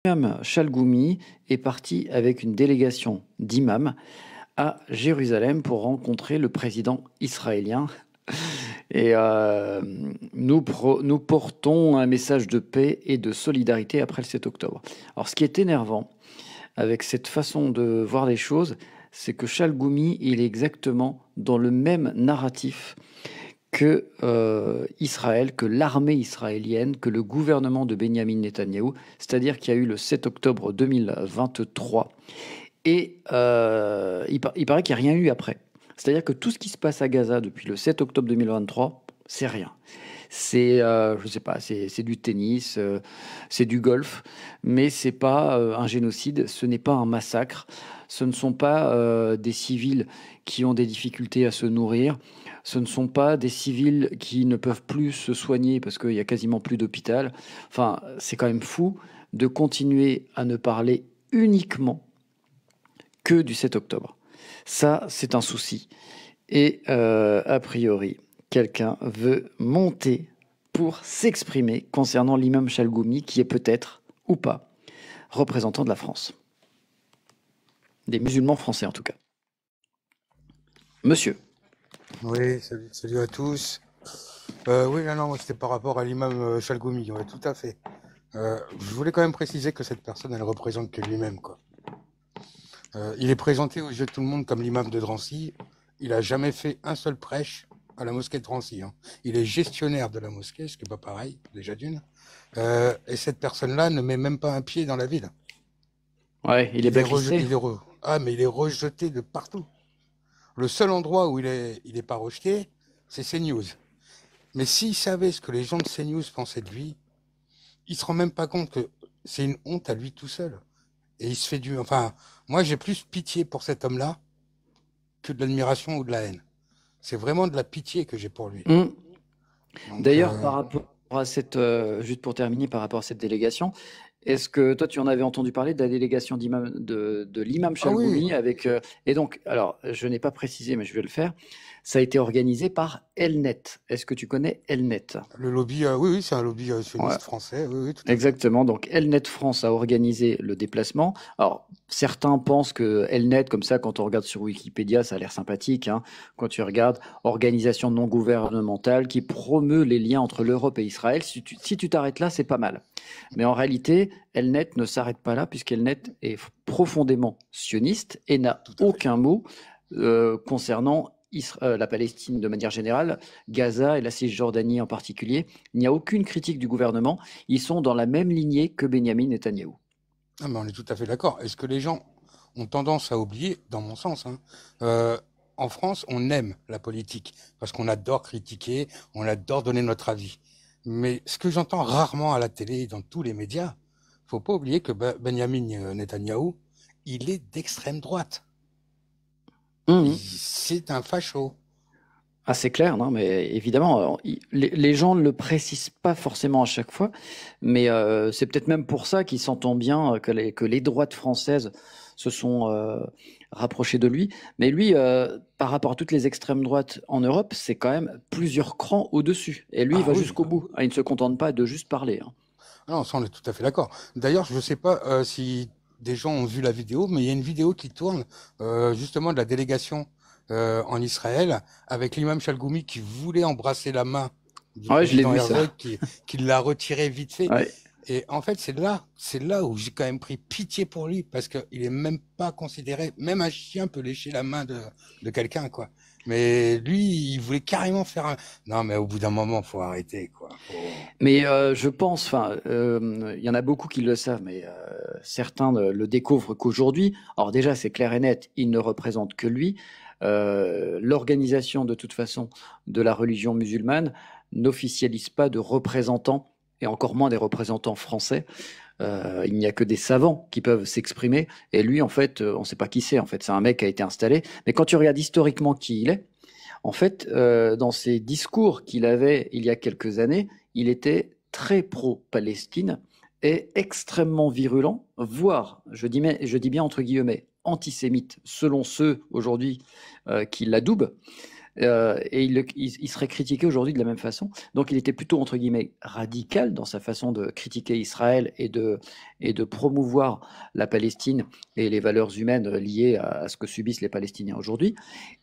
Imam Chalgoumi est parti avec une délégation d'imams à Jérusalem pour rencontrer le président israélien. Et nous portons un message de paix et de solidarité après le 7 octobre. Alors, ce qui est énervant avec cette façon de voir les choses, c'est que Chalgoumi, il est exactement dans le même narratif que Israël, que l'armée israélienne, que le gouvernement de Benyamin Netanyahou, c'est-à-dire qu'il y a eu le 7 octobre 2023. Et il paraît qu'il n'y a rien eu après. C'est-à-dire que tout ce qui se passe à Gaza depuis le 7 octobre 2023, c'est rien. C'est, je sais pas, c'est du tennis, c'est du golf, mais c'est pas un génocide, ce n'est pas un massacre, ce ne sont pas des civils qui ont des difficultés à se nourrir, ce ne sont pas des civils qui ne peuvent plus se soigner parce qu'il y a quasiment plus d'hôpital. Enfin, c'est quand même fou de continuer à ne parler uniquement que du 7 octobre. Ça, c'est un souci. Et a priori, quelqu'un veut monter pour s'exprimer concernant l'imam Chalgoumi, qui est peut-être, ou pas, représentant de la France. Des musulmans français, en tout cas. Monsieur. Oui, salut à tous. Oui, non, c'était par rapport à l'imam Chalgoumi, ouais, tout à fait. Je voulais quand même préciser que cette personne, elle représente que lui-même, quoi. Il est présenté aux yeux de tout le monde comme l'imam de Drancy. Il a jamais fait un seul prêche à la mosquée de Drancy, hein. Il est gestionnaire de la mosquée, ce qui n'est pas pareil, déjà d'une. Et cette personne-là ne met même pas un pied dans la ville. Ouais, il est blacklisté. Mais il est rejeté de partout. Le seul endroit où il est pas rejeté, c'est CNews. Mais s'il savait ce que les gens de CNews pensaient de lui, il se rend même pas compte que c'est une honte à lui tout seul. Et il se fait du... Enfin, moi, j'ai plus pitié pour cet homme-là que de l'admiration ou de la haine. C'est vraiment de la pitié que j'ai pour lui. D'ailleurs, par rapport à cette... juste pour terminer, par rapport à cette délégation, est-ce que toi, tu en avais entendu parler de la délégation de l'imam Ah oui, Chalgoumi avec... et donc, alors, je n'ai pas précisé, mais je vais le faire. Ça a été organisé par Elnet. Est-ce que tu connais Elnet? le lobby, oui, c'est un lobby Ouais, sioniste français, oui, tout à fait. exactement. Donc, Elnet France a organisé le déplacement. Alors, certains pensent que Elnet, comme ça, quand on regarde sur Wikipédia, ça a l'air sympathique, hein. Quand tu regardes organisation non gouvernementale qui promeut les liens entre l'Europe et Israël, si tu t'arrêtes là, c'est pas mal. Mais en réalité, Elnet ne s'arrête pas là, puisqu'Elnet est profondément sioniste et n'a Tout à fait. aucun mot concernant la Palestine de manière générale, Gaza et la Cisjordanie en particulier. Il n'y a aucune critique du gouvernement. Ils sont dans la même lignée que Benyamin Netanyahou. Ah, mais on est tout à fait d'accord. Est-ce que les gens ont tendance à oublier, dans mon sens, hein, en France, on aime la politique parce qu'on adore critiquer, on adore donner notre avis. Mais ce que j'entends rarement à la télé et dans tous les médias, faut pas oublier que Benjamin Netanyahou, il est d'extrême droite. Mmh. C'est un facho. Ah, c'est clair, non, mais évidemment, les gens ne le précisent pas forcément à chaque fois, mais c'est peut-être même pour ça qu'il s'entend bien que les droites françaises se sont rapprochées de lui. Mais lui, par rapport à toutes les extrêmes droites en Europe, c'est quand même plusieurs crans au-dessus. Et lui, il Ah va oui, jusqu'au bout. Ah, il ne se contente pas de juste parler, hein. non, ça on est tout à fait d'accord. D'ailleurs, je ne sais pas si des gens ont vu la vidéo, mais il y a une vidéo qui tourne justement de la délégation en Israël avec l'imam Chalgoumi qui voulait embrasser la main du Ouais, je l'ai président vu ça. Herzog qui l'a retiré vite fait. Ouais. Et en fait, c'est là où j'ai quand même pris pitié pour lui parce qu'il est même pas considéré, même un chien peut lécher la main de quelqu'un, quoi. Mais lui, il voulait carrément faire un... Non, mais au bout d'un moment, faut arrêter, quoi. Mais je pense, enfin, il y en a beaucoup qui le savent, mais certains ne le découvrent qu'aujourd'hui. Alors déjà, c'est clair et net, il ne représente que lui. L'organisation, de toute façon, de la religion musulmane n'officialise pas de représentants, et encore moins des représentants français. Il n'y a que des savants qui peuvent s'exprimer. Et lui, en fait, on ne sait pas qui c'est. En fait, c'est un mec qui a été installé. Mais quand tu regardes historiquement qui il est, en fait, dans ses discours qu'il avait il y a quelques années, il était très pro-Palestine et extrêmement virulent, voire, je dis bien entre guillemets, antisémite, selon ceux aujourd'hui qui l'adoubent. et il serait critiqué aujourd'hui de la même façon. Donc il était plutôt, entre guillemets, radical dans sa façon de critiquer Israël et de promouvoir la Palestine et les valeurs humaines liées à ce que subissent les Palestiniens aujourd'hui.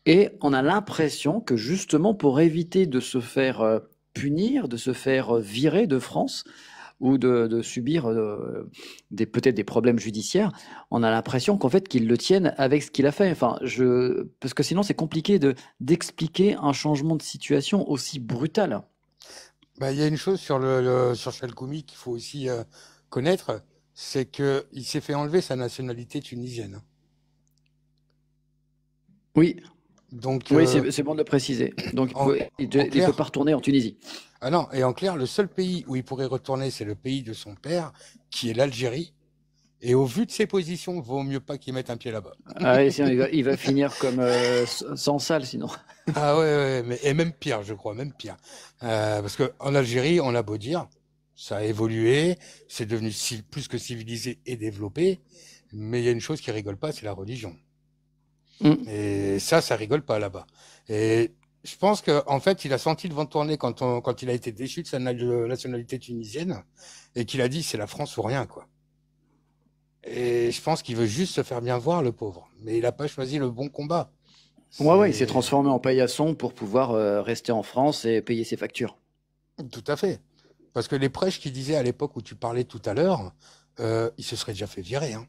Et on a l'impression que justement pour éviter de se faire punir, de se faire virer de France, ou de subir peut-être des problèmes judiciaires, on a l'impression qu'en fait qu'ils le tiennent avec ce qu'il a fait. Enfin, parce que sinon c'est compliqué d'expliquer un changement de situation aussi brutal. Bah, il y a une chose sur Chalkoumi qu'il faut aussi connaître, c'est qu'il s'est fait enlever sa nationalité tunisienne. Oui, Donc, oui, c'est bon de le préciser. Donc il ne peut pas retourner en Tunisie. Ah non, et en clair, le seul pays où il pourrait retourner, c'est le pays de son père, qui est l'Algérie. Et au vu de ses positions, vaut mieux pas qu'il mette un pied là-bas. Ah oui, sinon il va finir comme sans salle, sinon. Ah ouais, et même pire, je crois, même pire. Parce que en Algérie, on a beau dire, ça a évolué, c'est devenu plus que civilisé et développé, mais il y a une chose qui rigole pas, c'est la religion. Et ça rigole pas là-bas. Et je pense qu'en fait, il a senti le vent tourner quand il a été déchu de sa nationalité tunisienne et qu'il a dit c'est la France ou rien, quoi. Et je pense qu'il veut juste se faire bien voir, le pauvre. Mais il n'a pas choisi le bon combat. Ouais, il s'est transformé en paillasson pour pouvoir rester en France et payer ses factures. Tout à fait. Parce que les prêches qui disaient à l'époque où tu parlais tout à l'heure, ils se seraient déjà fait virer, hein.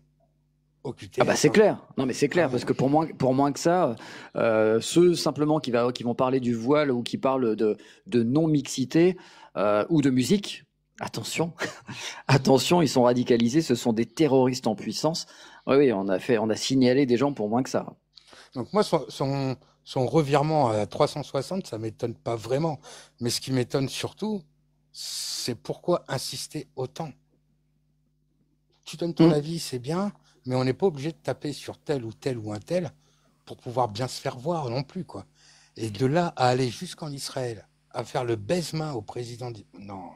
Ah bah c'est clair. Non mais c'est clair parce que pour moins que ça, ceux simplement qui vont parler du voile ou qui parlent de non-mixité ou de musique, attention, attention, ils sont radicalisés, ce sont des terroristes en puissance. Oui, on a signalé des gens pour moins que ça. Donc moi, son revirement à 360, ça m'étonne pas vraiment. Mais ce qui m'étonne surtout, c'est pourquoi insister autant. Tu donnes ton avis, c'est bien, mais on n'est pas obligé de taper sur tel ou un tel pour pouvoir bien se faire voir non plus, quoi. Et de là à aller jusqu'en Israël, à faire le baise-main au président... Non.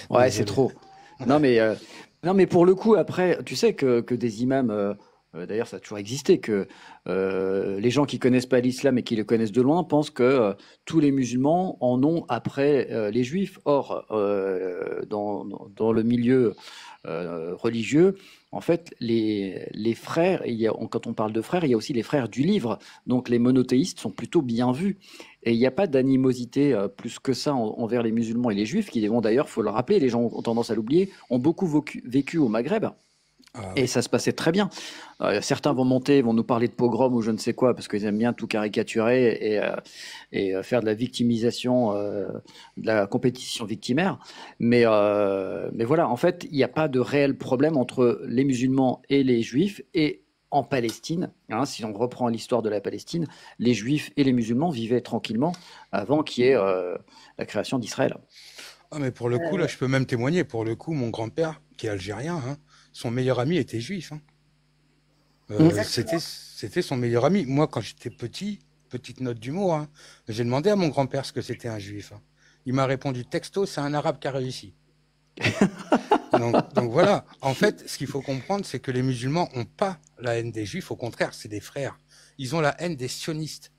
Ouais, c'est trop. Non mais pour le coup, après, tu sais que des imams, d'ailleurs ça a toujours existé, que les gens qui connaissent pas l'islam et qui le connaissent de loin pensent que tous les musulmans en ont après les juifs. Or, dans le milieu religieux, en fait, les frères, quand on parle de frères, il y a aussi les frères du livre. Donc les monothéistes sont plutôt bien vus. Et il n'y a pas d'animosité plus que ça envers les musulmans et les juifs, qui vont d'ailleurs, il faut le rappeler, les gens ont tendance à l'oublier, ont beaucoup vécu au Maghreb. Et ça se passait très bien. Certains vont nous parler de pogrom ou je ne sais quoi, parce qu'ils aiment bien tout caricaturer et faire de la victimisation, de la compétition victimaire. Mais voilà, en fait, il n'y a pas de réel problème entre les musulmans et les juifs. Et en Palestine, hein, si on reprend l'histoire de la Palestine, les juifs et les musulmans vivaient tranquillement avant qu'il y ait la création d'Israël. Ah, mais pour le coup, là, je peux même témoigner. Pour le coup, mon grand-père, qui est algérien, hein, son meilleur ami était juif. Hein. C'était son meilleur ami. Moi, quand j'étais petite note d'humour, hein, j'ai demandé à mon grand-père ce que c'était un juif. Hein. Il m'a répondu texto, c'est un arabe qui a réussi. donc voilà. En fait, ce qu'il faut comprendre, c'est que les musulmans n'ont pas la haine des juifs. Au contraire, c'est des frères. Ils ont la haine des sionistes.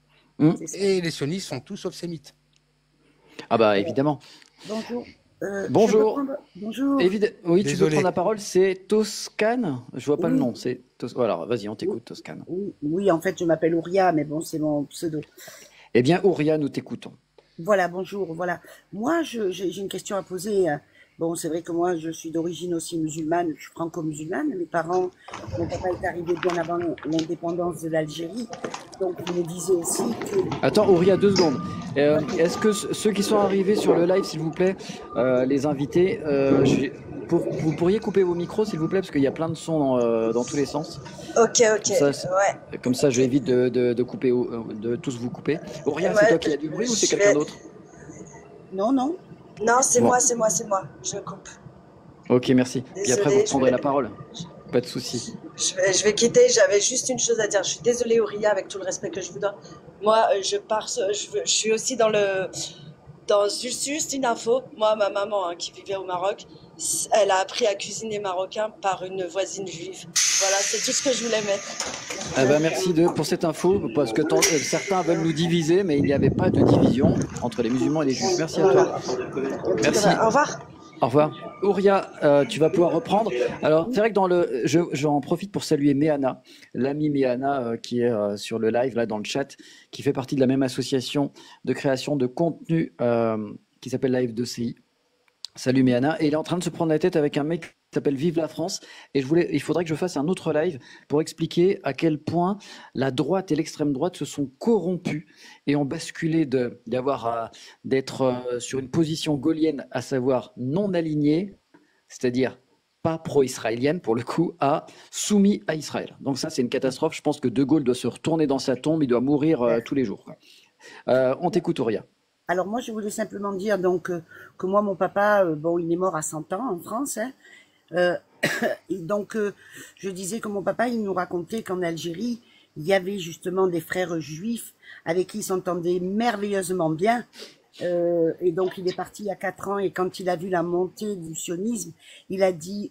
Et les sionistes sont tous sauf sémites. Ah bah évidemment. Bonjour. Bonjour. Bonjour. Oui, tu peux prendre la parole. C'est Toscane. Je vois pas le nom. Voilà, vas-y, on t'écoute, Toscane. Oui, en fait, je m'appelle Ouria, mais bon, c'est mon pseudo. Eh bien, Ouria, nous t'écoutons. Voilà, bonjour. Voilà. Moi, j'ai une question à poser. Bon, c'est vrai que moi, je suis d'origine aussi musulmane, je suis franco-musulmane. Mes parents, mon papa est arrivé bien avant l'indépendance de l'Algérie. Donc, il me disait aussi que... Attends, Ouria, 2 secondes. Est-ce que ceux qui sont arrivés sur le live, s'il vous plaît, les invités, vous pourriez couper vos micros, s'il vous plaît, parce qu'il y a plein de sons dans tous les sens. Ok, ouais. Comme ça, j'évite de couper, de tous vous couper. Ouria, c'est toi qui as du bruit ou c'est quelqu'un d'autre? Non. Non, c'est moi. Je coupe. Ok, merci. Désolée, et après, vous prendrez la parole. Pas de souci. Je vais quitter. J'avais juste une chose à dire. Je suis désolée, Ouria, avec tout le respect que je vous donne. Moi, je suis aussi juste une info. Moi, ma maman, hein, qui vivait au Maroc, elle a appris à cuisiner marocain par une voisine juive. Voilà, c'est tout ce que je voulais mettre. Eh ben, merci pour cette info, parce que certains veulent nous diviser, mais il n'y avait pas de division entre les musulmans et les juifs. Merci à toi. Merci. Au revoir. Au revoir. Ouria, tu vas pouvoir reprendre. Alors, c'est vrai que j'en profite pour saluer Méana, l'ami Méana qui est sur le live, là, dans le chat, qui fait partie de la même association de création de contenu qui s'appelle la F2CI. Salut Méana. Et il est en train de se prendre la tête avec un mec qui s'appelle Vive la France. Et il faudrait que je fasse un autre live pour expliquer à quel point la droite et l'extrême droite se sont corrompus et ont basculé d'être sur une position gaullienne, à savoir non alignée, c'est-à-dire pas pro-israélienne pour le coup, à soumis à Israël. Donc ça, c'est une catastrophe. Je pense que De Gaulle doit se retourner dans sa tombe, il doit mourir tous les jours. On t'écoute, Ouria. Alors moi, je voulais simplement dire donc que moi, mon papa, bon, il est mort à 100 ans en France. Hein. Et donc, je disais que mon papa, il nous racontait qu'en Algérie, il y avait justement des frères juifs avec qui il s'entendait merveilleusement bien. Et donc, il est parti il y a 4 ans et quand il a vu la montée du sionisme, il a dit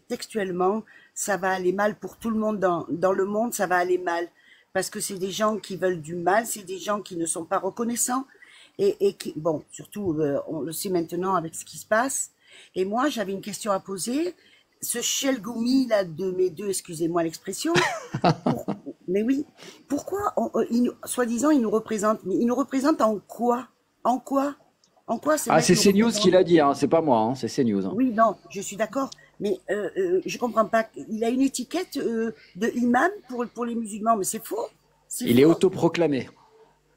textuellement, ça va aller mal pour tout le monde dans le monde, ça va aller mal. Parce que c'est des gens qui veulent du mal, c'est des gens qui ne sont pas reconnaissants. Et qui, bon, surtout, on le sait maintenant avec ce qui se passe. Et moi, j'avais une question à poser. Ce Chelgoumi, là, de mes deux, excusez-moi l'expression, mais oui, pourquoi, soi-disant, il nous représente, mais il nous représente en quoi? En quoi? En quoi ce mec c'est nous CNews représente? qui l'a dit, hein, c'est pas moi, hein, c'est CNews. Hein. Oui, non, je suis d'accord, mais je comprends pas. Il a une étiquette de imam pour les musulmans, mais c'est faux. C'est Il est faux. autoproclamé.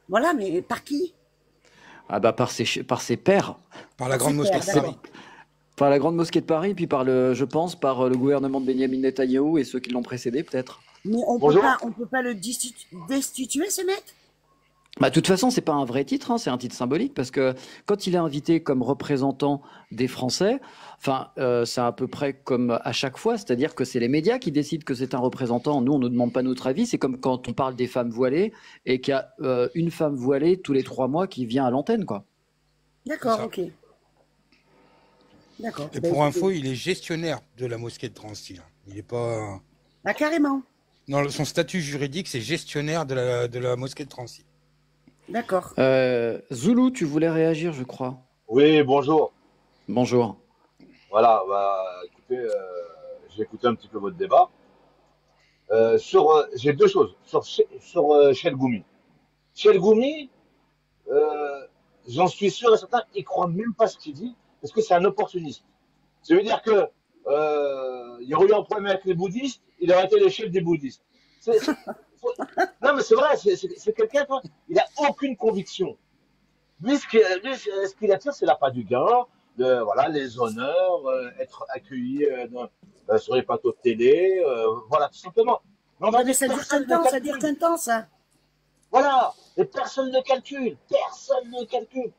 Voilà, mais par qui? Ah bah par ses pairs. Par la grande mosquée de Super, Paris. Par la grande mosquée de Paris, puis je pense, par le gouvernement de Benyamin Netanyahou et ceux qui l'ont précédé, peut-être. Mais Bonjour. on peut pas le destituer, ce mec? Bah, de toute façon, c'est pas un vrai titre, hein, c'est un titre symbolique, parce que quand il est invité comme représentant des Français, enfin, c'est à peu près comme à chaque fois, c'est-à-dire que c'est les médias qui décident que c'est un représentant. Nous, on ne demande pas notre avis. C'est comme quand on parle des femmes voilées et qu'il y a une femme voilée tous les 3 mois qui vient à l'antenne, quoi. D'accord, C'est ça. ok. D'accord. Et Ben, pour écoutez. info, il est gestionnaire de la mosquée de Drancy. Il est pas. Ah, carrément. Non, son statut juridique, c'est gestionnaire de la mosquée de Drancy. D'accord. Zoulou, tu voulais réagir, je crois. Oui, bonjour. Bonjour. Voilà, bah, écoutez, j'ai écouté un petit peu votre débat. J'ai deux choses sur Chelgoumi. Chelgoumi, j'en suis sûr et certain, il croit même pas ce qu'il dit parce que c'est un opportuniste. Ça veut dire que il y aurait eu un problème avec les bouddhistes, il aurait été le chef des bouddhistes. Non, mais c'est vrai, c'est quelqu'un, toi, il a aucune conviction. Lui, ce qu'il attire, c'est l'appât du gain, voilà, les honneurs, être accueilli sur les plateaux de télé, voilà, tout simplement. Mais on va Ouais, mais dire ça dure personne qu'un ne temps, ça dure calcule. qu'un temps, ça. Voilà, et personne ne calcule, personne ne calcule.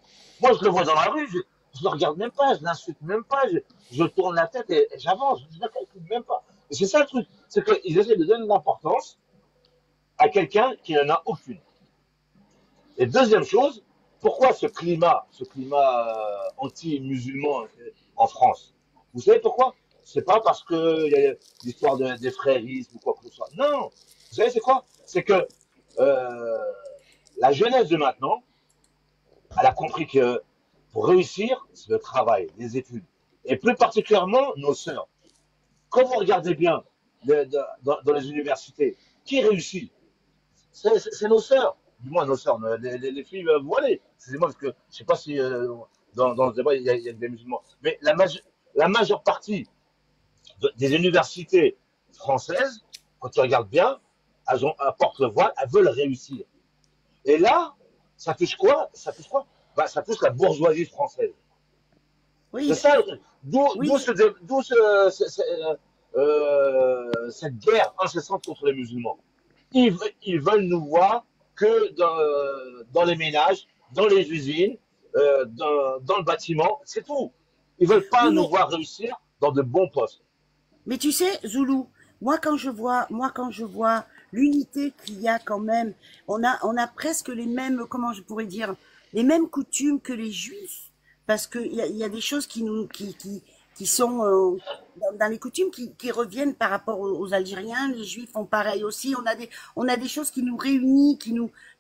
Moi, je le vois dans la rue, je le regarde même pas, je l'insulte même pas, je tourne la tête et j'avance, je ne le calcule même pas. Et c'est ça le truc, c'est qu'ils essaient de donner de l'importance à quelqu'un qui n'en a aucune. Et deuxième chose, pourquoi ce climat anti-musulman en France? Vous savez pourquoi? C'est pas parce que il y a l'histoire des frérismes ou quoi que ce soit. Non. Vous savez c'est quoi? C'est que euh, la jeunesse de maintenant, elle a compris que pour réussir, c'est le travail, les études. Et plus particulièrement nos sœurs. Quand vous regardez bien dans les universités, qui réussit? C'est nos sœurs, du moins nos sœurs, les filles voilées. Excusez-moi, parce que je ne sais pas si dans le débat il y a des musulmans. Mais la majeure partie des universités françaises, quand tu regardes bien, elles portent le voile, elles veulent réussir. Et là, ça touche quoi? Ça touche quoi? Bah, ça touche la bourgeoisie française. C'est Oui, ça le truc. oui. Cette guerre incessante contre les musulmans. Ils veulent nous voir que dans les ménages, dans les usines, dans le bâtiment, c'est tout. Ils veulent pas Oui, nous voir réussir dans de bons postes. mais tu sais, Zoulou, moi, quand je vois l'unité qu'il y a quand même, on a presque les mêmes, comment je pourrais dire, les mêmes coutumes que les Juifs. Parce que il y a des choses qui sont dans les coutumes qui reviennent par rapport aux Algériens. Les Juifs font pareil aussi. On a des choses qui nous réunissent,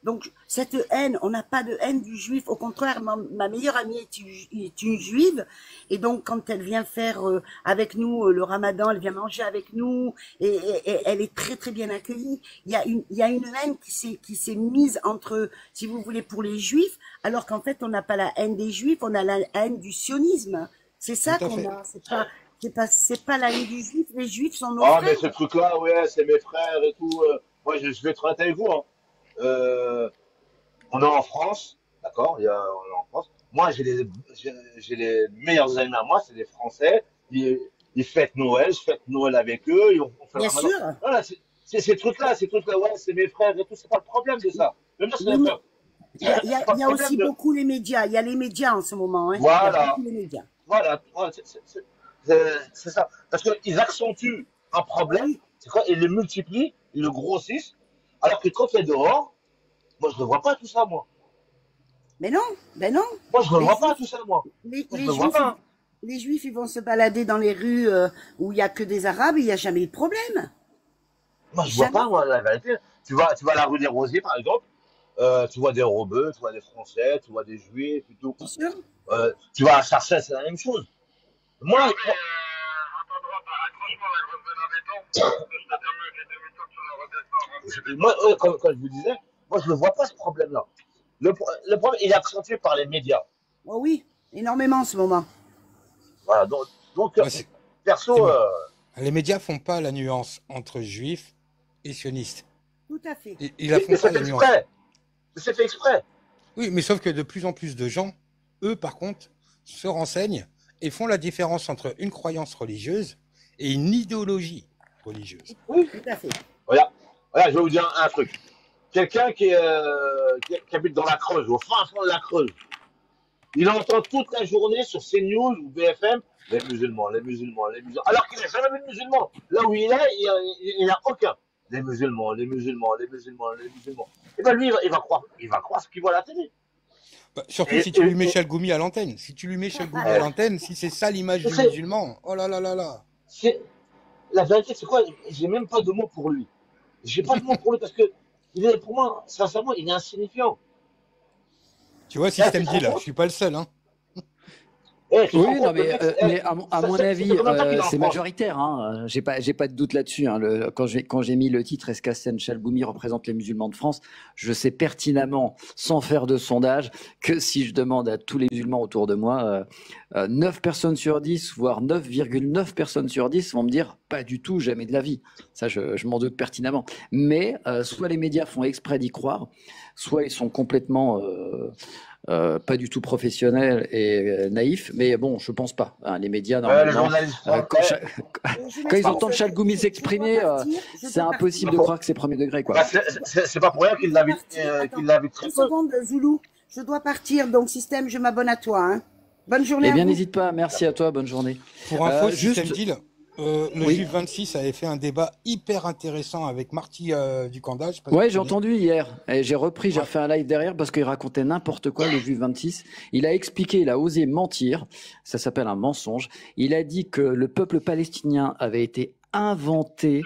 donc cette haine, on n'a pas de haine du Juif. Au contraire, ma meilleure amie est une Juive, et donc quand elle vient faire avec nous le Ramadan, elle vient manger avec nous, et elle est très très bien accueillie. Il y a une haine qui s'est mise entre, si vous voulez, pour les Juifs, alors qu'en fait on n'a pas la haine des Juifs, on a la haine du sionisme. C'est ça Tout à qu'on fait. a. C'est pas la haine du Juif. Les Juifs sont nos Ah, mais frères. ce truc-là, ouais, c'est mes frères et tout. Moi, je vais être honnête avec vous, hein. Euh, on est en France, d'accord? On est en France. Moi, j'ai les meilleurs amis à moi, c'est des Français. Ils fêtent Noël, je fête Noël avec eux, on fait le Bien Ramadan. sûr. Voilà, c'est ces trucs-là, ouais, c'est mes frères et tout, c'est pas le problème de ça. Même si c'est Oui, mes mais frères. il C'est pas le y a problème aussi de. beaucoup les médias. Il y a les médias en ce moment, hein. Il y a Voilà, beaucoup les médias. voilà, c'est ça. Parce qu'ils accentuent un Ah problème, oui. c'est quoi? Ils le multiplient, ils le grossissent, alors que quand tu es dehors, moi, je ne vois pas tout ça, moi. Mais non, ben non. Moi, je ne Les vois pas Juifs, tout ça, moi. les, Moi, je les ne vois Juifs, pas, hein. les Juifs, ils vont se balader dans les rues où il y a que des Arabes, il n'y a jamais eu de problème. Moi, je vois Jamais. pas, moi, la vérité. Tu vas à la rue des Rosiers, par exemple, tu vois des Rebeux, tu vois des Français, tu vois des Juifs, plutôt. Bien sûr. Tu vas à Sarcelles, c'est la même chose. Moi, comme je vous disais, moi, je ne vois pas ce problème-là. Le problème, il est accentué par les médias. Oh oui, énormément en ce moment. Voilà, donc Ouais, c'est perso, bon. Les médias font pas la nuance entre juifs et sionistes. Tout à fait. Ils la font mais pas c'est fait la nuance. exprès. C'est fait exprès. Oui, mais sauf que de plus en plus de gens, eux, par contre, se renseignent et font la différence entre une croyance religieuse et une idéologie religieuse. Oui. Tout à fait. Regarde, je vais vous dire un truc. Quelqu'un qui habite dans la Creuse, au fin fond de la Creuse, il entend toute la journée sur CNews ou BFM les musulmans, les musulmans, les musulmans. Alors qu'il n'a jamais vu de musulmans. Là où il est, il n'y a aucun. Les musulmans, les musulmans, les musulmans, les musulmans. Et bien lui, il va croire ce qu'il voit à la télé. Bah, surtout Et, si tu lui et, mets et, Chalgoumi à l'antenne. Si tu lui mets Chalgoumi à euh, l'antenne, si c'est ça l'image du c'est, musulman, oh là là là là. c'est, la vérité, c'est quoi? J'ai même pas de mots pour lui. J'ai pas de mots pour lui parce que pour moi, sincèrement, il est insignifiant. Tu vois, Tu Système te D, rends là, je compte? suis pas le seul, hein. Tu te rends Oui, non, compte, le mec, mais à mon ça avis, fait combien de temps qu'il est en c'est France? majoritaire. Hein. J'ai pas de doute là-dessus. Hein. Quand j'ai mis le titre "Est-ce qu'Hassan Chalboumi représente les musulmans de France", je sais pertinemment, sans faire de sondage, que si je demande à tous les musulmans autour de moi, 9 personnes sur 10, voire 9,9 personnes sur 10 vont me dire pas du tout, jamais de la vie. Ça, je m'en doute pertinemment. Mais soit les médias font exprès d'y croire, soit ils sont complètement pas du tout professionnels et naïfs, mais bon, je pense pas. Hein, les médias, Les normalement, journalistes quand, français, Je quand ils m'excuse, entendent Chalgoumi je dois s'exprimer, partir. Je c'est dois impossible partir. de croire que c'est premier degré, quoi. bah, c'est pas pour rien Je dois partir. qu'il Attends, l'invite très une peu. seconde, Zoulou. Je dois partir. Donc, système, je m'abonne à toi, hein. Bonne journée Eh à bien, vous. n'hésite pas. Merci à toi. Bonne journée. Pour info, Juste, Système Deal, le oui. Juif 26 avait fait un débat hyper intéressant avec Marty Ducanda, je sais pas si Ouais, tu j'ai connais. entendu hier. Et j'ai Ouais. refait un live derrière parce qu'il racontait n'importe quoi, le Juif 26. Il a expliqué, il a osé mentir. Ça s'appelle un mensonge. Il a dit que le peuple palestinien avait été inventé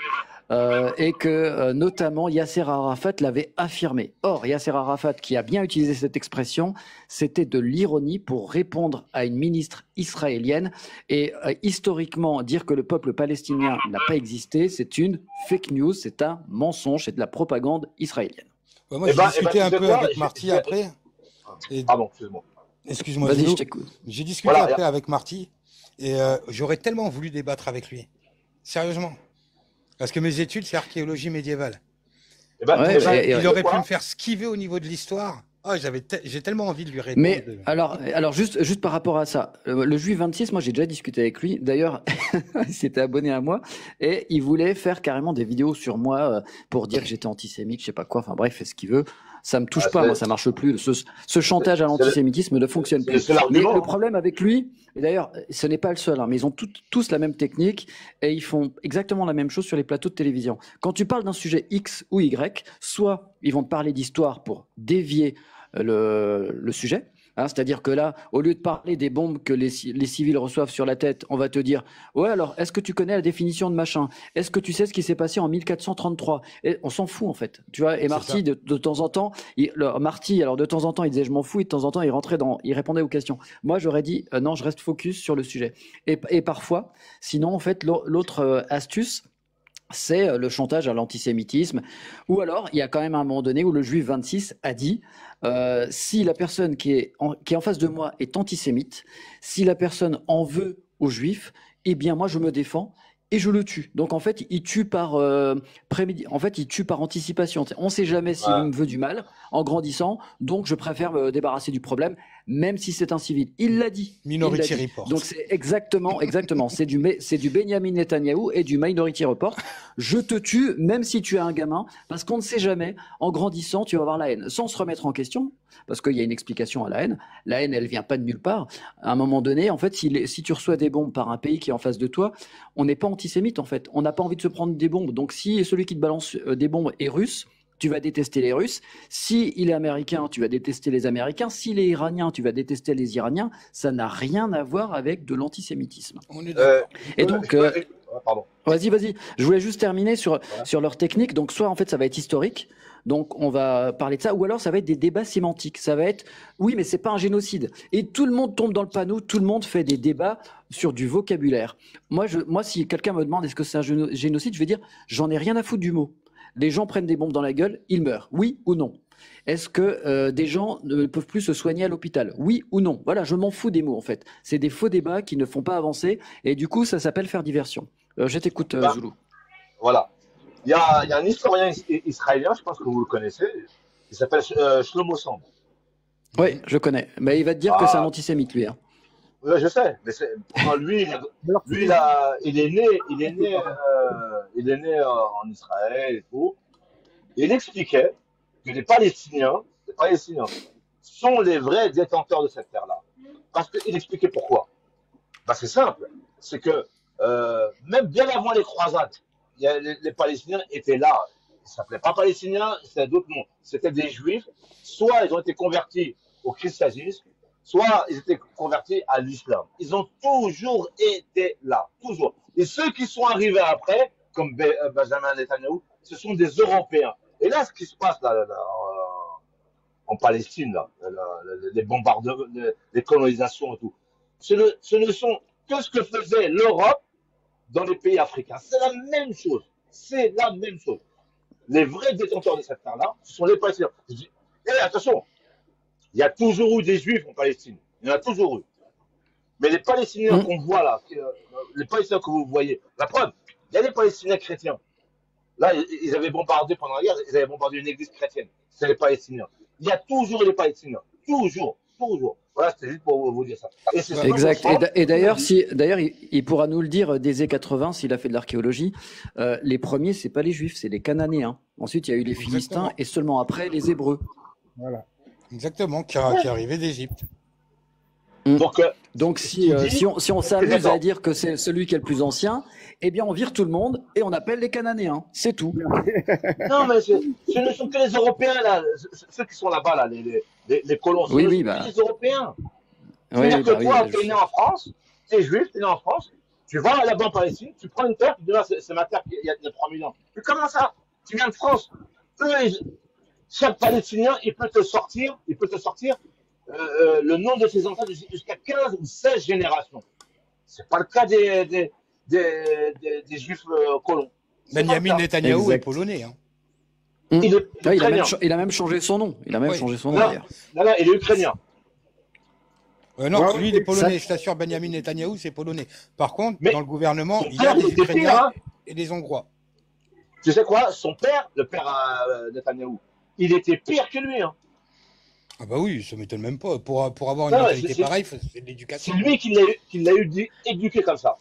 et que notamment Yasser Arafat l'avait affirmé. Or, Yasser Arafat, qui a bien utilisé cette expression, c'était de l'ironie pour répondre à une ministre israélienne. Et historiquement, dire que le peuple palestinien n'a pas existé, c'est une fake news, c'est un mensonge, c'est de la propagande israélienne. Ouais, moi, Eh j'ai ben, discuté tu un sais peu quoi? avec Marty après. Et, Pardon, excuse-moi. excuse-moi, Vas-y, je Zoulou. t'écoute. J'ai discuté Voilà, après avec Marty et j'aurais tellement voulu débattre avec lui. Sérieusement. Parce que mes études, c'est archéologie médiévale. eh ben, Ouais, eh ben, et- tu Il sais aurait pu quoi? me faire skiver au niveau de l'histoire. Ah, j'ai tellement envie de lui répondre. Mais alors juste par rapport à ça, le Juif 26, moi j'ai déjà discuté avec lui. D'ailleurs, il s'était abonné à moi et il voulait faire carrément des vidéos sur moi pour dire que j'étais antisémite, je sais pas quoi. Enfin bref, fait ce qu'il veut. Ça me touche Ah, pas, moi ça marche plus. Ce chantage à l'antisémitisme ne fonctionne plus. c'est Mais l'argument, le hein. problème avec lui, et d'ailleurs ce n'est pas le seul, hein, mais ils ont tous la même technique et ils font exactement la même chose sur les plateaux de télévision. Quand tu parles d'un sujet X ou Y, soit ils vont te parler d'histoire pour dévier le sujet, Hein, c'est-à-dire que là, au lieu de parler des bombes que les civils reçoivent sur la tête, on va te dire ouais, alors, est-ce que tu connais la définition de machin? Est-ce que tu sais ce qui s'est passé en 1433? Et on s'en fout, en fait. Tu vois, et Marty, de temps en temps, Marty, alors de temps en temps, il disait je m'en fous, et de temps en temps, il répondait aux questions. Moi, j'aurais dit non, je reste focus sur le sujet. Et parfois, sinon, en fait, l'autre astuce, c'est le chantage à l'antisémitisme. Ou alors, il y a quand même un moment donné où le juif 26 a dit si la personne qui est en face de moi est antisémite, si la personne en veut aux juifs, eh bien moi je me défends et je le tue. Donc en fait, il tue par il tue par anticipation. On ne sait jamais s'il me veut du mal en grandissant, donc je préfère me débarrasser du problème, même si c'est un civil. Il l'a dit. Minority Report. Donc c'est exactement. C'est du Benjamin Netanyahou et du Minority Report. Je te tue, même si tu es un gamin, parce qu'on ne sait jamais. En grandissant, tu vas avoir la haine, sans se remettre en question, parce qu'il y a une explication à la haine. La haine, elle vient pas de nulle part. À un moment donné, en fait, si tu reçois des bombes par un pays qui est en face de toi, on n'est pas antisémite en fait. On n'a pas envie de se prendre des bombes. Donc si celui qui te balance des bombes est russe, tu vas détester les Russes. Si il est américain, tu vas détester les Américains. S'il est iranien, tu vas détester les Iraniens. Ça n'a rien à voir avec de l'antisémitisme. On est d'accord. Et donc, pardon. Vas-y. Je voulais juste terminer sur leur technique. Donc, soit en fait, ça va être historique. Donc, on va parler de ça. Ou alors, ça va être des débats sémantiques. Ça va être, oui, mais c'est pas un génocide. Et tout le monde tombe dans le panneau. Tout le monde fait des débats sur du vocabulaire. Moi, si quelqu'un me demande est-ce que c'est un génocide, je vais dire, j'en ai rien à foutre du mot. Les gens prennent des bombes dans la gueule, ils meurent. Oui ou non? Est-ce que des gens ne peuvent plus se soigner à l'hôpital? Oui ou non? Voilà, je m'en fous des mots en fait. C'est des faux débats qui ne font pas avancer et du coup, ça s'appelle faire diversion. Je t'écoute, Zoulou. Voilà. Il y a un historien israélien, je pense que vous le connaissez, il s'appelle Shlomo Sand. Oui, je connais. Mais il va te dire que c'est un antisémite, lui. Hein. Oui, je sais. Mais lui, il est né en Israël et tout. Et il expliquait que les Palestiniens sont les vrais détenteurs de cette terre-là. Parce qu'il expliquait pourquoi. Bah, c'est simple. C'est que même bien avant les croisades, les Palestiniens étaient là. Ils ne s'appelaient pas Palestiniens, c'était d'autres noms. C'était des Juifs. Soit ils ont été convertis au christianisme, soit ils étaient convertis à l'islam. Ils ont toujours été là. Toujours. Et ceux qui sont arrivés après, comme Benjamin Netanyahou, ce sont des Européens. Et là, ce qui se passe là, en Palestine, les bombardements, les colonisations et tout, ce ne sont que ce que faisait l'Europe dans les pays africains. C'est la même chose. C'est la même chose. Les vrais détenteurs de cette terre-là, ce sont les Palestiniens. Et attention, il y a toujours eu des Juifs en Palestine. Il y en a toujours eu. Mais les Palestiniens qu'on voit là, les Palestiniens que vous voyez, la preuve, il y a des Palestiniens chrétiens. Là, ils avaient bombardé pendant la guerre, ils avaient bombardé une église chrétienne. C'est les Palestiniens. Il y a toujours les Palestiniens. Toujours. Voilà, c'était juste pour vous dire ça. Exact. Et d'ailleurs, il pourra nous le dire des années 80 s'il a fait de l'archéologie. Les premiers, c'est pas les Juifs, c'est les Cananéens. Ensuite, il y a eu les Philistins et seulement après les Hébreux. Voilà. Exactement, qui arrivait d'Égypte. Donc si on s'amuse à dire que c'est celui qui est le plus ancien, eh bien on vire tout le monde et on appelle les Cananéens. C'est tout. Non, mais ce ne sont que les Européens là, ceux qui sont là-bas là, les colons. Oui, les Européens. C'est-à-dire que toi, tu es né en France, tu es juif, tu es né en France, tu vas là-bas en Palestine, tu prends une terre, tu dis là, c'est ma terre il y a 3000 ans. Mais comment ça? Tu viens de France. Chaque Palestinien, il peut te sortir le nom de ses enfants jusqu'à 15 ou 16 générations. C'est pas le cas des Juifs colons. Benjamin Netanyahou est polonais. Hein. Il a même changé son nom. D'ailleurs. Non, il est ukrainien. Non, lui, il est polonais. Je t'assure, Benjamin Netanyahou, c'est polonais. Par contre, dans le gouvernement, il y a des Ukrainiens et des Hongrois. Tu sais quoi? Son père, le père Netanyahou, il était pire que lui. Hein. Ah bah oui, ça m'étonne même pas. Pour avoir une mentalité pareille, c'est de l'éducation. C'est lui qui l'a éduqué comme ça.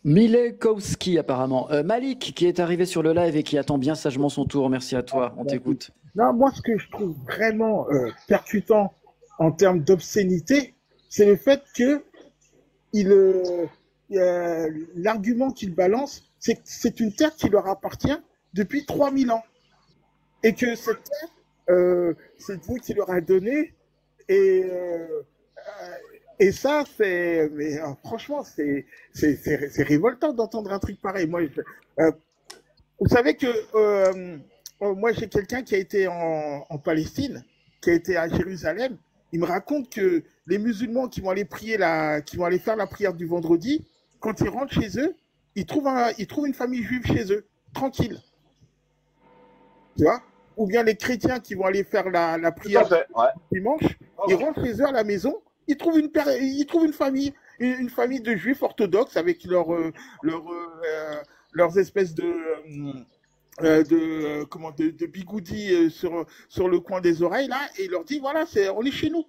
Milekowski apparemment. Malik qui est arrivé sur le live et qui attend bien sagement son tour. Merci à toi, on t'écoute. Non, moi ce que je trouve vraiment percutant en termes d'obscénité, c'est le fait que l'argument qu'il balance, c'est que c'est une terre qui leur appartient depuis 3000 ans. Et que cette terre, c'est Dieu qui leur a donné Et, et ça, franchement, c'est révoltant d'entendre un truc pareil. Vous savez que moi, j'ai quelqu'un qui a été en Palestine, qui a été à Jérusalem. Il me raconte que les musulmans qui vont aller qui vont aller faire la prière du vendredi, quand ils rentrent chez eux, ils trouvent une famille juive chez eux, tranquille. Tu vois? Ou bien les chrétiens qui vont aller faire la Tout à prière fait, ouais. dimanche, Ouais, ils ouais. rentrent chez eux à la maison, ils trouvent une famille de juifs orthodoxes avec leurs espèces de bigoudis sur le coin des oreilles là, et ils leur dit voilà, on est chez nous.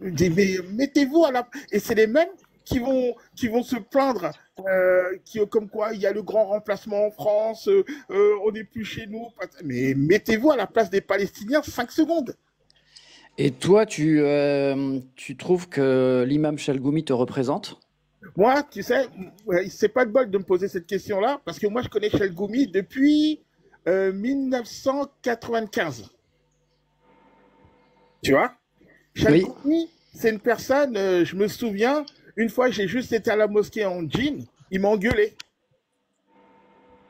Je dis, mais mettez-vous à la. Et c'est les mêmes qui vont se plaindre, comme quoi il y a le grand remplacement en France, on n'est plus chez nous. Mais mettez-vous à la place des Palestiniens 5 secondes. Et toi, tu trouves que l'imam Chalgoumi te représente? Moi, tu sais, c'est pas de bol de me poser cette question-là, parce que moi, je connais Chalgoumi depuis 1995. Tu vois? Oui. Chalgoumi, c'est une personne, je me souviens, une fois, j'ai juste été à la mosquée en jean, il m'a engueulé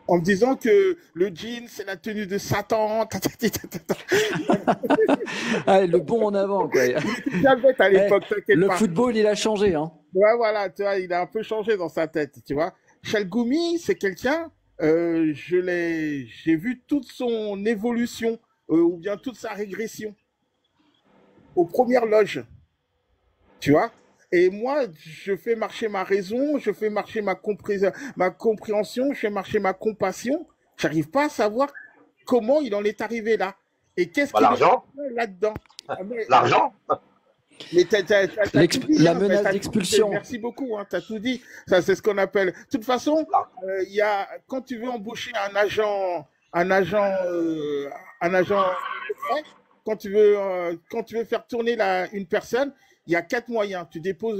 en me disant que le jean, c'est la tenue de Satan. Ah, le bond en avant, quoi. Il était bien bête à Eh, l'époque, t'inquiète le pas. football, il a changé, hein. Ouais, voilà, tu vois, il a un peu changé dans sa tête, tu vois. Chalgoumi, c'est quelqu'un, j'ai vu toute son évolution, ou bien toute sa régression aux premières loges, tu vois. Et moi, je fais marcher ma raison, je fais marcher ma compréhension, je fais marcher ma compassion. J'arrive pas à savoir comment il en est arrivé là. Et qu'est-ce Bah, qu'il l'argent, est là-dedans. l'argent. Mais t'as tout dit, La hein, menace d'expulsion. merci beaucoup, hein, t'as tout dit. Ça, c'est ce qu'on appelle. De toute façon, L'argent. quand tu veux embaucher un agent secret, quand tu veux faire tourner une personne, il y a 4 moyens. Tu disposes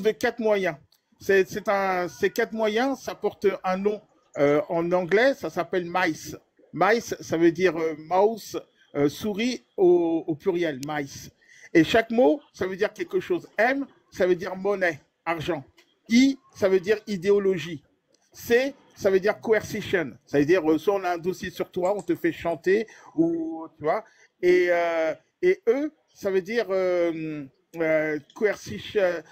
de 4 moyens. Ces 4 moyens, ça porte un nom en anglais, ça s'appelle mice. Mice, ça veut dire mouse, souris au pluriel, mice. Et chaque mot, ça veut dire quelque chose. M, ça veut dire monnaie, argent. I, ça veut dire idéologie. C, ça veut dire coercition. Ça veut dire, soit on a un dossier sur toi, on te fait chanter, ou, tu vois. Et E, ça veut dire coercition, et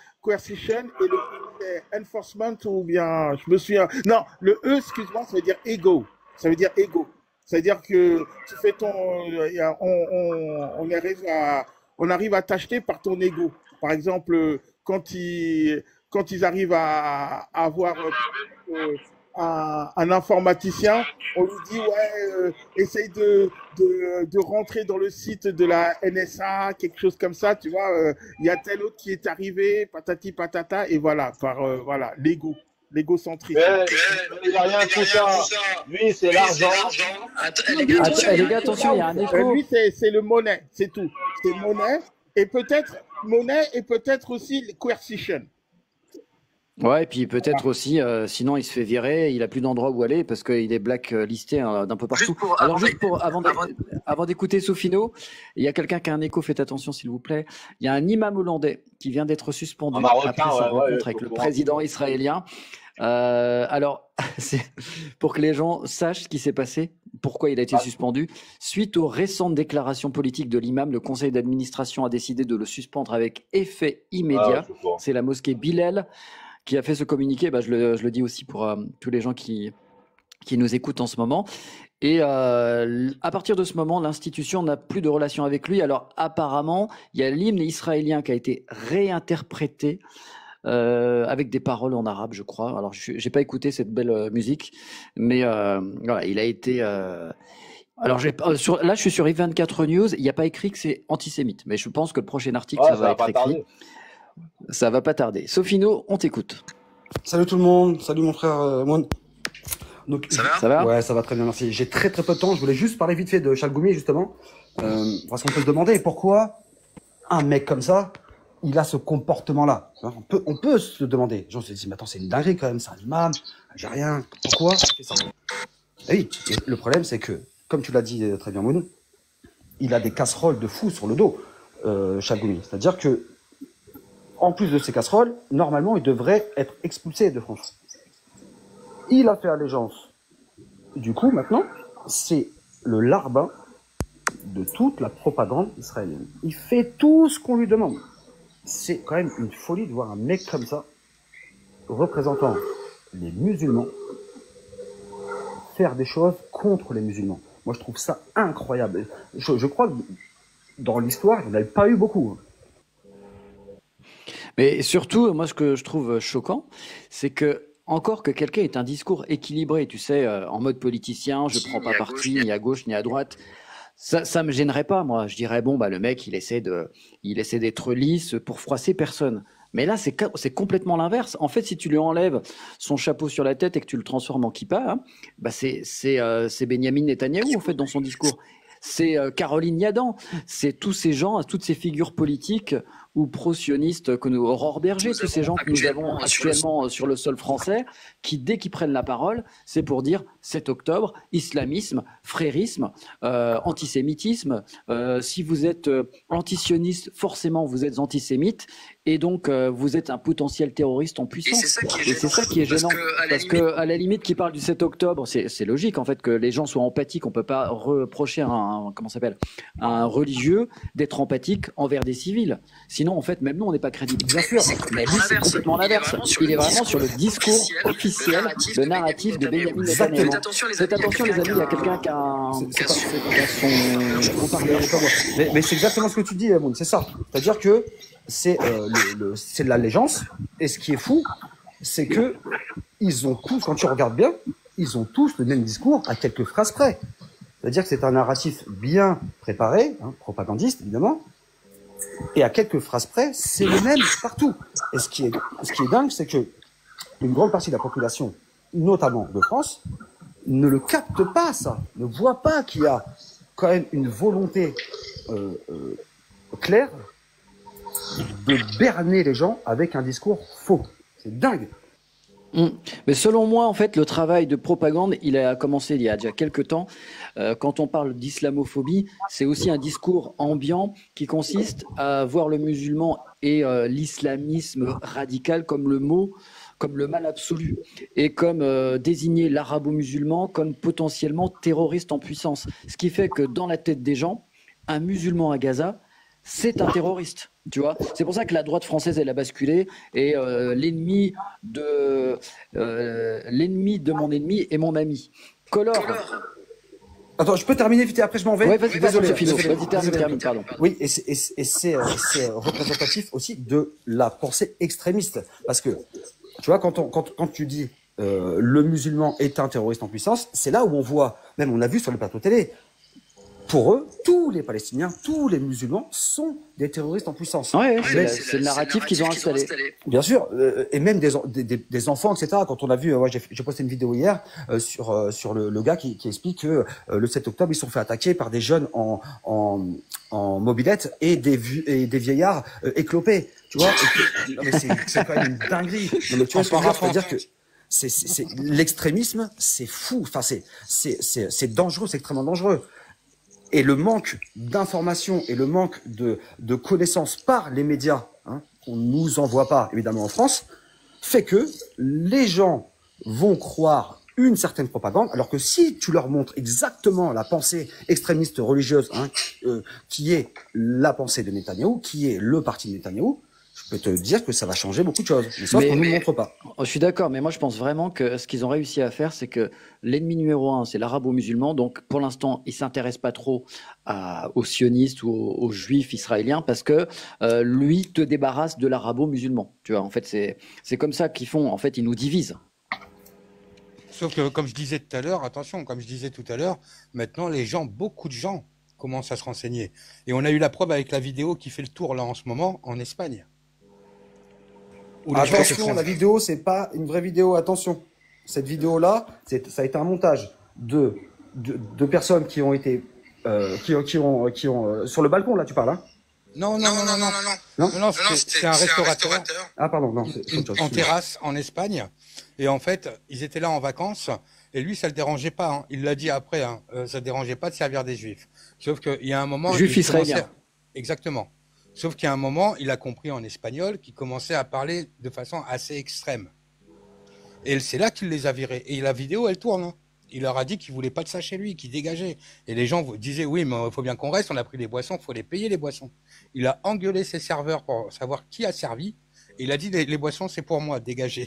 le c'est enforcement, ou bien, je me souviens. Non, le E, excuse-moi, ça veut dire ego. Ça veut dire ego. C'est-à-dire que tu fais on arrive à t'acheter par ton ego. Par exemple, quand ils arrivent à avoir un informaticien, on lui dit ouais, essaye de rentrer dans le site de la NSA, quelque chose comme ça, tu vois. Il y a tel autre qui est arrivé, patati patata, et voilà, voilà, l'égocentrisme. Mais il n'y a rien de tout ça. Lui, c'est l'argent. Les gars, attention, il y a un écho. Lui, c'est le monnaie, c'est tout. C'est monnaie et peut-être aussi coercition. Ouais, et puis peut-être aussi, sinon il se fait virer, il a plus d'endroit où aller parce qu'il est blacklisté d'un peu partout. Alors avant d'écouter Sophino, il y a quelqu'un qui a un écho, faites attention s'il vous plaît. Il y a un imam hollandais qui vient d'être suspendu Un Marocain, après sa rencontre avec le président israélien. Alors, c'est pour que les gens sachent ce qui s'est passé, pourquoi il a été suspendu. Suite aux récentes déclarations politiques de l'imam, le conseil d'administration a décidé de le suspendre avec effet immédiat. C'est la mosquée Bilal qui a fait ce communiqué. Bah, je le dis aussi pour tous les gens qui nous écoutent en ce moment. Et à partir de ce moment, l'institution n'a plus de relation avec lui. Alors apparemment, il y a l'hymne israélien qui a été réinterprété avec des paroles en arabe, je crois. Alors, j'ai pas écouté cette belle musique, mais voilà, il a été. Alors, là, je suis sur i24 News. Il n'y a pas écrit que c'est antisémite, mais je pense que le prochain article, ça va être écrit. Ça va pas tarder. Sophino, on t'écoute. Salut tout le monde. Salut mon frère Moine. Donc, ça va? Ouais, ça va très bien, merci. J'ai très peu de temps. Je voulais juste parler vite fait de Chalgoumi, justement. Parce qu'on peut se demander pourquoi un mec comme ça, il a ce comportement-là. On peut se demander. Genre, on se dit, mais attends, c'est une dinguerie quand même, c'est un imam, j'ai rien. Pourquoi il fait ça? Et oui, et le problème, c'est que, comme tu l'as dit très bien, Mounou, il a des casseroles de fou sur le dos, Chalgoumi. C'est-à-dire que, en plus de ces casseroles, normalement, il devrait être expulsé de France. Il a fait allégeance. Du coup, maintenant, c'est le larbin de toute la propagande israélienne. Il fait tout ce qu'on lui demande. C'est quand même une folie de voir un mec comme ça, représentant les musulmans, faire des choses contre les musulmans. Moi, je trouve ça incroyable. Je crois que dans l'histoire, il n'y en avait pas eu beaucoup. Mais surtout, moi, ce que je trouve choquant, c'est que encore que quelqu'un ait un discours équilibré, tu sais, en mode politicien, je prends pas parti ni à gauche ni à droite. Ça me gênerait pas, moi. Je dirais bon, bah le mec, il essaie d'être lisse pour froisser personne. Mais là, c'est complètement l'inverse. En fait, si tu lui enlèves son chapeau sur la tête et que tu le transformes en kippa, hein, bah c'est Benyamin Netanyahou en fait dans son discours. C'est Caroline Yadan, c'est tous ces gens, toutes ces figures politiques ou pro-sionistes, Aurore Berger, tous ces gens que nous avons actuellement sur le sol français, qui dès qu'ils prennent la parole, c'est pour dire 7 octobre, islamisme, frérisme, antisémitisme. Si vous êtes antisioniste, forcément vous êtes antisémite, et donc vous êtes un potentiel terroriste en puissance. Et c'est ça qui est gênant. Parce que à la limite, qui parle du 7 octobre, c'est logique en fait que les gens soient empathiques. On peut pas reprocher à un religieux d'être empathique envers des civils. Sinon, en fait, même nous, on n'est pas crédible. Bien sûr, mais lui, c'est complètement l'inverse. Il est vraiment sur le discours officiel, le narratif de Benyamin Netanyahou. Faites attention, les amis, il y a quelqu'un qui a son haut-parleur. Mais c'est exactement ce que tu dis, Moon, c'est ça. C'est-à-dire que c'est de l'allégeance, et ce qui est fou, c'est que ils ont tous, quand tu regardes bien, ils ont tous le même discours à quelques phrases près. C'est-à-dire que c'est un narratif bien préparé, hein, propagandiste évidemment, et à quelques phrases près, c'est le même partout. Et ce qui est dingue, c'est que une grande partie de la population, notamment de France, ne le capte pas, ça, ne voit pas qu'il y a quand même une volonté claire de berner les gens avec un discours faux. C'est dingue. Mais selon moi, en fait, le travail de propagande, il a commencé il y a déjà quelques temps. Quand on parle d'islamophobie, c'est aussi un discours ambiant qui consiste à voir le musulman et l'islamisme radical comme le mal absolu, et comme désigner l'arabo-musulman comme potentiellement terroriste en puissance. Ce qui fait que dans la tête des gens, un musulman à Gaza, c'est un terroriste. Tu vois, c'est pour ça que la droite française elle a basculé, et l'ennemi de mon ennemi est mon ami. Color. Attends, je peux terminer vite et après je m'en vais. Ouais, vas-y, Désolé. vas-y, termine, pardon. Oui, et c'est représentatif aussi de la pensée extrémiste, parce que tu vois, quand tu dis le musulman est un terroriste en puissance, c'est là où on voit, même on l'a vu sur le plateau télé. Pour eux, tous les Palestiniens, tous les musulmans sont des terroristes en puissance. Ouais, c'est le narratif qu'ils ont installé. Bien sûr, et même des enfants, etc. Quand on a vu, j'ai posté une vidéo hier sur le gars qui explique que le 7 octobre, ils se sont fait attaquer par des jeunes en mobilette et des vieillards éclopés. Tu vois, mais c'est quand même une dinguerie. Non, mais tu vois, c'est-à-dire que c'est l'extrémisme, c'est fou. Enfin, c'est dangereux, c'est extrêmement dangereux. Et le manque d'informations et le manque de connaissances par les médias, hein, qu'on ne nous envoie pas, évidemment, en France, fait que les gens vont croire une certaine propagande, alors que si tu leur montres exactement la pensée extrémiste religieuse, hein, qui est la pensée de Netanyahou, qui est le parti de Netanyahou, je peux te dire que ça va changer beaucoup de choses. Mais sauf qu'on ne nous montre pas. Je suis d'accord, mais moi je pense vraiment que ce qu'ils ont réussi à faire, c'est que l'ennemi numéro 1, c'est l'arabo-musulman. Donc pour l'instant, ils ne s'intéressent pas trop aux sionistes ou aux juifs israéliens, parce que lui te débarrasse de l'arabo-musulman. Tu vois, en fait, c'est comme ça qu'ils font. En fait, ils nous divisent. Sauf que, comme je disais tout à l'heure, attention, comme je disais tout à l'heure, maintenant beaucoup de gens commencent à se renseigner. Et on a eu la preuve avec la vidéo qui fait le tour là en ce moment en Espagne. Attention, la vidéo, c'est pas une vraie vidéo. Attention, cette vidéo-là, ça a été un montage de personnes qui ont été, qui ont sur le balcon là, tu parles, hein? Non, c'est un restaurateur. Ah pardon, non, en terrasse en Espagne. Et en fait, ils étaient là en vacances Et lui, ça le dérangeait pas, hein. Il l'a dit après, hein. Ça le dérangeait pas de servir des juifs. Sauf qu'il y a un moment, Juif il commençait israélien. exactement. Sauf qu'il y a un moment, il a compris en espagnol qu'il commençait à parler de façon assez extrême. Et c'est là qu'il les a virés. Et la vidéo, elle tourne, hein. Il leur a dit qu'il voulait pas de ça chez lui, qu'il dégageait. Et les gens disaient, oui, mais il faut bien qu'on reste, on a pris les boissons, il faut les payer les boissons. Il a engueulé ses serveurs pour savoir qui a servi. Et il a dit, les boissons, c'est pour moi, dégagez.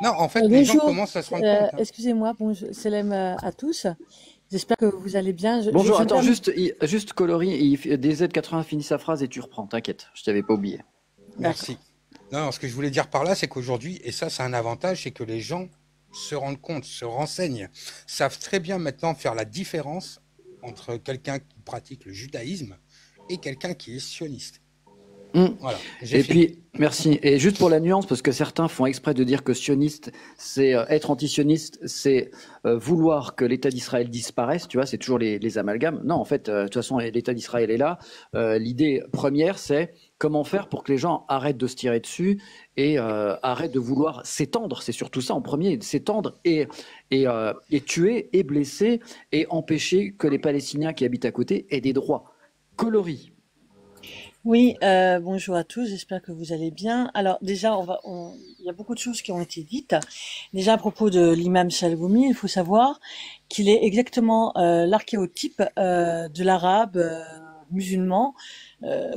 Non, en fait, les gens Bonjour, commencent à se rendre compte, hein. excusez-moi, bonjour, salam à tous. J'espère que vous allez bien. Bonjour, Je attends, termine- juste Coloris, DZ80 finit sa phrase et tu reprends, t'inquiète, je t'avais pas oublié. Merci. Non, ce que je voulais dire par là, c'est qu'aujourd'hui, et ça, c'est un avantage, c'est que les gens se rendent compte, se renseignent, savent très bien maintenant faire la différence entre quelqu'un qui pratique le judaïsme et quelqu'un qui est sioniste. Voilà. Et puis, merci. Et juste pour la nuance, parce que certains font exprès de dire que sioniste, c'est être anti-sioniste, c'est vouloir que l'État d'Israël disparaisse, tu vois, c'est toujours les amalgames. Non, en fait, de toute façon, l'État d'Israël est là. L'idée première, c'est comment faire pour que les gens arrêtent de se tirer dessus et arrêtent de vouloir s'étendre. C'est surtout ça en premier, s'étendre et tuer et blesser et empêcher que les Palestiniens qui habitent à côté aient des droits. Coloris. Oui, bonjour à tous, j'espère que vous allez bien. Alors déjà, il y a beaucoup de choses qui ont été dites. Déjà à propos de l'imam Chalgoumi, il faut savoir qu'il est exactement l'archéotype de l'arabe musulman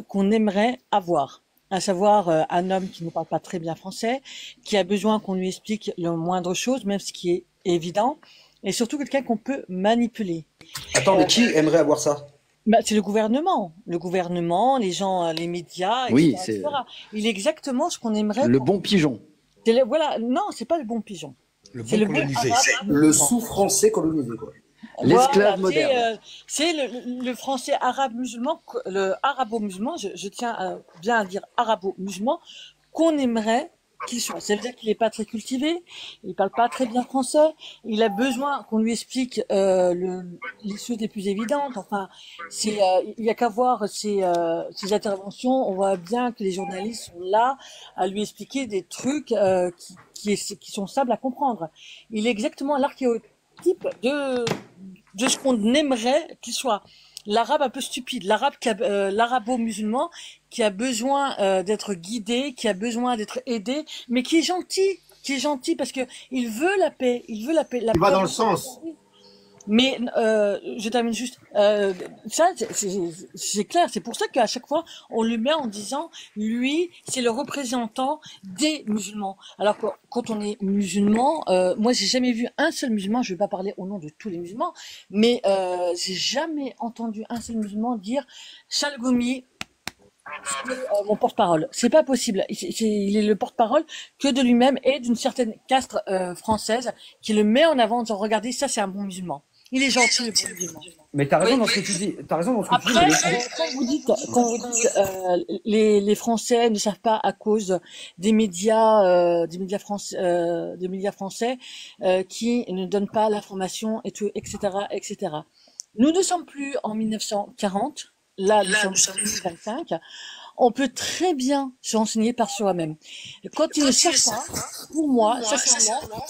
qu'on aimerait avoir. À savoir un homme qui ne parle pas très bien français, qui a besoin qu'on lui explique le moindre chose, même ce qui est évident, et surtout quelqu'un qu'on peut manipuler. Attends, mais qui aimerait avoir ça? Bah, c'est le gouvernement, les gens, les médias, etc., Oui, c'est etc. Il est exactement ce qu'on aimerait. le bon pigeon. Voilà, non, c'est pas le bon pigeon. Le C'est bon le bon colonisé. arabe Le musulman. sous-français colonisé, quoi. L'esclave Voilà, moderne. c'est le français arabe musulman, le arabo-musulman, je tiens bien à dire arabo-musulman, qu'on aimerait qu'il soit. Ça veut dire qu'il n'est pas très cultivé, il parle pas très bien français, il a besoin qu'on lui explique les choses les plus évidentes. Enfin, il y a qu'à voir ses interventions, on voit bien que les journalistes sont là à lui expliquer des trucs qui sont simples à comprendre. Il est exactement l'archéotype de ce qu'on aimerait qu'il soit. L'arabe un peu stupide, l'arabo-musulman qui a besoin d'être guidé, qui a besoin d'être aidé, mais qui est gentil parce que il veut la paix, il veut la paix. Il va dans le sens. Mais je termine juste. Ça, c'est clair. C'est pour ça qu'à chaque fois, on le met en disant, lui, c'est le représentant des musulmans. Alors que quand on est musulman, moi, j'ai jamais vu un seul musulman. Je vais pas parler au nom de tous les musulmans, mais j'ai jamais entendu un seul musulman dire Chalgoumi, c'est mon porte-parole. C'est pas possible. Il est le porte-parole que de lui-même et d'une certaine caste française qui le met en avant en disant, regardez, ça, c'est un bon musulman. Il est gentil, le bon musulman. Mais t'as raison dans ce que tu dis. T'as raison dans ce que tu dis. Après, quand vous dites les Français ne savent pas à cause des médias français qui ne donnent pas l'information et tout, etc., etc. Nous ne sommes plus en 1940. Là, nous sommes en 2025. On peut très bien se renseigner par soi-même. Quand ils ne savent pas, pour moi, sincèrement,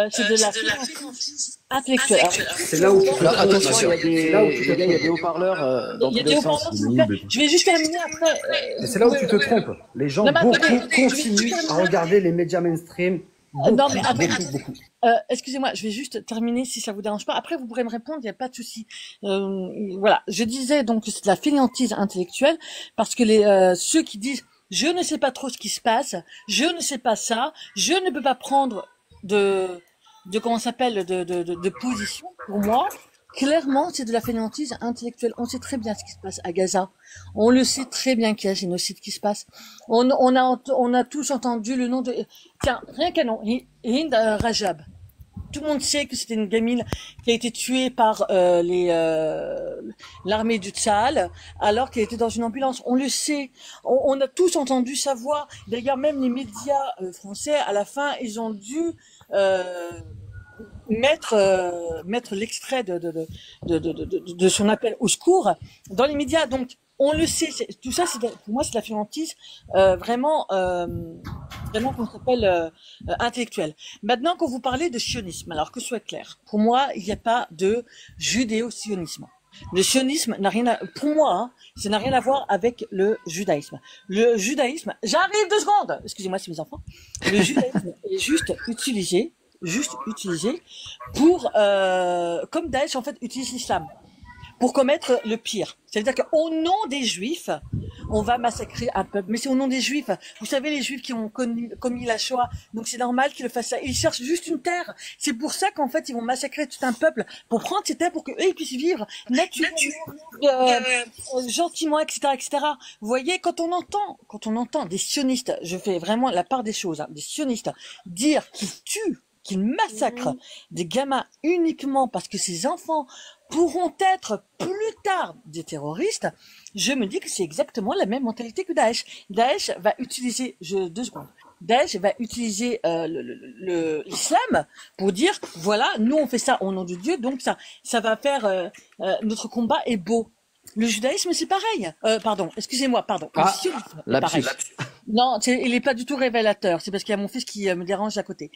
c'est de la fainéantise intellectuelle. C'est là où tu Alors, te attention, il y a des haut-parleurs dans Il y a tous des les sens. haut-parleurs, s'il vous plaît. Je vais juste terminer après. Mais c'est là où tu te trompes. Les gens Non, mais attendez, beaucoup je vais continuent juste à regarder les médias mainstream. Beaucoup, non, mais attendez, beaucoup. excusez-moi, je vais juste terminer si ça vous dérange pas. Après, vous pourrez me répondre, il n'y a pas de souci. Voilà, je disais donc que c'est de la fainéantise intellectuelle parce que ceux qui disent je ne sais pas trop ce qui se passe, je ne sais pas ça, je ne peux pas prendre de comment ça s'appelle de position. Pour moi, clairement, c'est de la fainéantise intellectuelle. On sait très bien ce qui se passe à Gaza. On le sait très bien qu'il y a un génocide qui se passe. On a tous entendu le nom de, tiens, rien qu'un nom, Hind Rajab. Tout le monde sait que c'était une gamine qui a été tuée par l'armée du Tsahal alors qu'elle était dans une ambulance. On le sait. On a tous entendu sa voix. D'ailleurs, même les médias français, à la fin, ils ont dû mettre l'extrait de son appel au secours dans les médias. Donc, on le sait, tout ça, pour moi, c'est de la fainéantise vraiment qu'on s'appelle intellectuelle. Maintenant, quand vous parlez de sionisme, alors que ce soit clair, pour moi, il n'y a pas de judéo-sionisme. Le sionisme n'a rien pour moi, hein, ça n'a rien à voir avec le judaïsme. Le judaïsme, j'arrive 2 secondes, excusez-moi, c'est mes enfants. Le judaïsme est juste utilisé pour, comme Daesh en fait utilise l'islam, pour commettre le pire. C'est-à-dire qu'au nom des Juifs, on va massacrer un peuple. Mais c'est au nom des Juifs. Vous savez, les Juifs qui ont commis la Shoah, donc c'est normal qu'ils le fassent ça. Ils cherchent juste une terre. C'est pour ça qu'en fait, ils vont massacrer tout un peuple, pour prendre ces terres pour qu'eux, ils puissent vivre naturellement, gentiment, etc., etc. Vous voyez, quand on entend des sionistes, je fais vraiment la part des choses, hein, des sionistes, dire qu'ils tuent, qu'ils massacrent des gamins uniquement parce que ces enfants pourront être plus tard des terroristes, je me dis que c'est exactement la même mentalité que Daesh. Daesh va utiliser, 2 secondes, Daesh va utiliser l'islam pour dire, voilà, nous on fait ça au nom de Dieu, donc ça va faire, notre combat est beau. Le judaïsme, c'est pareil. Pardon. Le sionisme, c'est pareil. Non, il est pas du tout révélateur. C'est parce qu'il y a mon fils qui me dérange à côté.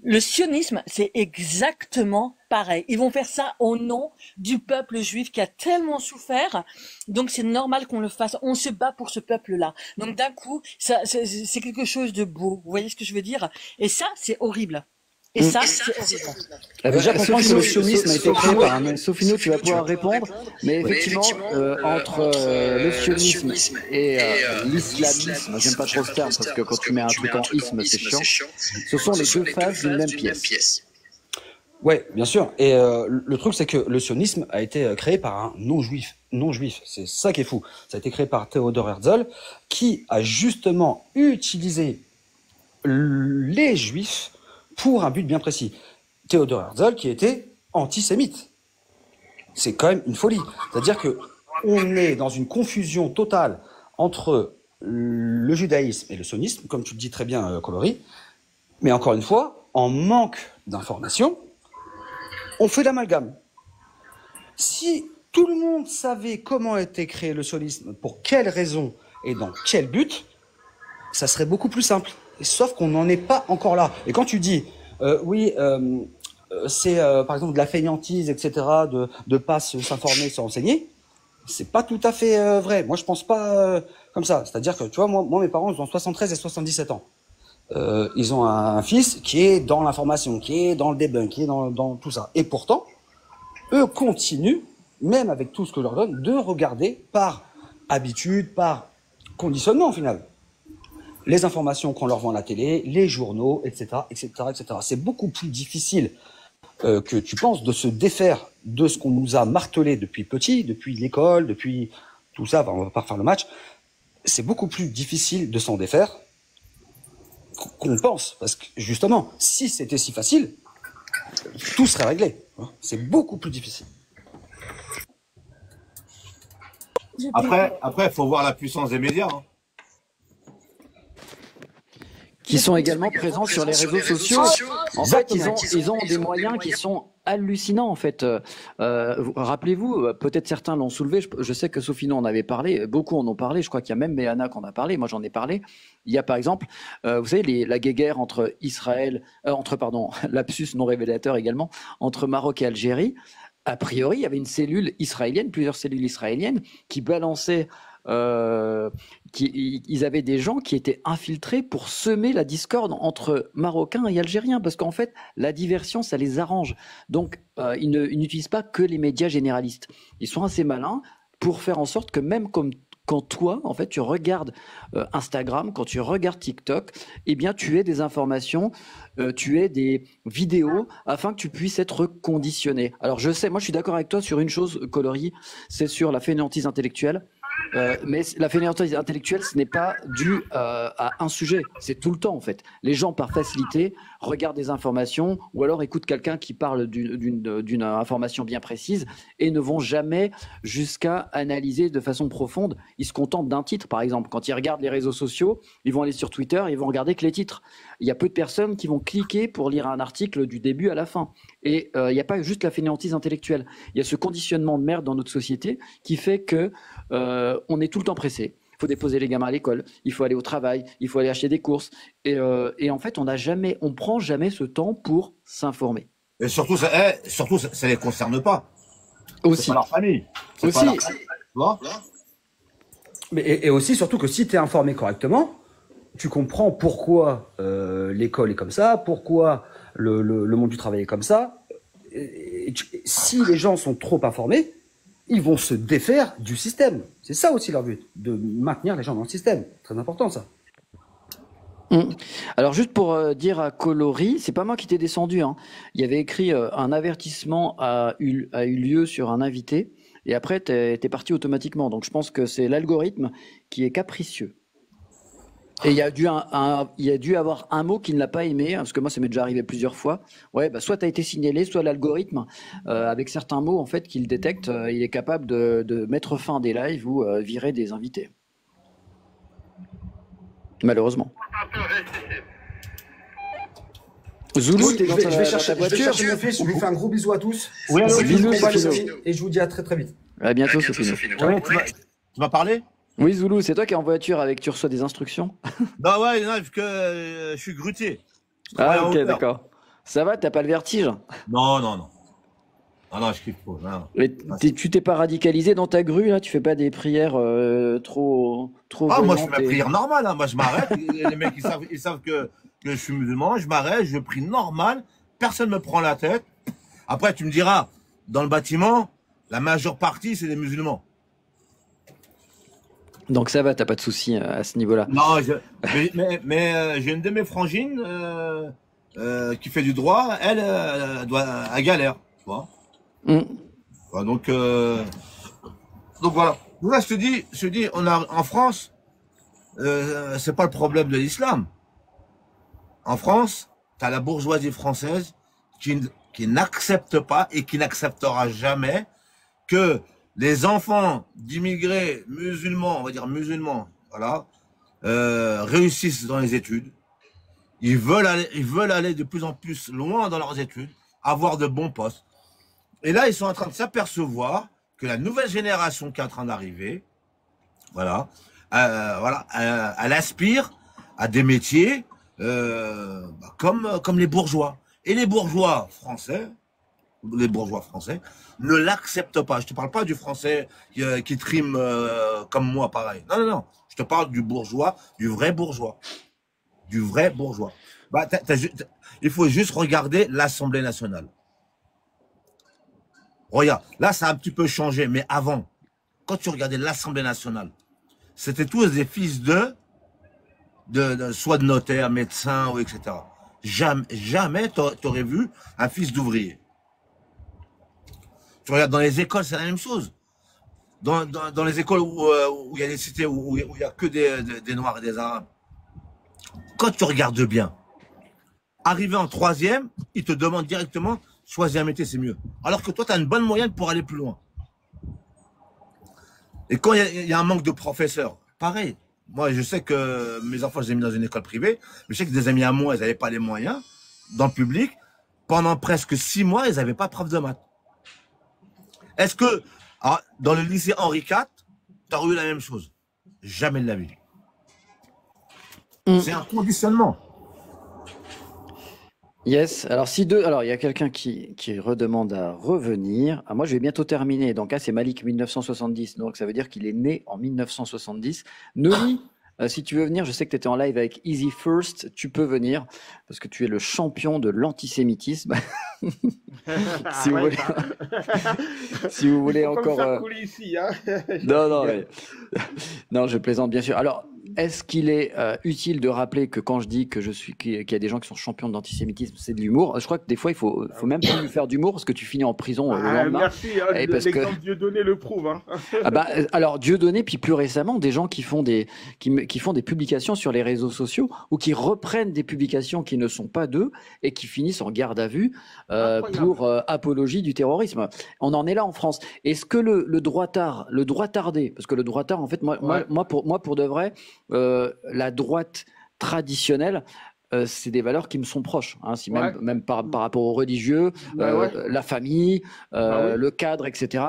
Le sionisme, c'est exactement pareil. Ils vont faire ça au nom du peuple juif qui a tellement souffert. Donc, c'est normal qu'on le fasse. On se bat pour ce peuple-là. Donc, d'un coup, c'est quelque chose de beau. Vous voyez ce que je veux dire? Et ça, c'est horrible. Et ça, c'est horrible. Déjà comprendre que le sionisme a été créé par un Sofino, tu vas pouvoir répondre, mais effectivement, entre le sionisme et l'islamisme, j'aime pas trop ce terme parce que quand tu mets un truc en isme, c'est chiant, ce sont les 2 faces d'une même pièce. Ouais, bien sûr. Et le truc, c'est que le sionisme a été créé par un non-juif. C'est ça qui est fou. Ça a été créé par Theodor Herzl, qui a justement utilisé les juifs pour un but bien précis. Theodor Herzl qui était antisémite. C'est quand même une folie. C'est-à-dire que on est dans une confusion totale entre le judaïsme et le sionisme, comme tu le dis très bien, Colory. Mais encore une fois, en manque d'informations, on fait l'amalgame. Si tout le monde savait comment était créé le sionisme, pour quelles raisons et dans quel but, ça serait beaucoup plus simple. Sauf qu'on n'en est pas encore là. Et quand tu dis, c'est par exemple de la fainéantise, etc., de pas s'informer, se renseigner, c'est pas tout à fait vrai. Moi, je pense pas comme ça. C'est-à-dire que, tu vois, moi mes parents, ils ont 73 et 77 ans. Ils ont un fils qui est dans l'information, qui est dans le debunk, qui est dans tout ça. Et pourtant, eux continuent, même avec tout ce que je leur donne, de regarder par habitude, par conditionnement au final, les informations qu'on leur vend à la télé, les journaux, etc., etc., etc. C'est beaucoup plus difficile que tu penses de se défaire de ce qu'on nous a martelé depuis petit, depuis l'école, depuis tout ça. Enfin, on va pas refaire le match. C'est beaucoup plus difficile de s'en défaire qu'on pense, parce que justement, si c'était si facile, tout serait réglé. C'est beaucoup plus difficile. Après, il faut voir la puissance des médias. Hein. Qui sont également présents sur les réseaux sociaux. En fait, ils ont des moyens qui sont hallucinants, en fait. Rappelez-vous, peut-être certains l'ont soulevé, je sais que Sophie en avait parlé, beaucoup en ont parlé, je crois qu'il y a même Béana qui en a parlé, moi j'en ai parlé. Il y a par exemple, vous savez, la guéguerre entre lapsus non révélateur également, entre Maroc et Algérie. A priori, il y avait une cellule israélienne, plusieurs cellules israéliennes qui balançaient ils avaient des gens qui étaient infiltrés pour semer la discorde entre Marocains et Algériens, parce qu'en fait, la diversion, ça les arrange. Donc, ils n'utilisent pas que les médias généralistes. Ils sont assez malins pour faire en sorte que même quand toi, en fait, tu regardes Instagram, quand tu regardes TikTok, eh bien, tu aies des informations, tu aies des vidéos afin que tu puisses être conditionné. Alors, je sais, moi, je suis d'accord avec toi sur une chose, Colory, c'est sur la fainéantise intellectuelle. Mais la fainéantise intellectuelle, ce n'est pas dû à un sujet, c'est tout le temps en fait. Les gens par facilité regarde des informations ou alors écoute quelqu'un qui parle d'une information bien précise et ne vont jamais jusqu'à analyser de façon profonde. Ils se contentent d'un titre, par exemple. Quand ils regardent les réseaux sociaux, ils vont aller sur Twitter, ils vont regarder que les titres. Il y a peu de personnes qui vont cliquer pour lire un article du début à la fin. Et il n'y a pas juste la fainéantise intellectuelle. Il y a ce conditionnement de merde dans notre société qui fait que on est tout le temps pressé. Il faut déposer les gamins à l'école, il faut aller au travail, il faut aller acheter des courses. Et en fait, on prend jamais ce temps pour s'informer. Et surtout, ça les concerne pas. Aussi. C'est pas leur famille. C'est pas leur famille. Tu vois. Mais, et aussi, surtout que si tu es informé correctement, tu comprends pourquoi l'école est comme ça, pourquoi le monde du travail est comme ça. Si les gens sont trop informés, ils vont se défaire du système. C'est ça aussi leur but, de maintenir les gens dans le système. Très important, ça. Alors juste pour dire à Coloris, c'est pas moi qui t'ai descendu, hein. Il y avait écrit un avertissement a eu lieu sur un invité et après t'es parti automatiquement. Donc je pense que c'est l'algorithme qui est capricieux. Et il y a dû avoir un mot qui ne l'a pas aimé, parce que moi ça m'est déjà arrivé plusieurs fois. Ouais, bah soit tu as été signalé, soit l'algorithme avec certains mots en fait qu'il détecte, il est capable de mettre fin à des lives ou virer des invités. Malheureusement. Zoulou, t'es dans ta voiture. Je vais chercher mon fils, je lui fais un gros bisou à tous. Oui, bisous, et je vous dis à très très vite. À bientôt, Sophie. Ouais, tu m'as parlé? Oui, Zoulou, c'est toi qui es en voiture avec, tu reçois des instructions? Non, ouais, non, parce que je suis grutier. Ah, ok, d'accord. Ça va, t'as pas le vertige? Non. Non, je kiffe pas. Non. Mais tu t'es pas radicalisé dans ta grue, là? Tu fais pas des prières trop Ah, moi, je violentes fais ma prière normale. Hein. Moi, je m'arrête. Les mecs, ils savent que je suis musulman. Je m'arrête, je prie normal. Personne me prend la tête. Après, tu me diras, dans le bâtiment, la majeure partie, c'est des musulmans. Donc ça va, t'as pas de soucis à ce niveau-là. Non, mais j'ai une de mes frangines qui fait du droit. Elle galère, tu vois. Ouais, donc voilà. Là, je te dis, on a en France, c'est pas le problème de l'islam. En France, t'as la bourgeoisie française qui n'accepte pas et qui n'acceptera jamais que les enfants d'immigrés musulmans, on va dire musulmans, voilà, réussissent dans les études. Ils veulent aller de plus en plus loin dans leurs études, avoir de bons postes. Et là, ils sont en train de s'apercevoir que la nouvelle génération qui est en train d'arriver, voilà, elle aspire à des métiers comme les bourgeois. Et les bourgeois français ne l'acceptent pas. Je te parle pas du français qui trime comme moi, pareil. Non. Je te parle du bourgeois, du vrai bourgeois. Du vrai bourgeois. Bah, il faut juste regarder l'Assemblée nationale. Regarde, là, ça a un petit peu changé, mais avant, quand tu regardais l'Assemblée nationale, c'était tous des fils soit de notaire, médecin, ou etc. Jamais t'aurais vu un fils d'ouvrier. Tu regardes dans les écoles, c'est la même chose. Dans les écoles où il y a des cités, où il y a que des Noirs et des Arabes, quand tu regardes bien, arrivé en troisième, ils te demandent directement, choisir un métier, c'est mieux. Alors que toi, tu as une bonne moyenne pour aller plus loin. Et quand il y a un manque de professeurs, pareil. Moi, je sais que mes enfants, je les ai mis dans une école privée, mais je sais que des amis à moi, ils n'avaient pas les moyens, dans le public. Pendant presque 6 mois, ils n'avaient pas de prof de maths. Est-ce que, dans le lycée Henri IV, tu as eu la même chose? Jamais de la vie. C'est un conditionnement. Yes. Alors il y a quelqu'un qui redemande à revenir. Moi, je vais bientôt terminer. Donc, c'est Malik 1970. Donc, ça veut dire qu'il est né en 1970. Noli, si tu veux venir, je sais que tu étais en live avec Easy First. Tu peux venir parce que tu es le champion de l'antisémitisme. Si vous voulez encore. Comme ça coule ici, hein. Non, non, je plaisante bien sûr. Alors, est-ce qu'il est utile de rappeler que quand je dis que qu'il y a des gens qui sont champions d'antisémitisme, c'est de l'humour? Je crois que des fois, il faut même plus faire d'humour parce que tu finis en prison le lendemain. Merci, hein, Et parce que l'exemple Dieudonné le prouve. Hein. alors Dieudonné, puis plus récemment, des gens qui font des publications sur les réseaux sociaux ou qui reprennent des publications qui ne sont pas d'eux et qui finissent en garde à vue pour apologie du terrorisme. On en est là en France. Est-ce que le droitardé, parce que le droitard, en fait, moi pour de vrai, la droite traditionnelle, c'est des valeurs qui me sont proches, hein, si même par rapport aux religieux, la famille, le cadre, etc.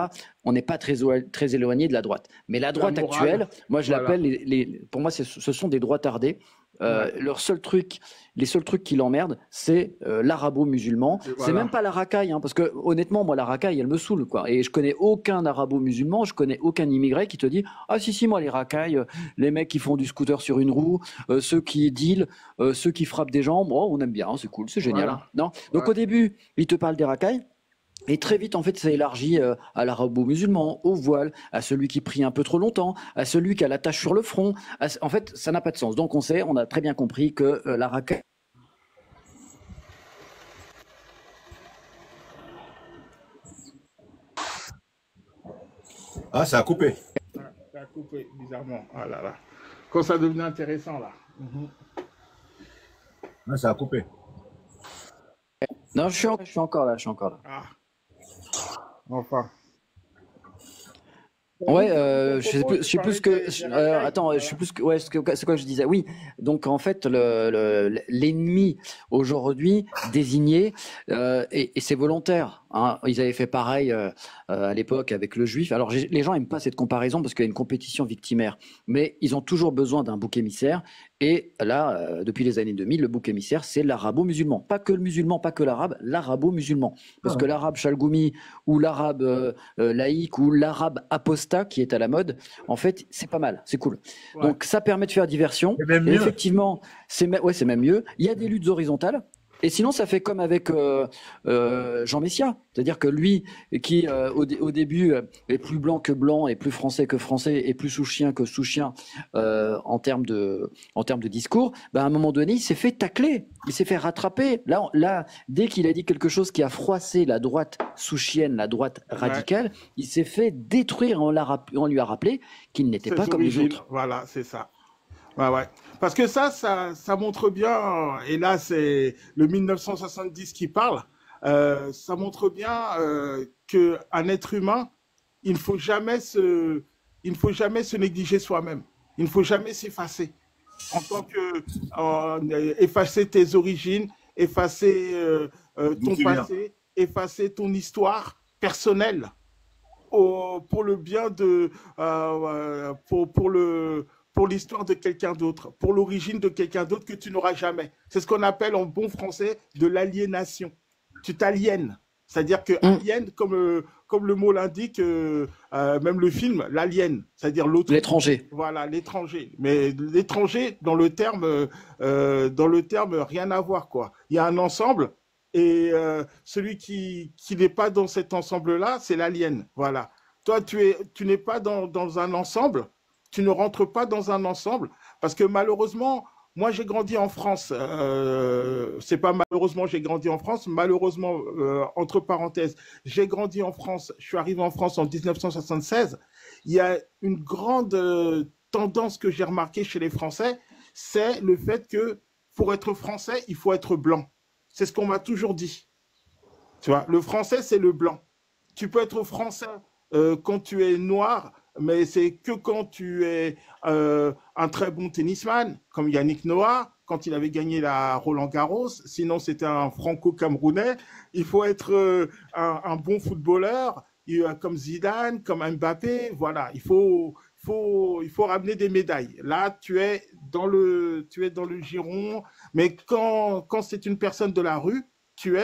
On n'est pas très éloigné de la droite. Mais la droite actuelle, moi je l'appelle, pour moi ce sont des droitardés. Les seuls trucs qui l'emmerdent, c'est l'arabo-musulman. C'est même pas la racaille, hein, parce que honnêtement, moi la racaille, elle me saoule, quoi. Et je connais aucun arabo-musulman, je connais aucun immigré qui te dit ah si moi les racailles, les mecs qui font du scooter sur une roue, ceux qui deal, ceux qui frappent des gens, on aime bien, c'est cool, c'est génial. Hein. Non. Donc au début, ils te parlent des racailles. Et très vite, en fait, ça élargit à l'arabo-musulman, au voile, à celui qui prie un peu trop longtemps, à celui qui a la tache sur le front. En fait, ça n'a pas de sens. Donc, on a très bien compris que la racaille. Ah, ça a coupé. Ça a coupé, bizarrement. Ah là là. Quand ça devenait intéressant, là. Ah, ça a coupé. Non, je suis encore là. Ah. Enfin. Ouais, je sais plus que. Attends, je sais plus que. Ouais, c'est quoi que je disais. Oui, donc en fait, l'ennemi aujourd'hui désigné, et c'est volontaire. Hein, ils avaient fait pareil à l'époque avec le juif. Alors les gens aiment pas cette comparaison parce qu'il y a une compétition victimaire, mais ils ont toujours besoin d'un bouc émissaire. Et là, depuis les années 2000, le bouc émissaire, c'est l'arabo-musulman. Pas que le musulman, pas que l'arabe, l'arabo-musulman. Parce que l'arabe chalgoumi ou l'arabe laïque ou l'arabe apostat qui est à la mode, en fait, c'est pas mal, c'est cool. Donc ça permet de faire diversion. C'est même mieux. Et effectivement, c'est même mieux. Il y a des luttes horizontales. Et sinon, ça fait comme avec Jean Messia, c'est-à-dire que lui, qui au début est plus blanc que blanc, et plus français que français, et plus sous-chien que sous-chien en termes de discours, à un moment donné, il s'est fait tacler, il s'est fait rattraper. Là, dès qu'il a dit quelque chose qui a froissé la droite sous-chienne, la droite radicale, il s'est fait détruire. On lui a rappelé qu'il n'était pas comme les autres. Voilà, c'est ça. Ouais. Parce que ça montre bien, et là c'est le 1970 qui parle, ça montre bien qu'un être humain, il ne faut jamais se négliger soi-même. Il ne faut jamais s'effacer. En tant que effacer tes origines, effacer ton passé, effacer ton histoire personnelle pour le bien de pour l'histoire de quelqu'un d'autre, pour l'origine de quelqu'un d'autre que tu n'auras jamais. C'est ce qu'on appelle en bon français de l'aliénation. Tu t'aliènes. C'est-à-dire que alien, comme le mot l'indique, même le film, l'alien, c'est-à-dire l'autre. L'étranger. Voilà, l'étranger. Mais l'étranger, dans le terme, rien à voir, quoi. Il y a un ensemble, et celui qui n'est pas dans cet ensemble-là, c'est l'alien. Voilà. Toi, tu n'es pas dans un ensemble. Tu ne rentres pas dans un ensemble parce que malheureusement, moi j'ai grandi en France. C'est pas malheureusement j'ai grandi en France. Malheureusement, entre parenthèses, j'ai grandi en France. Je suis arrivé en France en 1976. Il y a une grande tendance que j'ai remarquée chez les Français, c'est le fait que pour être français, il faut être blanc. C'est ce qu'on m'a toujours dit. Tu vois, le français c'est le blanc. Tu peux être français quand tu es noir. Mais c'est que quand tu es un très bon tennisman, comme Yannick Noah, quand il avait gagné la Roland-Garros, sinon c'était un franco-camerounais. Il faut être un bon footballeur, comme Zidane, comme Mbappé. Voilà, il faut ramener des médailles. Là, tu es dans le giron, mais quand c'est une personne de la rue, tu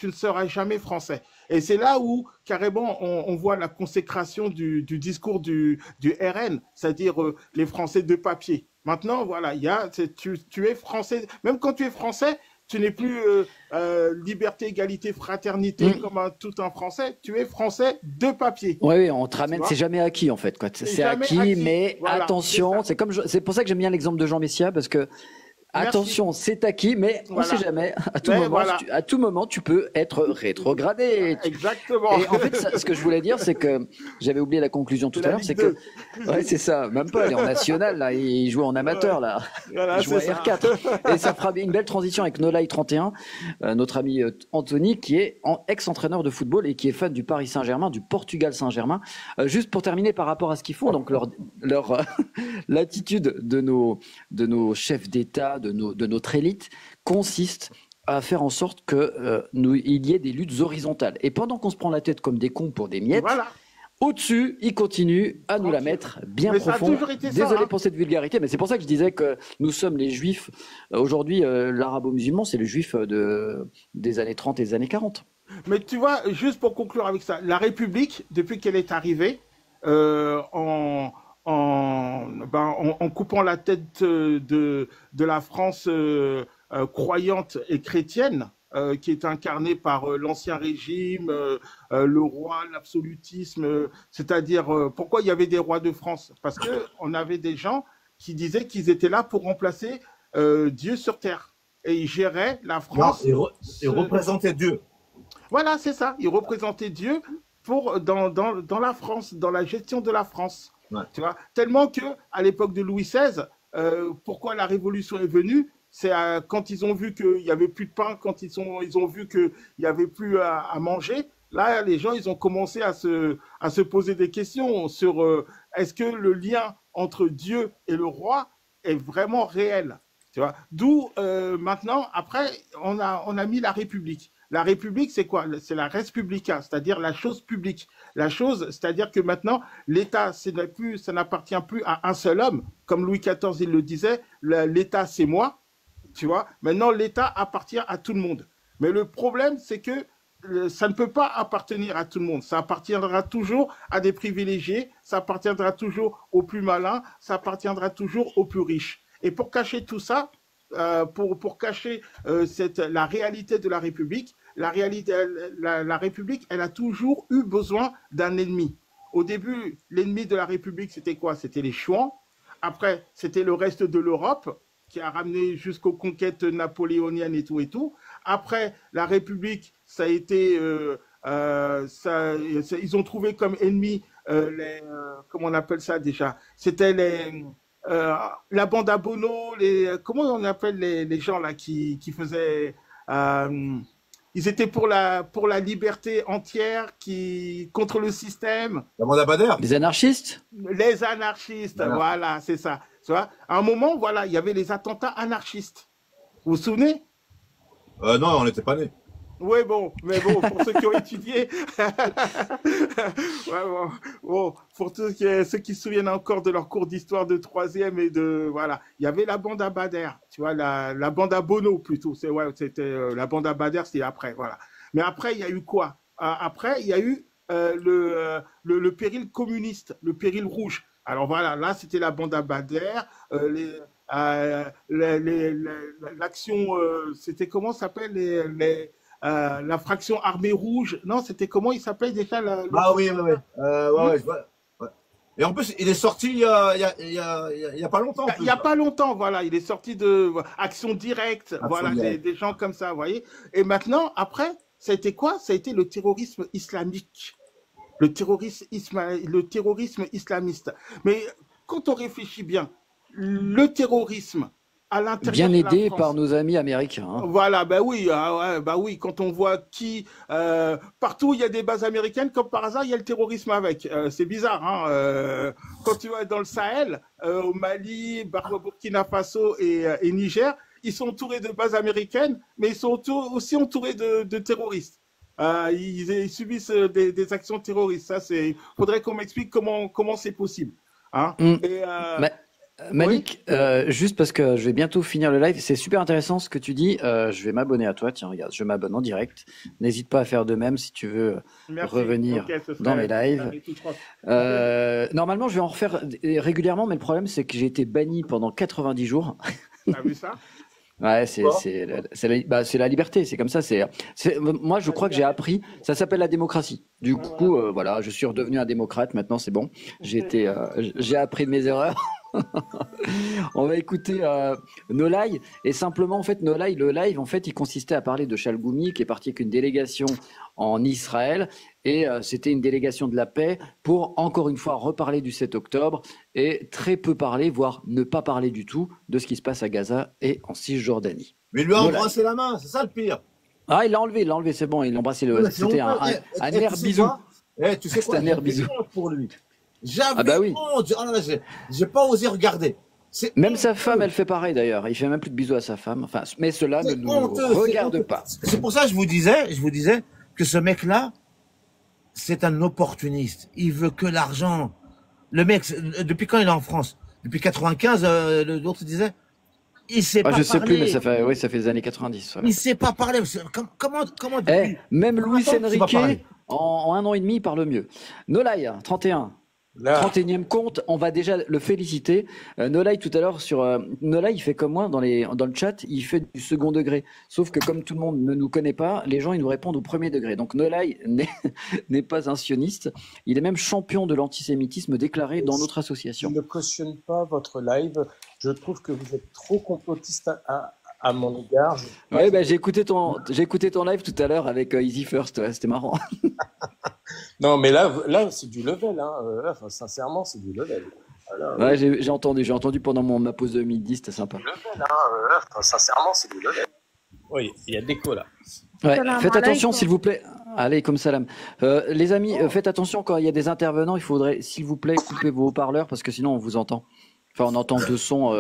ne seras jamais français. Et c'est là où, carrément, on voit la consécration du discours du RN, c'est-à-dire les Français de papier. Maintenant, voilà, tu es français. Même quand tu es français, Tu n'es plus liberté, égalité, fraternité comme tout un Français. Tu es Français de papier. Oui, oui, on te Tu ramène, vois? c'est jamais acquis en fait, quoi. C'est C'est jamais acquis, acquis. mais Voilà, c'est attention, ça. c'est pour ça que j'aime bien l'exemple de Jean Messia, parce que Merci. attention, c'est acquis, mais on sait Voilà. jamais. Mais voilà. À tout moment, tu peux être rétrogradé. Exactement. Et en fait, ce que je voulais dire, c'est que j'avais oublié la conclusion tout C'est à la l'heure, c'est Ligue que, 2. ouais, c'est ça, même pas, il est en national, là, il joue en amateur, là. Voilà, Il joue à c'est ça. R4. Et ça fera une belle transition avec Nolai 31, notre ami Anthony, qui est ex-entraîneur de football et qui est fan du Paris Saint-Germain, du Portugal Saint-Germain. Juste pour terminer par rapport à ce qu'ils font, donc l'attitude de nos chefs d'État, de notre élite, consiste à faire en sorte que il y ait des luttes horizontales. Et pendant qu'on se prend la tête comme des cons pour des miettes, Voilà. au-dessus, ils continuent à nous la Tranquille. mettre bien Mais ça a profond. toujours été ça, Désolé hein. pour cette vulgarité, mais c'est pour ça que je disais que nous sommes les juifs. Aujourd'hui, l'arabo-musulman, c'est le juif des années 30 et des années 40. Mais tu vois, juste pour conclure avec ça, la République, depuis qu'elle est arrivée, en coupant la tête de la France croyante et chrétienne, qui est incarnée par l'ancien régime, le roi, l'absolutisme, c'est-à-dire pourquoi il y avait des rois de France? Parce que on avait des gens qui disaient qu'ils étaient là pour remplacer Dieu sur terre. Et ils géraient la Non, France. il représentait Dieu. Voilà, c'est ça. Ils représentaient Dieu dans la France, dans la gestion de la France. Ouais. Tu vois, tellement que à l'époque de Louis XVI, pourquoi la Révolution est venue, c'est quand ils ont vu qu'il y avait plus de pain, quand ils ont vu qu'il y avait plus à manger. Là, les gens, ils ont commencé à se poser des questions sur est-ce que le lien entre Dieu et le roi est vraiment réel. Tu vois, d'où maintenant, après, on a mis la République. La République, c'est quoi? C'est la res publica, c'est-à-dire la chose publique. La chose, c'est-à-dire que maintenant, l'État, ça n'appartient plus à un seul homme. Comme Louis XIV, il le disait, l'État, c'est moi. Tu vois? Maintenant, l'État appartient à tout le monde. Mais le problème, c'est que ça ne peut pas appartenir à tout le monde. Ça appartiendra toujours à des privilégiés, ça appartiendra toujours aux plus malins, ça appartiendra toujours aux plus riches. Et pour cacher tout ça, pour cacher la réalité de la République, la République, elle a toujours eu besoin d'un ennemi. Au début, l'ennemi de la République, c'était quoi? C'était les Chouans. Après, c'était le reste de l'Europe qui a ramené jusqu'aux conquêtes napoléoniennes et tout et tout. Après, la République, ça a été, ils ont trouvé comme ennemi comment on appelle ça déjà? C'était la bande à Bono, comment on appelle les gens là qui faisaient, ils étaient pour la liberté entière, contre le système. La bande à Bader. Les anarchistes? Les anarchistes, voilà, c'est ça. Tu vois, à un moment, voilà, il y avait les attentats anarchistes. Vous vous souvenez? Non, on n'était pas nés. Oui, bon, mais bon, pour ceux qui ont étudié, ouais, bon, pour ceux qui se souviennent encore de leur cours d'histoire de troisième voilà, il y avait la bande à Bader, tu vois, la bande à Bono plutôt, c'était la bande à Bader, c'était après, voilà. Mais après, il y a eu quoi? Après, il y a eu le péril communiste, le péril rouge. Alors voilà, là, c'était la bande à Bader, l'action, c'était comment ça s'appelle la fraction armée rouge. Non, c'était comment il s'appelle déjà Ah oui, oui, oui. Ouais, ouais. Et en plus, il est sorti il y a pas longtemps. Il y a pas longtemps, voilà. Il est sorti de Action Directe, voilà, Directe. des gens comme ça, vous voyez. Et maintenant, après, ça a été quoi? Ça a été le terrorisme islamique. Le terrorisme islamiste. Mais quand on réfléchit bien, le terrorisme à l'intérieur Bien de la aidé France, par nos amis américains. Hein. voilà, bah oui, quand on voit partout il y a des bases américaines, comme par hasard il y a le terrorisme avec. C'est bizarre, hein. Quand tu vas dans le Sahel, au Mali, Burkina Faso et Niger, ils sont entourés de bases américaines, mais ils sont aussi entourés de terroristes. Ils subissent des actions terroristes. Ça, faudrait qu'on m'explique comment c'est possible. Hein. Et, Malik, juste parce que je vais bientôt finir le live, c'est super intéressant ce que tu dis. Je vais m'abonner à toi. Tiens, regarde, je m'abonne en direct. N'hésite pas à faire de même si tu veux revenir dans mes lives. Normalement, je vais en refaire régulièrement, mais le problème, c'est que j'ai été banni pendant 90 jours. T'as vu ça? Ouais, Pourquoi? c'est la liberté, c'est comme ça. Moi, je crois que j'ai appris. Ça s'appelle la démocratie. Du coup, voilà, je suis redevenu un démocrate. Maintenant, c'est bon. J'ai appris de mes erreurs. On va écouter No Lie. Et simplement, en fait, No Lie, le live, en fait, il consistait à parler de Chalgoumi, qui est parti avec une délégation en Israël. Et c'était une délégation de la paix pour, encore une fois, reparler du 7 octobre et très peu parler, voire ne pas parler du tout de ce qui se passe à Gaza et en Cisjordanie. Mais il lui a No Lie. embrassé la main, c'est ça le pire. Ah, il l'a enlevé, c'est bon, il l'a embrassé. Non, mais c'est C'était honteux. un Tu air sais bisou. quoi? Tu sais quoi? C'était un air J'avais bisou. honte pour lui. Ah bah J'avais oui. honte. Oh là là, j'ai pas osé regarder. C'est Même sa honteux. femme, elle fait pareil d'ailleurs. Il fait même plus de bisous à sa femme. Enfin, mais cela ne C'est nous honteux, c'est regarde honteux. pas. C'est pour ça que je vous disais que ce mec-là, c'est un opportuniste. Il veut que l'argent. Le mec, depuis quand il est en France? Depuis 95, l'autre disait, il sait Ah, pas je sais plus, mais parler. oui, ça fait les années 90. Voilà. Il sait pas parler. Comment depuis Même Luis 30 ans, tu sais pas Enrique, parler? en un an et demi, il parle mieux. Nolai, 31. Là, 31e compte, on va déjà le féliciter. Nolai, tout à l'heure, Nolai, il fait comme moi dans le chat, il fait du second degré. Sauf que comme tout le monde ne nous connaît pas, les gens, ils nous répondent au premier degré. Donc Nolai n'est pas un sioniste. Il est même champion de l'antisémitisme déclaré dans notre Je association. ne cautionne pas votre live. Je trouve que vous êtes trop complotiste à mon égard. Ouais, bah, j'ai écouté ton live tout à l'heure avec Easy First. Ouais, c'était marrant. Non, mais là c'est du level. Hein. Là, enfin, sincèrement, c'est du level. Voilà, Ouais, j'ai entendu pendant ma pause de midi, c'était sympa. level, hein. Là, enfin, sincèrement, c'est du level. Oui, il y a d'écho là. Ouais, Salam faites attention alaikum. s'il vous plaît. Allez, comme salam. Les amis, faites attention quand il y a des intervenants. Il faudrait, s'il vous plaît, couper vos haut-parleurs parce que sinon on vous entend. Enfin, on entend deux sons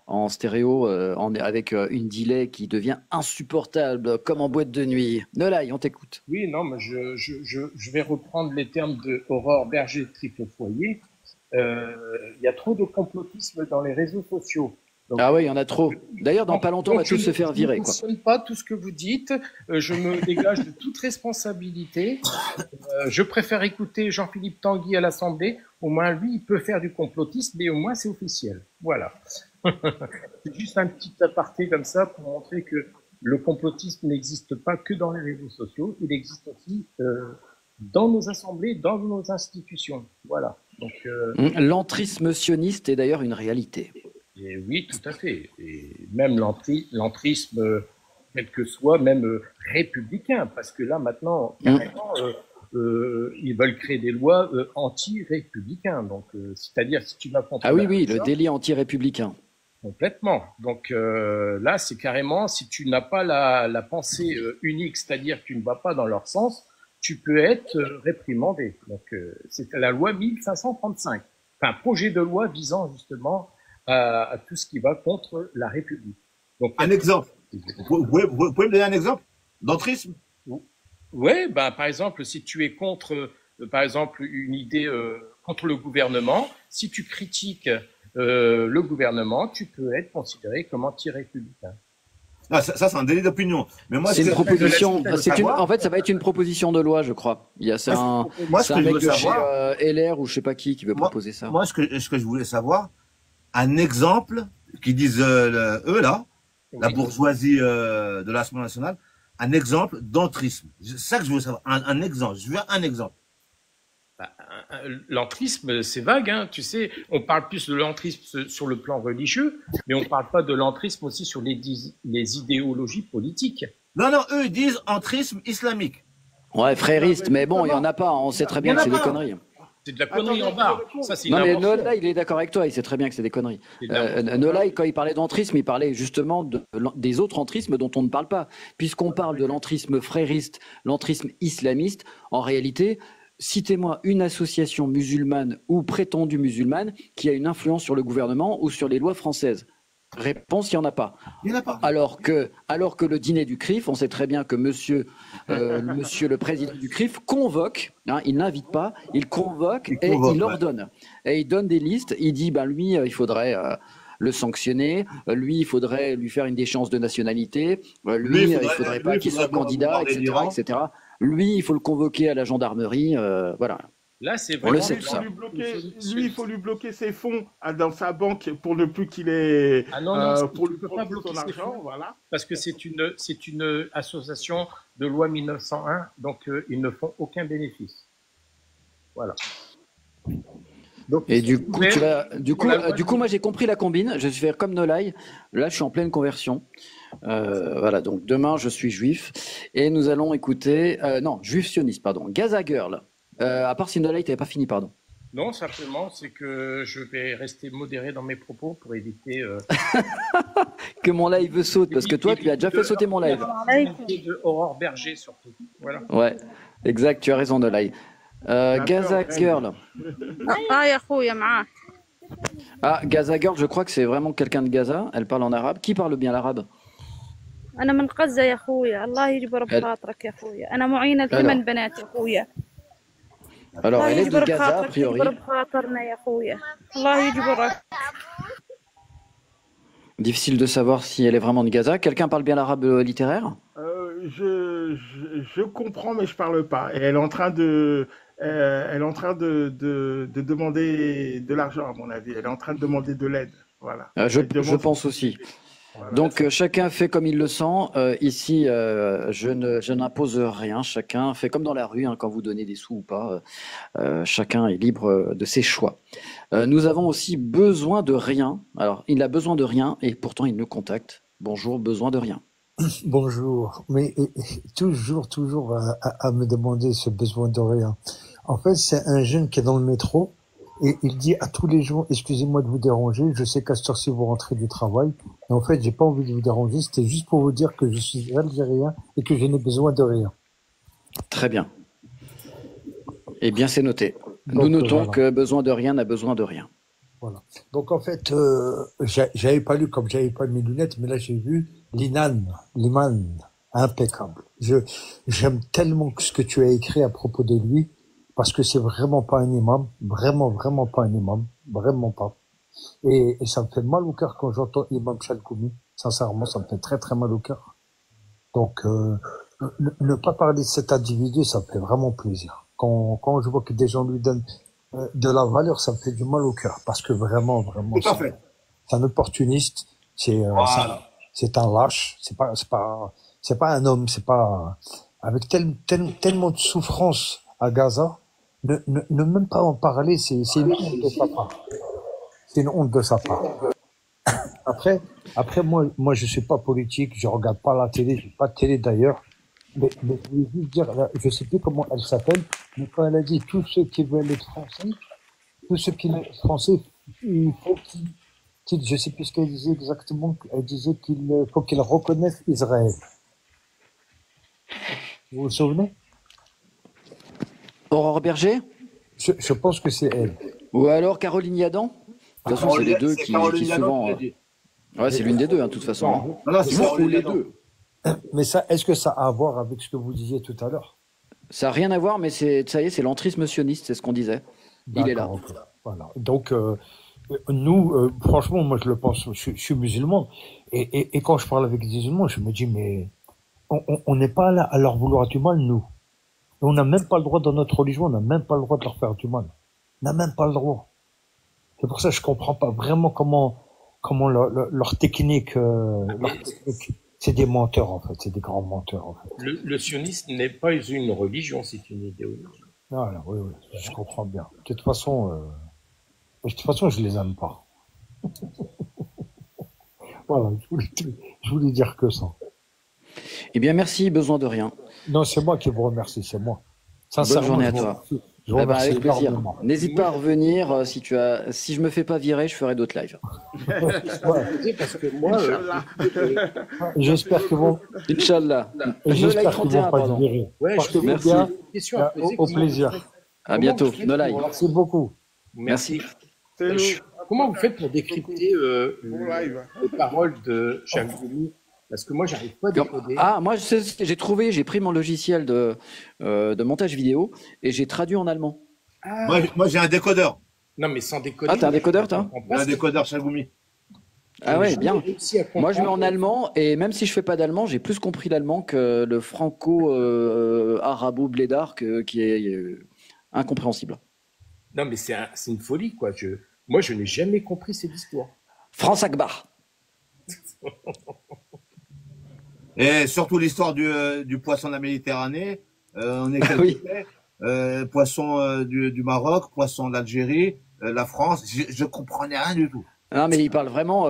en stéréo avec une delay qui devient insupportable, comme en boîte de nuit. Nolai, on t'écoute. Oui, non, mais je vais reprendre les termes de Aurore Berger Triple Foyer. Il y a trop de complotisme dans les réseaux sociaux. Donc, Ah ouais, il y en a trop. D'ailleurs, dans pas longtemps, on va donc, tous se faire virer, Je ne quoi. cautionne pas tout ce que vous dites. Je me dégage de toute responsabilité. Je préfère écouter Jean-Philippe Tanguy à l'Assemblée. Au moins, lui, il peut faire du complotisme, mais au moins, c'est officiel. Voilà. C'est juste un petit aparté comme ça pour montrer que le complotisme n'existe pas que dans les réseaux sociaux. Il existe aussi dans nos assemblées, dans nos institutions. Voilà. Donc, L'entrisme sioniste est d'ailleurs une réalité. et oui, tout à fait. Et même l'entrisme, quel que soit, même républicain, parce que là, maintenant, carrément, ils veulent créer des lois anti-républicains. Donc, c'est-à-dire, si tu vas contre Ah oui, la oui, le loi, délit anti-républicain. complètement. Donc, là, c'est carrément, si tu n'as pas la pensée unique, c'est-à-dire que tu ne vas pas dans leur sens, tu peux être réprimandé. Donc, c'est la loi 1535. Enfin, projet de loi visant justement à tout ce qui va contre la République. Donc, Un exemple. Vous pouvez me donner un exemple d'entrisme? ouais, ben, par exemple, si tu es contre, par exemple, une idée contre le gouvernement, si tu critiques le gouvernement, tu peux être considéré comme anti-républicain. Ah, ça c'est un délit d'opinion. Mais moi, C'est ce une que proposition. je veux En savoir, fait, ça va être une proposition de loi, je crois. C'est un moi, ce que je mec veux de chez savoir, LR ou je sais pas qui veut moi, proposer ça. moi, ce que je voulais savoir, un exemple qui disent eux là, la Oui. bourgeoisie de l'Assemblée nationale, un exemple d'entrisme. C'est ça que je voulais savoir. Un exemple. Je veux un exemple. Bah, l'entrisme, c'est vague, hein. Tu sais, on parle plus de l'entrisme sur le plan religieux, mais on parle pas de l'entrisme aussi sur les idéologies politiques. Non, eux ils disent entrisme islamique. Ouais, frériste, mais bon, il y en a pas. On sait très bien Il y en que a c'est des pas. conneries. C'est de la connerie en barre. Ça, c'est une Non, mais invention. Nolai, il est d'accord avec toi. Il sait très bien que c'est des conneries. C'est de l'invention. Nolai, quand il parlait d'entrisme, il parlait justement des autres entrismes dont on ne parle pas. Puisqu'on parle de l'entrisme frériste, l'entrisme islamiste, en réalité, citez-moi une association musulmane ou prétendue musulmane qui a une influence sur le gouvernement ou sur les lois françaises. Réponse, il n'y en a pas. Il n'y en a pas. Alors que le dîner du CRIF, on sait très bien que monsieur le président du CRIF convoque, hein, il n'invite pas, il convoque et il ouais. ordonne. Et il donne des listes, il dit, ben lui, il faudrait le sanctionner, lui, il faudrait lui faire une déchéance de nationalité, lui, il faudrait pas qu'il soit candidat, etc., etc. Lui, il faut le convoquer à la gendarmerie, voilà. Là, c'est On le vraiment sait Lui, tout il faut ça. lui une bloquer, solution. lui, il faut lui bloquer ses fonds dans sa banque pour ne plus qu'il ait, Ah non, non, pour tu lui ne peux pas prendre bloquer son ces argent, fonds voilà. parce que c'est une association de loi 1901, donc ils ne font aucun bénéfice. Voilà. Donc, Et ils du sont coup, tu ouverts vas, du sur coup, la loi du coup, moi j'ai compris la combine. Je vais faire comme Nolai. Là, je suis en pleine conversion. Voilà. Donc demain, je suis juif et nous allons écouter. Non, juif sioniste, pardon. Gaza Girl. À part si Nolai, t'avais pas fini, pardon. Non, simplement, c'est que je vais rester modéré dans mes propos pour éviter Que mon live saute, parce que toi, tu as déjà fait sauter mon live. de Aurore Berger surtout. Voilà. Ouais, exact. Tu as raison, Nolai. La Gaza peur règne. Girl. يا اخويا معاه. Ah, Gaza Girl, je crois que c'est vraiment quelqu'un de Gaza. Elle parle en arabe. Qui parle bien l'arabe? انا من غزة يا اخويا، الله يجبر Elle- بخاطرك يا اخويا، انا معينة Alors, 8 بنات يا اخويا، alors, الله elle est de يجبر Gaza, a بخاطرك، priori. يجبر بخاطرنا يا اخويا، الله يجبرك. Difficile de savoir si elle est vraiment de Gaza. Quelqu'un parle bien l'arabe littéraire? Je comprends, mais je parle pas. Et elle est en train de demander de l'argent, à mon avis. Elle est en train de demander de l'aide. Voilà. Je Elle demande. pense aussi. Voilà. Donc chacun fait comme il le sent. Ici, je n'impose rien. Chacun fait comme dans la rue, hein, quand vous donnez des sous ou pas. Chacun est libre de ses choix. Nous avons aussi besoin de rien. Alors, il a besoin de rien et pourtant il nous contacte. Bonjour, besoin de rien. Bonjour, mais toujours à me demander ce besoin de rien. En fait, c'est un jeune qui est dans le métro et il dit à tous les gens, excusez-moi de vous déranger, je sais qu'à cette heure-ci vous rentrez du travail, mais en fait, j'ai pas envie de vous déranger, c'était juste pour vous dire que je suis algérien et que je n'ai besoin de rien. Très bien. Eh bien, c'est noté. Nous Donc, notons voilà. que besoin de rien n'a besoin de rien. Voilà. Donc en fait, j'avais pas lu comme j'avais pas mes lunettes, mais là j'ai vu l'Iman, impeccable. J'aime tellement ce que tu as écrit à propos de lui, parce que c'est vraiment pas un imam, vraiment pas un imam, vraiment pas. Et ça me fait mal au cœur quand j'entends Imam Chalkoumi. Sincèrement, ça me fait très mal au cœur. Donc ne pas parler de cet individu, ça me fait vraiment plaisir. Quand je vois que des gens lui donnent de la valeur, ça me fait du mal au cœur, parce que vraiment, Tout à fait. c'est un opportuniste, Voilà. c'est un lâche, c'est pas un homme, c'est pas, avec tellement de souffrance à Gaza, ne même pas en parler, c'est une honte de sa part. C'est une honte de sa part. Après, moi, je suis pas politique, je regarde pas la télé, j'ai pas de télé d'ailleurs. Mais je voulais juste dire, là, je sais plus comment elle s'appelle, mais quand elle a dit tous ceux qui veulent être français, tous ceux qui veulent être français, il faut qu'ils, je sais plus ce qu'elle disait exactement, elle disait qu'il faut qu'ils reconnaissent Israël. Vous vous souvenez? Aurore Berger? Je pense que c'est elle. Ou alors Caroline Yadan? De toute façon, c'est les deux C'est qui Caroline Yadan souvent. qui l'a dit. Ouais, c'est l'une des deux, hein, de toute façon. Hein. Non, c'est Ou Caroline les Yadan. deux. Mais ça, est-ce que ça a à voir avec ce que vous disiez tout à l'heure? Ça n'a rien à voir, mais ça y est, c'est l'entrisme sioniste, c'est ce qu'on disait. Il est là. D'accord, ok. Voilà. Donc, nous, franchement, moi, je le pense, je suis musulman. Et quand je parle avec des musulmans, je me dis, mais on n'est pas là à leur vouloir du mal, nous. Et on n'a même pas le droit dans notre religion, on n'a même pas le droit de leur faire du mal. On n'a même pas le droit. C'est pour ça que je comprends pas vraiment comment leur technique, c'est des menteurs, en fait. C'est des grands menteurs, en fait. Le sionisme n'est pas une religion, c'est une idéologie. Voilà, oui, je comprends bien. De toute façon, je les aime pas. Voilà, je voulais dire que ça. Eh bien, merci, besoin de rien. Non, c'est moi qui vous remercie, c'est moi. Bonne Sincèrement, journée je à vous toi. remercie. Je vous Eh ben, remercie avec plaisir. énormément. N'hésite pas à revenir. Si je me fais pas virer, je ferai d'autres lives. Ouais. Parce que moi, J'espère que vous, Inch'Allah. et j'espère qu'ils 31, vont pas pardon. se virer. ouais, Portez-vous merci. bien. Question à poser, Au comment plaisir. vous faites- À bientôt. vous faites Nolai. pour- Merci beaucoup. Merci. C'est nous, Comment vous faites pour décrypter pour live. les paroles de Chalgoumi? Parce que moi, j'arrive pas à décoder. Ah, moi, j'ai pris mon logiciel de montage vidéo et j'ai traduit en allemand. Ah, Moi, j'ai un décodeur. non, mais sans décoder. Ah, t'as un décodeur, toi? on comprend J'ai pas un ce que- décodeur Chalgoumi. Ah ouais, j'ai bien. réussi à Moi, je mets en comprendre. allemand et même si je fais pas d'allemand, j'ai plus compris l'allemand que le franco-arabo-blédard qui est incompréhensible. Non, mais c'est une folie, quoi. Moi, je n'ai jamais compris cette histoire. France Akbar. Et surtout l'histoire du poisson de la Méditerranée. On est Oui. poisson du Maroc, poisson d'Algérie, la France. Je comprenais rien du tout. Non, mais il parle vraiment.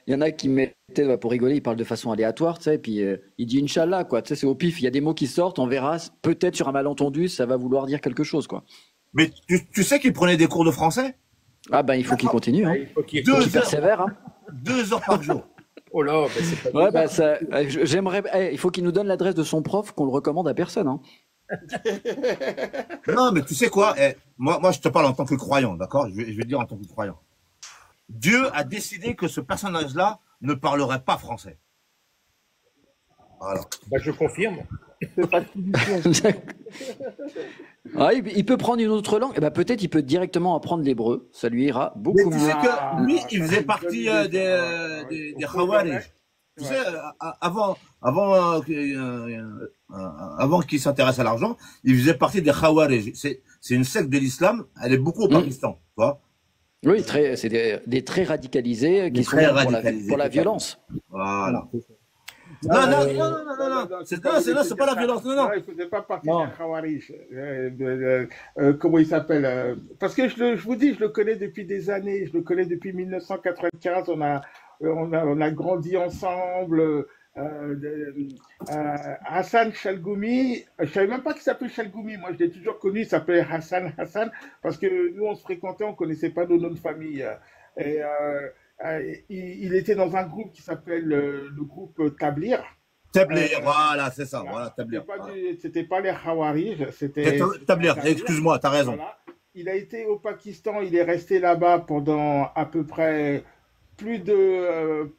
Il y en a qui mettaient pour rigoler, il parle de façon aléatoire, tu sais, et puis il dit Inch'Allah, quoi. Tu sais, c'est au pif. Il y a des mots qui sortent, on verra. Peut-être sur un malentendu, ça va vouloir dire quelque chose, quoi. Mais tu sais qu'il prenait des cours de français? Ah, ben, il faut qu'il continue, hein. Il faut qu'il Faut qu'il 2 heures, persévère, hein. 2 heures par jour. Oh là, ben, c'est pas Ouais, bien. bah, j'aimerais. Il faut qu'il nous donne l'adresse de son prof, qu'on le recommande à personne, hein. Non, mais tu sais quoi? Moi, je te parle en tant que croyant, d'accord? Je vais te dire en tant que croyant. Dieu a décidé que ce personnage-là ne parlerait pas français. Voilà. Bah, je confirme. C'est pas tout du tout. Ah, il peut prendre une autre langue. Eh ben, peut-être il peut directement apprendre l'hébreu. Ça lui ira Mais beaucoup tu mieux. sais que lui, il faisait partie des Khawarij. Tu sais, avant qu'il s'intéresse à l'argent, il faisait partie des Khawarij. C'est une secte de l'islam. Elle est beaucoup au Pakistan, tu vois. Oui, c'est des très radicalisés qui Des sont très pour la radicalisés, violence. Voilà. Non, Non, c'est pas la violence. Non. Il ne faisait pas partie des Khawarij. Comment il s'appelle parce que je vous dis, je le connais depuis des années. Je le connais depuis 1995. On a grandi ensemble. Hassan Chalgoumi, je savais même pas qu'il s'appelait Chalgoumi. Moi, je l'ai toujours connu. Il s'appelait Hassan parce que nous, on se fréquentait, on connaissait pas nos noms de famille. Et il était dans un groupe qui s'appelle le groupe Tablir. Tablir, voilà, c'est ça. Voilà, Tablir. C'était pas les Khawarij, c'était Tablir. Excuse-moi, t'as raison. Voilà. Il a été au Pakistan, il est resté là-bas pendant à peu près plus de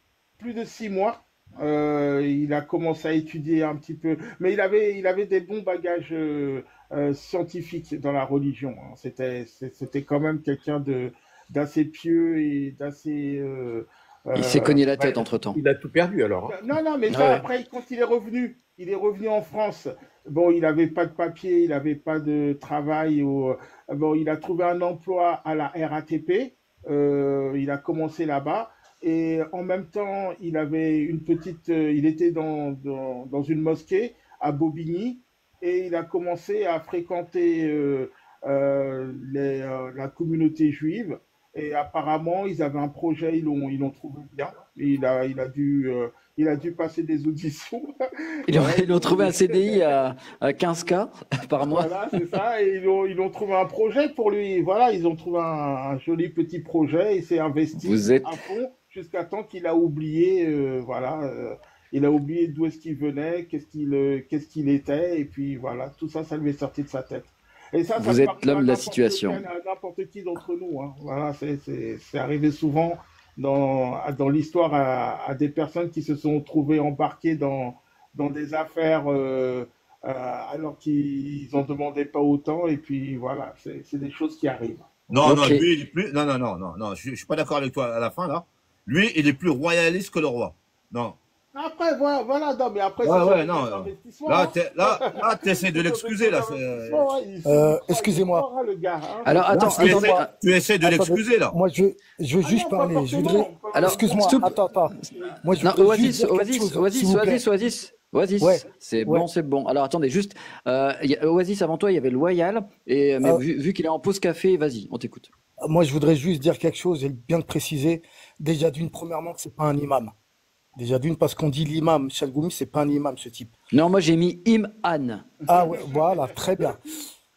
6 mois. Il a commencé à étudier un petit peu, mais il avait des bons bagages scientifiques dans la religion, hein. C'était quand même quelqu'un d'assez pieux et d'assez. Il s'est cogné la tête entre-temps. Il a tout perdu alors. Hein. Non, mais ça, après, quand il est revenu en France. Bon, il n'avait pas de papier, il n'avait pas de travail. Bon, il a trouvé un emploi à la RATP. Il a commencé là-bas. Et en même temps, il avait il était dans une mosquée à Bobigny et il a commencé à fréquenter la communauté juive. Et apparemment, ils avaient un projet, ils l'ont trouvé bien. Et il a dû passer des auditions. Ils ont trouvé un CDI à 15K par mois. Voilà, c'est ça. Et ils ont trouvé un projet pour lui. Voilà, ils ont trouvé un joli petit projet. Il s'est investi à fond jusqu'à temps qu'il a oublié. Il a oublié d'où est-ce qu'il venait, qu'est-ce qu'il était. Et puis voilà, tout ça, ça lui est sorti de sa tête. Et ça Vous êtes l'homme de la situation. N'importe qui d'entre nous, hein. Voilà, c'est arrivé souvent dans l'histoire à des personnes qui se sont trouvées embarquées dans des affaires alors qu'ils n'en demandaient pas autant. Et puis voilà, c'est des choses qui arrivent. Non, lui, il est plus. Non, je suis pas d'accord avec toi à la fin là. Lui, il est plus royaliste que le roi. Non. Après, voilà, non, mais après, Là, t'essaies de l'excuser, là. Excusez-moi. Alors, attends, tu essaies de l'excuser, là. Moi, je veux juste parler. Je voudrais. Alors, excuse-moi, attends. Moi, je Oasis, c'est bon. Alors, attendez, juste, Oasis, avant toi, il y avait Loyal, mais vu qu'il est en pause café, vas-y, on t'écoute. Moi, je voudrais juste dire quelque chose et bien le préciser. Déjà, premièrement, que c'est pas un imam. Déjà parce qu'on dit l'imam, Chalgoumi, c'est pas un imam, ce type. Non, moi j'ai mis Imam. Ah ouais, voilà, très bien.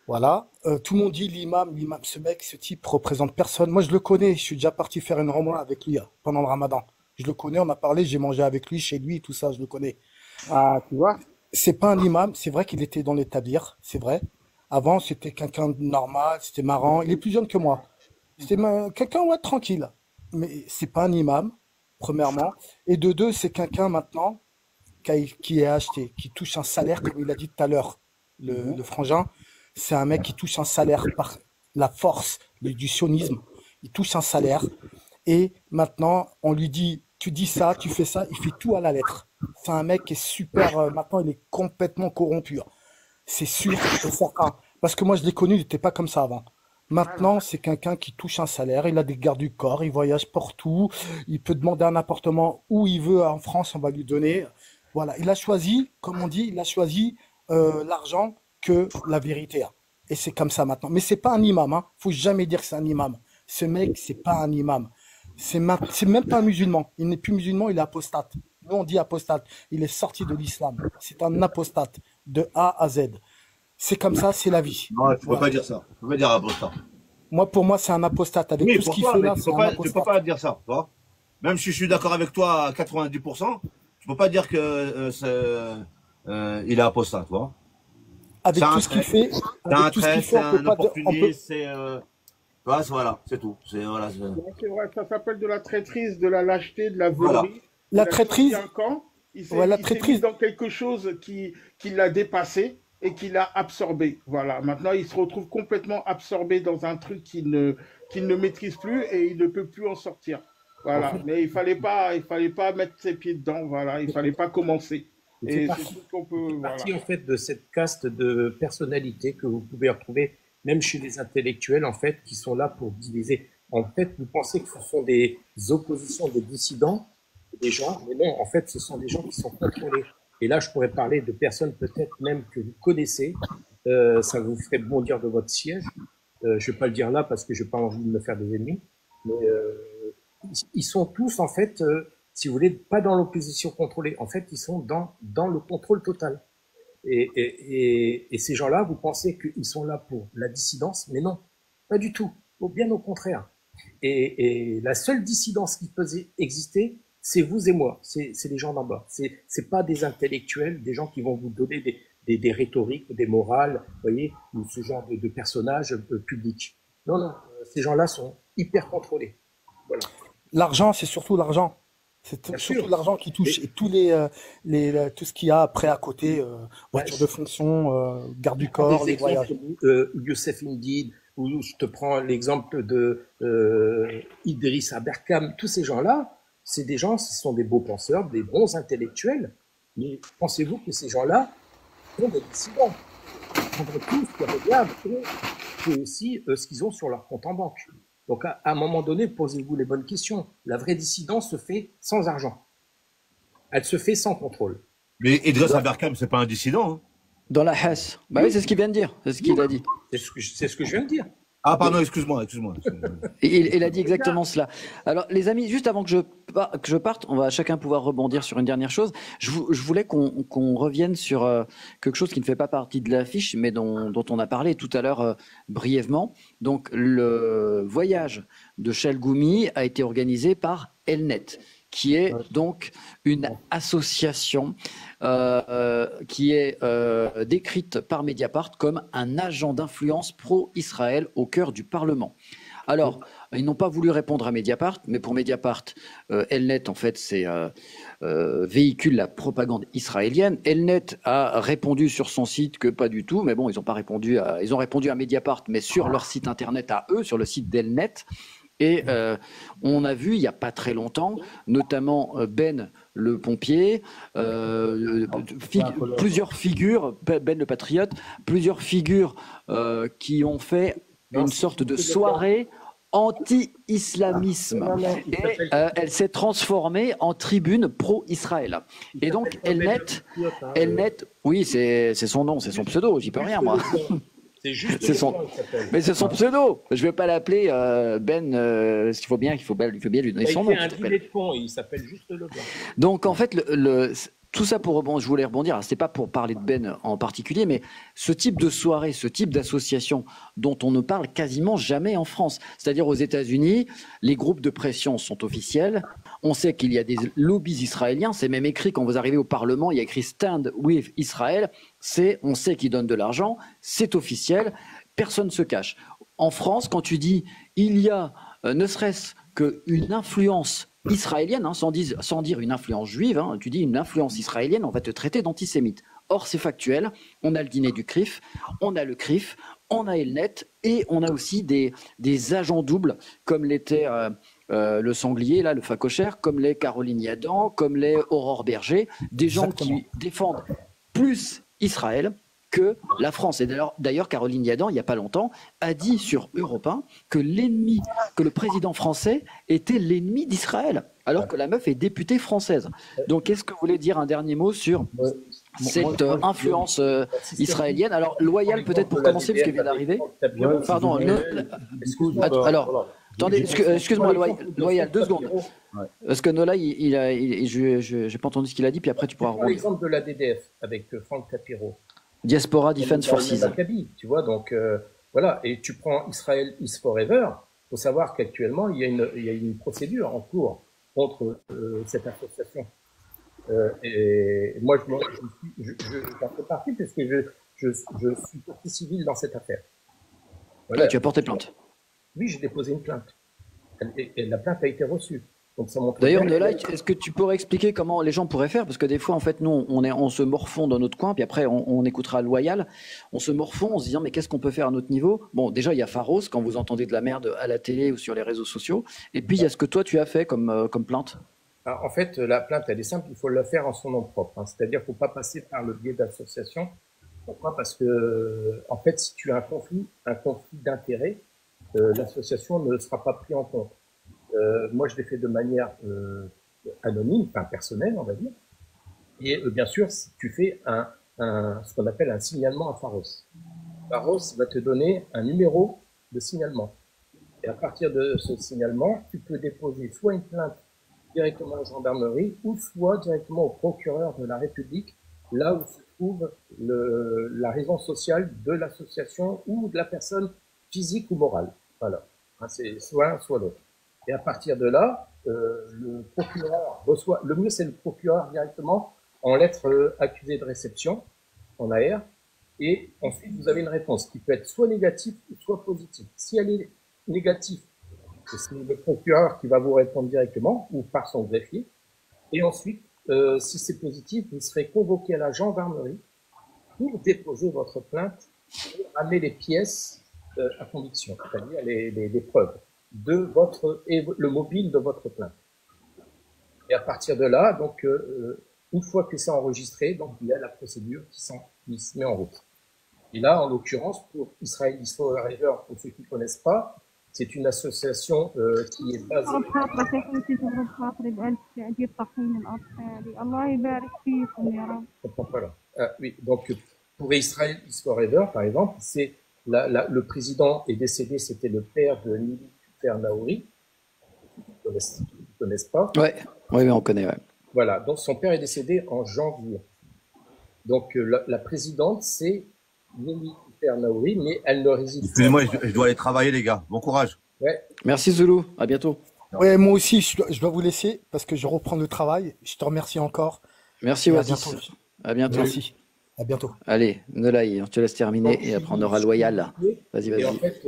Voilà, tout le monde dit l'imam, ce mec, ce type représente personne. Moi je le connais, je suis déjà parti faire une ramadan avec lui pendant le ramadan. Je le connais, on a parlé, j'ai mangé avec lui, chez lui, tout ça, je le connais. Ah, tu vois, c'est pas un imam, c'est vrai qu'il était dans les tabir, c'est vrai. Avant, c'était quelqu'un de normal, c'était marrant, il est plus jeune que moi. C'était quelqu'un, tranquille. Mais c'est pas un imam. Premièrement, et de deux, c'est quelqu'un maintenant qui est acheté, qui touche un salaire, comme il a dit tout à l'heure, le frangin, c'est un mec qui touche un salaire par la force du sionisme, il touche un salaire, et maintenant, on lui dit, tu dis ça, tu fais ça, il fait tout à la lettre. C'est un mec qui est super, maintenant il est complètement corrompu, c'est sûr et certain, parce que moi je l'ai connu, il n'était pas comme ça avant. Maintenant, c'est quelqu'un qui touche un salaire, il a des gardes du corps, il voyage partout, il peut demander un appartement où il veut en France, on va lui donner. Voilà, il a choisi, comme on dit, il a choisi l'argent que la vérité a. Et c'est comme ça maintenant. Mais c'est pas un imam, hein. Faut jamais dire que c'est un imam. Ce mec, c'est pas un imam. C'est même pas un musulman. Il n'est plus musulman, il est apostate. Nous, on dit apostate. Il est sorti de l'islam. C'est un apostate de A à Z. C'est comme ça, c'est la vie. Non, tu peux Voilà. pas dire ça. Tu peux pas dire apostat. Pour moi, c'est un apostate. Avec Oui, tout ce qu'il pourquoi? fait Mais là, tu c'est peux un pas, tu peux apostate. pas dire ça, tu vois. Même si je suis d'accord avec toi à 90%, tu peux pas dire que il est apostat, tu vois. Avec C'est un tout ce qu'il traître. fait, C'est avec un tout ce qu'il traître, fait, c'est on peut un pas dire, opportuniste, c'est voilà, c'est tout. C'est voilà. Ouais, c'est vrai, ça s'appelle de la traîtrise, de la lâcheté, de la Voilà. volerie. la Il a choisi traîtrise, un camp, ouais, la il s'est mis traîtrise, dans quelque chose qui l'a dépassé et qui l'a absorbé. Voilà. Maintenant, il se retrouve complètement absorbé dans un truc qu'il ne maîtrise plus et il ne peut plus en sortir. en Voilà. fait, Mais il fallait pas mettre ses pieds dedans. Voilà. Il fallait pas commencer. Il fait Et c'est partie, tout ce qu'on peut, il fait voilà. partie en fait de cette caste de personnalités que vous pouvez retrouver même chez les intellectuels en fait qui sont là pour diviser. En fait, vous pensez que ce sont des oppositions, des dissidents, des gens, mais non, en fait, ce sont des gens qui sont contrôlés. Et là, je pourrais parler de personnes peut-être même que vous connaissez. Ça vous ferait bondir de votre siège. Je vais pas le dire là parce que j'ai pas envie de me faire des ennemis. Mais ils sont tous en fait, si vous voulez, pas dans l'opposition contrôlée. En fait, ils sont dans le contrôle total. Et ces gens-là, vous pensez qu'ils sont là pour la dissidence, mais non, pas du tout. Bien au contraire. Et la seule dissidence qui peut exister, c'est vous et moi, c'est les gens d'en bas. C'est pas des intellectuels, des gens qui vont vous donner des rhétoriques, des morales, vous voyez, ou ce genre de personnages publics. Non, non, ces gens-là sont hyper contrôlés. Voilà. l'argent, c'est surtout l'argent. C'est Bien surtout sûr. l'argent qui touche. Et, Et tout ce qu'il y a après à côté, ouais, voiture de fonction, garde du je prends corps, des les voyages. exemples, Youssef Indeed, ou je te prends l'exemple de Idriss Aberkam, tous ces gens-là, c'est des gens, ce sont des beaux penseurs, des bons intellectuels, mais pensez-vous que ces gens-là sont des dissidents? Prendre tout ce qu'ils regardent et aussi ce qu'ils ont sur leur compte en banque. Donc à un moment donné, posez-vous les bonnes questions. La vraie dissidence se fait sans argent. Elle se fait sans contrôle. Mais Idriss Dans, Aberkam, c'est pas un dissident, hein. dans la Hesse. Bah oui, c'est ce qu'il vient de dire. C'est ce qu'il a dit. C'est ce que je viens de dire. Ah, pardon, Mais excuse-moi. il a dit exactement cela. Alors, les amis, juste avant que je parte, on va chacun pouvoir rebondir sur une dernière chose. Je voulais qu'on revienne sur quelque chose qui ne fait pas partie de l'affiche, mais dont on a parlé tout à l'heure brièvement. Donc, le voyage de Chalgoumi a été organisé par Elnet, qui est donc une association qui est décrite par Mediapart comme un agent d'influence pro-Israël au cœur du Parlement. Alors, ils n'ont pas voulu répondre à Mediapart, mais pour Mediapart, Elnet, en fait, véhicule la propagande israélienne. Elnet a répondu sur son site que pas du tout, mais bon, ils ont répondu à Mediapart, mais sur leur site internet à eux, sur le site d'Elnet. Et on a vu il n'y a pas très longtemps, notamment Ben le pompier, plusieurs figures, Ben le patriote, plusieurs figures qui ont fait une sorte de soirée anti-islamisme. Et elle s'est transformée en tribune pro-Israël. Et donc Elnet, oui, c'est son nom, c'est son pseudo, j'y peux rien moi. C'est juste C'est son... Leblanc, il s'appelle. Mais c'est son pseudo. Je vais pas l'appeler Ben. Il faut bien lui donner son nom. Il fait un dîner de con, il s'appelle juste Leblanc. Donc en fait, tout ça pour rebondir, je voulais rebondir. Alors, c'était pas pour parler de Ben en particulier, mais ce type de soirée, ce type d'association dont on ne parle quasiment jamais en France. C'est-à-dire aux États-Unis, les groupes de pression sont officiels. On sait qu'il y a des lobbies israéliens. C'est même écrit quand vous arrivez au Parlement, il y a écrit Stand with Israel. On sait qu'ils donnent de l'argent, c'est officiel. Personne ne se cache. En France, quand tu dis il y a ne serait-ce qu'une influence israélienne, sans dire une influence juive, tu dis une influence israélienne, on va te traiter d'antisémite. Or, c'est factuel, on a le dîner du CRIF, on a le CRIF, on a Elnet, et on a aussi des agents doubles, comme l'était le sanglier, là, le facochère, comme l'est Caroline Yadan, comme l'est Aurore Berger, des gens qui défendent plus Israël que la France. Et d'ailleurs, Caroline Yadan, il n'y a pas longtemps, a dit sur Europe 1 que que le président français était l'ennemi d'Israël, alors que la meuf est députée française. Donc, est-ce que vous voulez dire un dernier mot sur cette influence israélienne? Alors, loyal peut-être pour commencer, parce qu'il vient d'arriver. Pardon. Alors, attendez, excuse-moi, loyal, 2 secondes. Parce que Nola, je n'ai pas entendu ce qu'il a dit, puis après tu pourras rebondir. L'exemple de la DDF avec Franck Tapiro. Diaspora Defense Forces. Tu vois, donc voilà, et tu prends Israel is Forever. Il faut savoir qu'actuellement, il y a une procédure en cours contre cette association. Et moi, j'en fais partie parce que je suis partie civile dans cette affaire. Voilà. Ah, tu as porté plainte? Oui, j'ai déposé une plainte. Et la plainte a été reçue. D'ailleurs, Nolai, est-ce que tu pourrais expliquer comment les gens pourraient faire? Parce que des fois, en fait, nous, on se morfond dans notre coin, puis après, on écoutera Loyal. On se morfond en se disant, mais qu'est-ce qu'on peut faire à notre niveau? Bon, déjà, il y a Pharos, quand vous entendez de la merde à la télé ou sur les réseaux sociaux. Et puis, il y a ce que toi, tu as fait comme plainte. Alors, en fait, la plainte, elle est simple, il faut la faire en son nom propre. Hein. C'est-à-dire qu'il ne faut pas passer par le biais d'associations. Pourquoi? Parce que, en fait, si tu as un conflit d'intérêts, l'association ne sera pas prise en compte. Moi, je l'ai fait de manière anonyme, enfin personnelle, on va dire. Et bien sûr, si tu fais ce qu'on appelle un signalement à Pharos. Pharos va te donner un numéro de signalement. Et à partir de ce signalement, tu peux déposer soit une plainte directement à la gendarmerie, ou soit directement au procureur de la République, là où se trouve la raison sociale de l'association ou de la personne physique ou morale. Voilà. Hein, c'est soit l'un, soit l'autre. Et à partir de là, le procureur reçoit, le mieux c'est le procureur directement en lettre accusée de réception, en AR, et ensuite vous avez une réponse qui peut être soit négative ou soit positive. Si elle est négative, c'est le procureur qui va vous répondre directement ou par son greffier, et ensuite, si c'est positif, vous serez convoqué à la gendarmerie pour déposer votre plainte et amener les pièces à conviction, c'est-à-dire les preuves et le mobile de votre plainte. Et à partir de là, donc, une fois que c'est enregistré, donc il y a la procédure qui se met en route. Et là, en l'occurrence, pour Israel is Forever, pour ceux qui ne connaissent pas, c'est une association qui est basée. Oui, donc pour Israel is Forever, par exemple, c'est le président est décédé, c'était le père de Nili Naouri, ils ne connaissent pas. Oui, mais on connaît. Ouais. Voilà, donc son père est décédé en janvier. Donc la présidente, c'est Nili Naouri, mais elle ne réside pas. Excusez-moi, je dois aller travailler, les gars. Bon courage. Ouais. Merci Zoulou, à bientôt. Ouais, moi aussi, je dois vous laisser parce que je reprends le travail. Je te remercie encore. Merci Oasis. À bientôt. Merci. À bientôt. Allez, Nolai, on te laisse terminer et après on aura Loyal. Vas-y. Et en fait,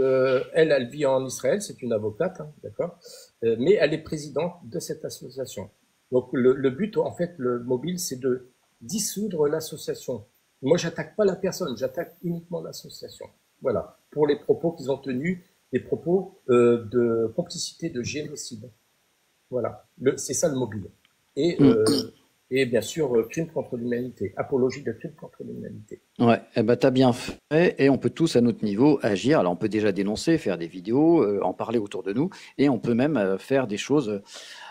elle vit en Israël, c'est une avocate, hein, d'accord, mais elle est présidente de cette association. Donc le but, en fait, le mobile, c'est de dissoudre l'association. Moi, j'attaque pas la personne, j'attaque uniquement l'association. Voilà, pour les propos qu'ils ont tenus, des propos de complicité de génocide. Voilà, c'est ça le mobile. Et bien sûr, crime contre l'humanité, apologie de crime contre l'humanité. Ouais, t'as bien fait, et on peut tous à notre niveau agir. Alors on peut déjà dénoncer, faire des vidéos, en parler autour de nous, et on peut même faire des choses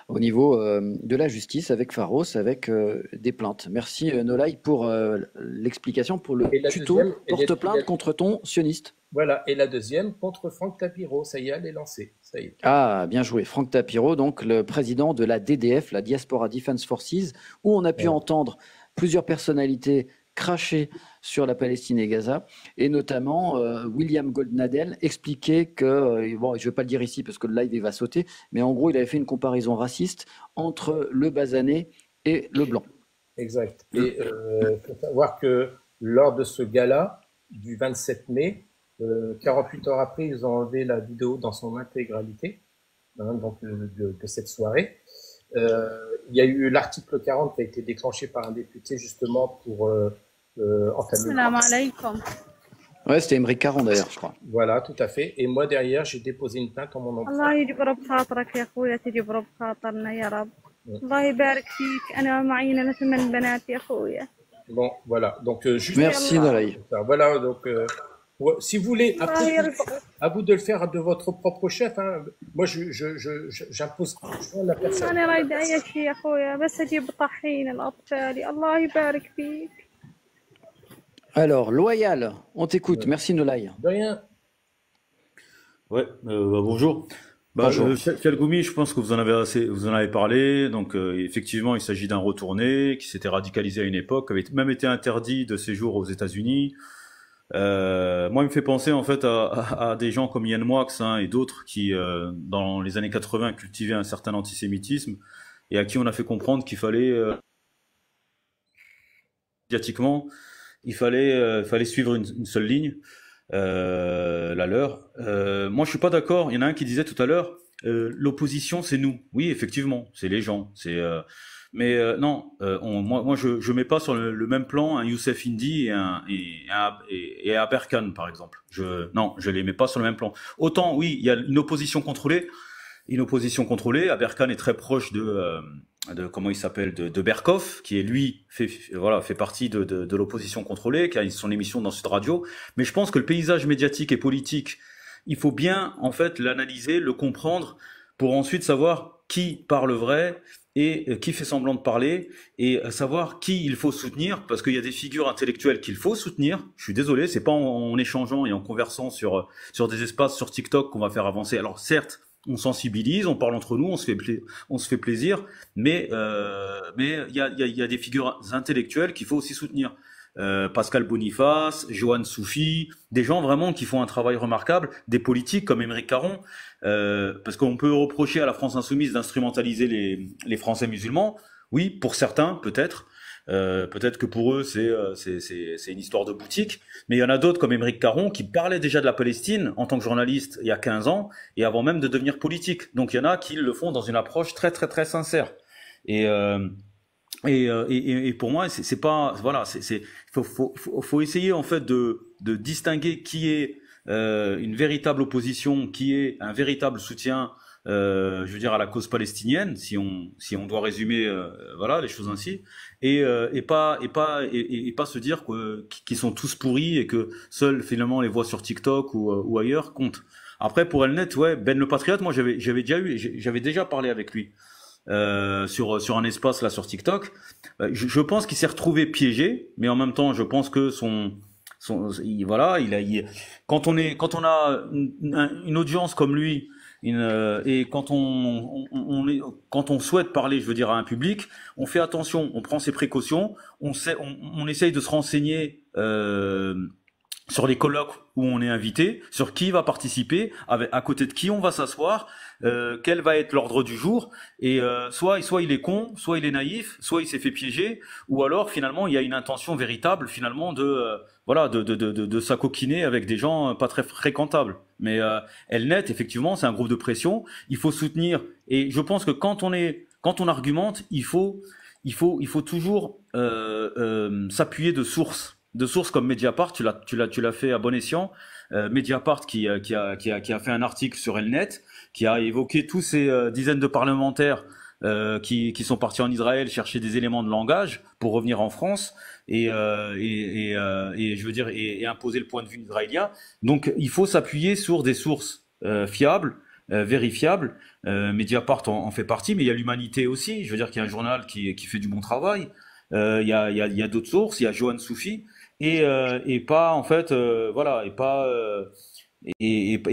au niveau de la justice avec Pharos, avec des plaintes. Merci Nolai pour l'explication, pour le tuto porte-plainte contre ton sioniste. Voilà, et la deuxième contre Franck Tapiro, ça y est, elle est lancée. Ça y est. Ah, bien joué. Franck Tapiro, donc le président de la DDF, la Diaspora Defense Forces, où on a pu entendre plusieurs personnalités cracher sur la Palestine et Gaza, et notamment William Goldnadel expliquait que, bon, je ne vais pas le dire ici parce que le live il va sauter, mais en gros il avait fait une comparaison raciste entre le basanais et le blanc. Exact. Et il faut savoir que lors de ce gala du 27 mai, 48 heures après, ils ont enlevé la vidéo dans son intégralité, hein, donc de cette soirée. Il y a eu l'article 40 qui a été déclenché par un député justement pour entamer. Salam alaikum. Ouais, c'était Émeric Caron d'ailleurs, je crois. Voilà, tout à fait. Et moi derrière, j'ai déposé une plainte en mon nom. الله يجبر بخاطرك يا اخويا تجبر بخاطرنا يا رب الله يبارك فيك انا معينة 8 بنات يا اخويا Bon, voilà. Donc, juste Merci Nolay. ça. Voilà. Donc, ouais, si vous voulez, الله après, يرزقك. à vous de le faire de votre propre chef. Hein. Moi, j'impose pas la personne. أنا رايدة أي شيء يا أخويا بس أجيب طحين الأطفال الله يبارك فيك. Alors, Loyal, on t'écoute. Ouais. Merci Nolay. De rien. Ouais, bonjour. Bonjour. Chalgoumi, je pense que vous en avez parlé. Donc, effectivement, il s'agit d'un retourné qui s'était radicalisé à une époque, avait même été interdit de séjour aux États-Unis. Moi, il me fait penser en fait à des gens comme Yann Moix et d'autres qui, dans les années 80, cultivaient un certain antisémitisme et à qui on a fait comprendre qu'il fallait médiatiquement, il fallait suivre une seule ligne. La leur. Moi, je suis pas d'accord. Il y en a un qui disait tout à l'heure, l'opposition, c'est nous. Oui, effectivement, c'est les gens. Mais non, moi, je mets pas sur le même plan un Youssef Indy et un Berkane, par exemple. Non, je les mets pas sur le même plan. Autant, oui, il y a une opposition contrôlée. À Berkane est très proche de comment il s'appelle, de Berkoff, qui est lui fait partie de l'opposition contrôlée, qui a son émission dans Sud Radio. Mais je pense que le paysage médiatique et politique, il faut bien en fait l'analyser, le comprendre, pour ensuite savoir qui parle vrai et qui fait semblant de parler, et savoir qui il faut soutenir, parce qu'il y a des figures intellectuelles qu'il faut soutenir. Je suis désolé, c'est pas en échangeant et en conversant sur des espaces sur TikTok qu'on va faire avancer. Alors certes, on sensibilise, on parle entre nous, on se fait plaisir, mais il y a des figures intellectuelles qu'il faut aussi soutenir. Pascal Boniface, Johan Soufi, des gens vraiment qui font un travail remarquable, des politiques comme Émeric Caron, parce qu'on peut reprocher à la France insoumise d'instrumentaliser les Français musulmans. Oui, pour certains, peut-être. Peut-être que pour eux c'est une histoire de boutique, mais il y en a d'autres comme Émeric Caron qui parlaient déjà de la Palestine en tant que journaliste il y a 15 ans et avant même de devenir politique. Donc il y en a qui le font dans une approche très très très sincère. Et pour moi c'est pas, voilà, faut essayer en fait de distinguer qui est une véritable opposition, qui est un véritable soutien, je veux dire, à la cause palestinienne, si on doit résumer voilà les choses ainsi, et pas se dire qu'ils sont tous pourris et que seuls finalement les voix sur TikTok ou ailleurs comptent. Après, pour Elnet, ouais, Ben le Patriote, moi j'avais déjà parlé avec lui sur un espace là sur TikTok. Je pense qu'il s'est retrouvé piégé, mais en même temps je pense que quand on a une audience comme lui, et quand on souhaite parler, je veux dire, à un public, on fait attention, on prend ses précautions, on essaye de se renseigner sur les colloques où on est invité, sur qui va participer, à côté de qui on va s'asseoir, quel va être l'ordre du jour, et soit il est con, soit il est naïf, soit il s'est fait piéger, ou alors finalement il y a une intention véritable finalement de s'acoquiner avec des gens pas très fréquentables. Mais Elnet, effectivement, c'est un groupe de pression, il faut soutenir, et je pense que quand on argumente, il faut toujours s'appuyer de sources comme Mediapart. Tu l'as fait à bon escient. Mediapart qui a fait un article sur Elnet, qui a évoqué tous ces dizaines de parlementaires qui sont partis en Israël chercher des éléments de langage pour revenir en France et je veux dire et imposer le point de vue israélien. Donc il faut s'appuyer sur des sources fiables, vérifiables. Mediapart en fait partie, mais il y a l'Humanité aussi. Je veux dire qu'il y a un journal qui fait du bon travail. Il y a d'autres sources. Il y a Johan Soufi et pas en fait voilà, et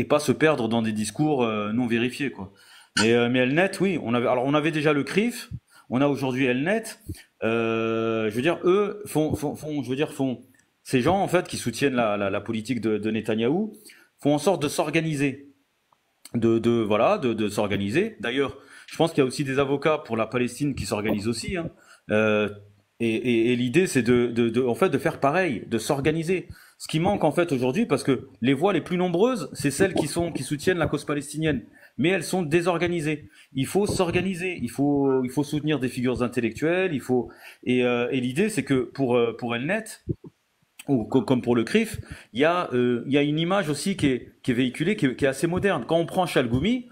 pas se perdre dans des discours non vérifiés, quoi. Mais Elnet, oui, on avait déjà le CRIF, on a aujourd'hui Elnet. Je veux dire, eux font ces gens en fait qui soutiennent la politique de Netanyahou font en sorte de s'organiser, de s'organiser. D'ailleurs, je pense qu'il y a aussi des avocats pour la Palestine qui s'organisent aussi, hein. Et l'idée, c'est en fait de faire pareil, de s'organiser. Ce qui manque en fait aujourd'hui, parce que les voix les plus nombreuses, c'est celles qui soutiennent la cause palestinienne, mais elles sont désorganisées. Il faut s'organiser, il faut soutenir des figures intellectuelles, et l'idée, c'est que pour Elnet ou comme pour le CRIF, il y a une image aussi qui est véhiculée, qui est assez moderne. Quand on prend Chalgoumi,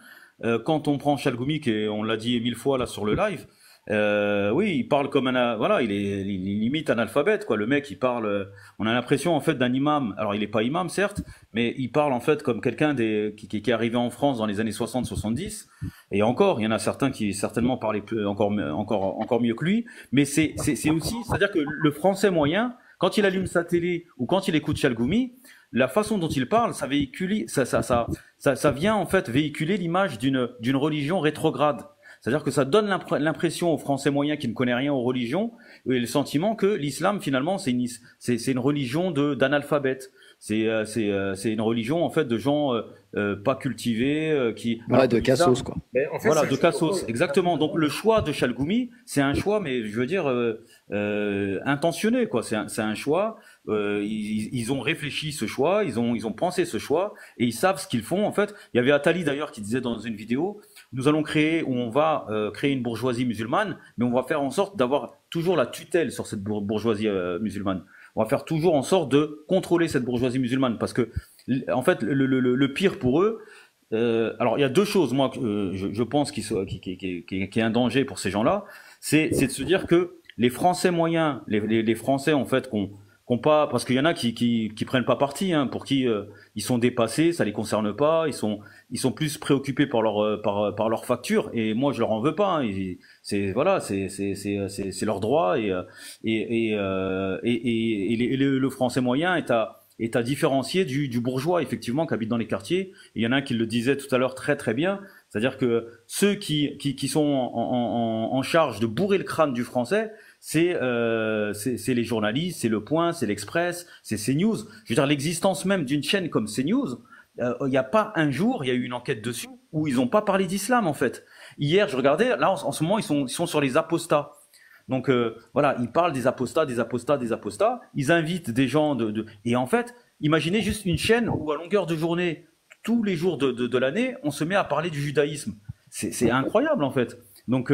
on l'a dit 1000 fois là sur le live. Oui, il parle comme voilà, il imite un alphabète, quoi. Le mec, il parle. On a l'impression en fait d'un imam. Alors, il est pas imam, certes, mais il parle en fait comme quelqu'un qui est arrivé en France dans les années 60-70. Et encore, il y en a certains qui certainement parlaient encore mieux que lui. Mais c'est aussi, c'est-à-dire que le français moyen, quand il allume sa télé ou quand il écoute Chalgoumi, la façon dont il parle, ça vient en fait véhiculer l'image d'une religion rétrograde. C'est-à-dire que ça donne l'impression aux Français moyens qui ne connaissent rien aux religions et le sentiment que l'islam finalement c'est une religion d'analphabètes. C'est une religion en fait de gens pas cultivés qui Ouais, de cassos, quoi. Mais en fait, voilà, c'est de cassos, exactement. Donc le choix de Chalgoumi, c'est un choix, mais je veux dire intentionné, quoi. C'est un choix. Ils ont réfléchi ce choix, ils ont pensé ce choix, et ils savent ce qu'ils font. En fait, il y avait Attali d'ailleurs qui disait dans une vidéo, nous allons créer, ou on va créer une bourgeoisie musulmane, mais on va faire en sorte d'avoir toujours la tutelle sur cette bourgeoisie musulmane. On va faire toujours en sorte de contrôler cette bourgeoisie musulmane, parce que en fait, le pire pour eux. Alors, il y a deux choses, moi, que je pense qui est un danger pour ces gens-là, c'est de se dire que les Français moyens, les Français en fait, qu'on pas, parce qu'il y en a qui prennent pas parti, hein, pour qui ils sont dépassés, ça les concerne pas, ils sont plus préoccupés par par leur facture, et moi je leur en veux pas, hein, c'est voilà, c'est leur droit, le Français moyen est à différencier du bourgeois, effectivement, qui habite dans les quartiers. Et il y en a un qui le disait tout à l'heure très très bien, c'est-à-dire que ceux qui sont en charge de bourrer le crâne du français, c'est les journalistes, c'est Le Point, c'est l'Express, c'est CNews. Je veux dire, l'existence même d'une chaîne comme CNews, il n'y a pas un jour, il y a eu une enquête dessus, où ils n'ont pas parlé d'islam, en fait. Hier, je regardais, là, en ce moment, ils sont sur les apostats. Donc voilà, ils parlent des apostats. Ils invitent des gens et en fait, imaginez juste une chaîne où à longueur de journée, tous les jours de l'année, on se met à parler du judaïsme. C'est incroyable en fait. Donc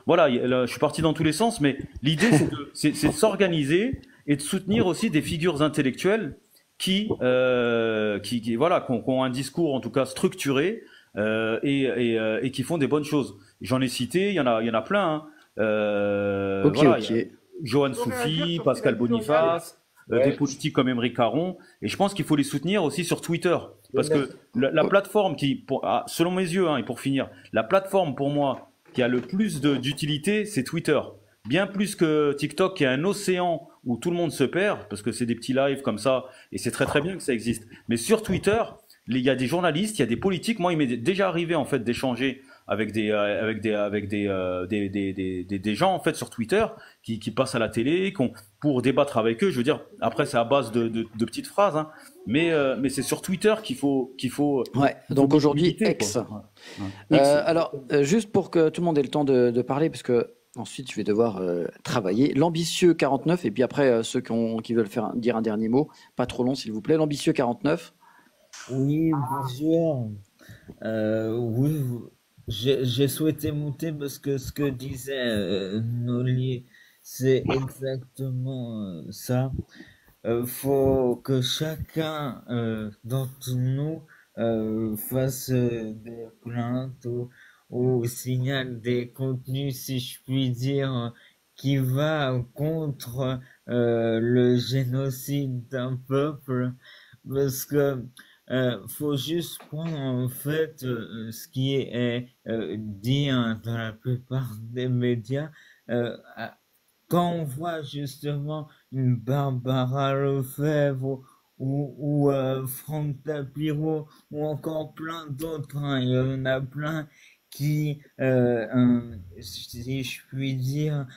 voilà, là, je suis parti dans tous les sens, mais l'idée c'est de s'organiser et de soutenir aussi des figures intellectuelles qui voilà, qui ont un discours en tout cas structuré et qui font des bonnes choses. J'en ai cité, il y en a plein. Hein. Ok, Voilà, ok. il y a Johan Soufi, Pascal Boniface, des politiques comme Émeric Caron, et je pense qu'il faut les soutenir aussi sur Twitter, parce que la plateforme selon mes yeux, hein, et pour finir, la plateforme pour moi qui a le plus d'utilité, c'est Twitter. Bien plus que TikTok, qui est un océan où tout le monde se perd, parce que c'est des petits lives comme ça, et c'est très très bien que ça existe. Mais sur Twitter, il y a des journalistes, il y a des politiques. Moi, il m'est déjà arrivé en fait d'échanger avec des gens en fait sur Twitter qui passent à la télé, pour débattre avec eux. Je veux dire, après c'est à base de petites phrases, hein, mais c'est sur Twitter qu'il faut Ouais, donc aujourd'hui, militer, X. quoi. Ouais. Alors, juste pour que tout le monde ait le temps de parler, parce que ensuite je vais devoir travailler. L'ambitieux 49, et puis après ceux qui veulent dire un dernier mot, pas trop long s'il vous plaît. L'ambitieux 49. Oui, bonjour. Oui, j'ai souhaité monter parce que ce que disait Noli, c'est exactement ça. Faut que chacun d'entre nous fasse des plaintes ou signale des contenus, si je puis dire, qui va contre le génocide d'un peuple, parce que faut juste prendre en fait ce qui est dit, hein, dans la plupart des médias. Quand on voit justement une Barbara Lefebvre ou Franck Tapiro ou encore plein d'autres, hein, il y en a plein qui, si je puis dire,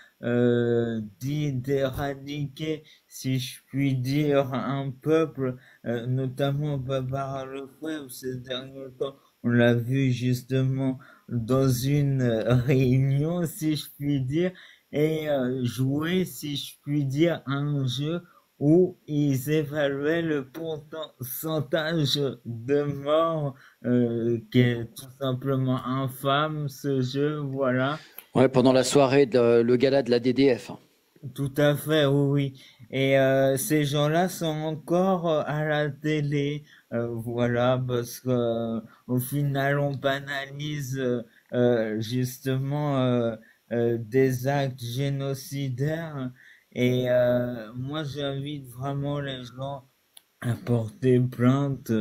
dit d'éradiquer, si je puis dire, un peuple, notamment Barbara Lefebvre ces derniers temps. On l'a vu justement dans une réunion, si je puis dire, et jouer, si je puis dire, un jeu où ils évaluaient le pourcentage de morts, qui est tout simplement infâme, ce jeu, voilà. Ouais, pendant la soirée, le gala de la DDF. Tout à fait, oui, oui. Et ces gens-là sont encore à la télé, voilà, parce que au final, on banalise justement des actes génocidaires. Et moi, j'invite vraiment les gens à porter plainte.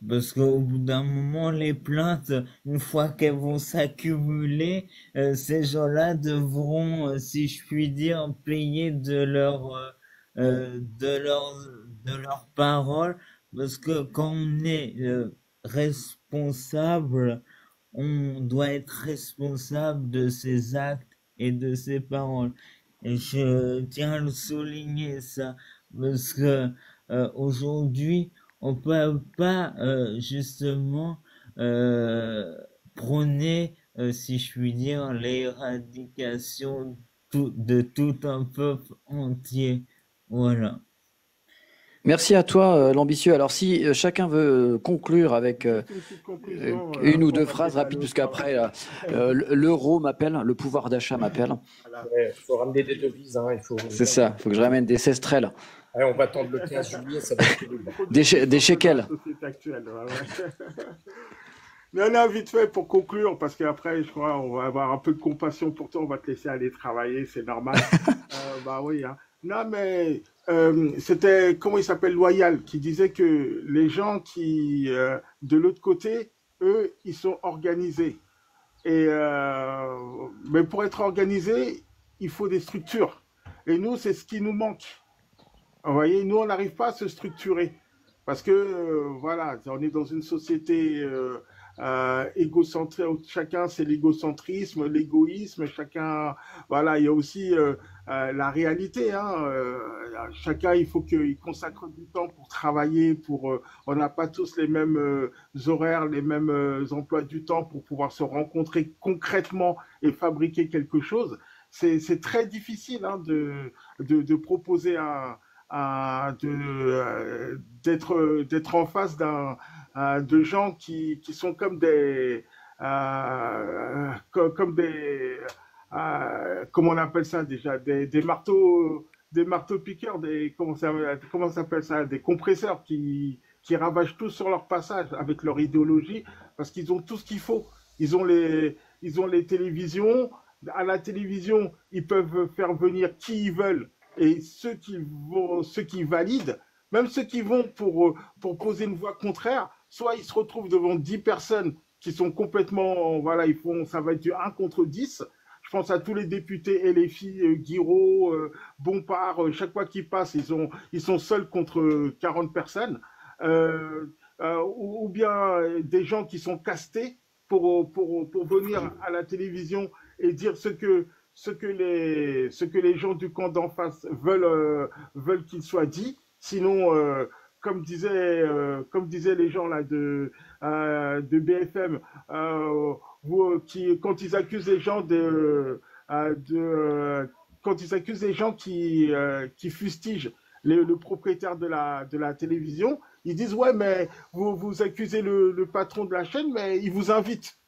Parce qu'au bout d'un moment, les plaintes, une fois qu'elles vont s'accumuler, ces gens-là devront, si je puis dire, payer de leurs paroles. Parce que quand on est responsable, on doit être responsable de ses actes et de ses paroles. Et je tiens à le souligner ça, parce que aujourd'hui, on peut pas justement prôner, si je puis dire, l'éradication de tout un peuple entier. Voilà. Merci à toi, l'ambitieux. Alors, si chacun veut conclure avec Une petite conclusion, une ou après on deux va phrases déballer rapides, au puisqu'après, travail. l'euro m'appelle, le pouvoir d'achat m'appelle. Voilà. Ouais, il faut ramener des devises, hein, il faut... C'est ça, il faut que je ramène des sestrelles, Ouais, on va attendre le 15 juillet, ça va être terrible. Faut des dire des ce qu'on fait dans la shekels. société actuelle. Ouais, ouais. Non, non, vite fait pour conclure, parce qu'après, je crois, on va avoir un peu de compassion pour toi, on va te laisser aller travailler, c'est normal. Bah oui, hein. Non, mais c'était, comment il s'appelle, Loyal, qui disait que les gens qui, de l'autre côté, eux, ils sont organisés. Et, mais pour être organisé, il faut des structures. Et nous, c'est ce qui nous manque. Vous voyez, nous, on n'arrive pas à se structurer. Parce que, voilà, on est dans une société égocentrée. Chacun, c'est l'égocentrisme, l'égoïsme. Chacun, voilà, il y a aussi la réalité. Hein, chacun, il faut qu'il consacre du temps pour travailler. On n'a pas tous les mêmes horaires, les mêmes emplois du temps pour pouvoir se rencontrer concrètement et fabriquer quelque chose. C'est très difficile hein, de proposer d'être en face de gens qui sont comme comme des comment on appelle ça déjà des marteaux piqueurs comment ça s'appelle ça des compresseurs qui ravagent tout sur leur passage avec leur idéologie parce qu'ils ont tout ce qu'il faut. Ils ont les télévisions. À la télévision, ils peuvent faire venir qui ils veulent. Et ceux qui valident, même ceux qui vont pour poser une voix contraire, soit ils se retrouvent devant 10 personnes qui sont complètement, voilà, ça va être du 1 contre 10. Je pense à tous les députés LFI, Guiraud, Bompard, chaque fois qu'ils passent, ils sont seuls contre 40 personnes. Ou bien des gens qui sont castés pour venir à la télévision et dire ce que les gens du camp d'en face veulent qu'il soit dit. Sinon, comme disaient les gens là de BFM, quand ils accusent les gens quand ils accusent les gens qui fustigent le propriétaire de la télévision, ils disent ouais mais vous accusez le patron de la chaîne mais il vous invite.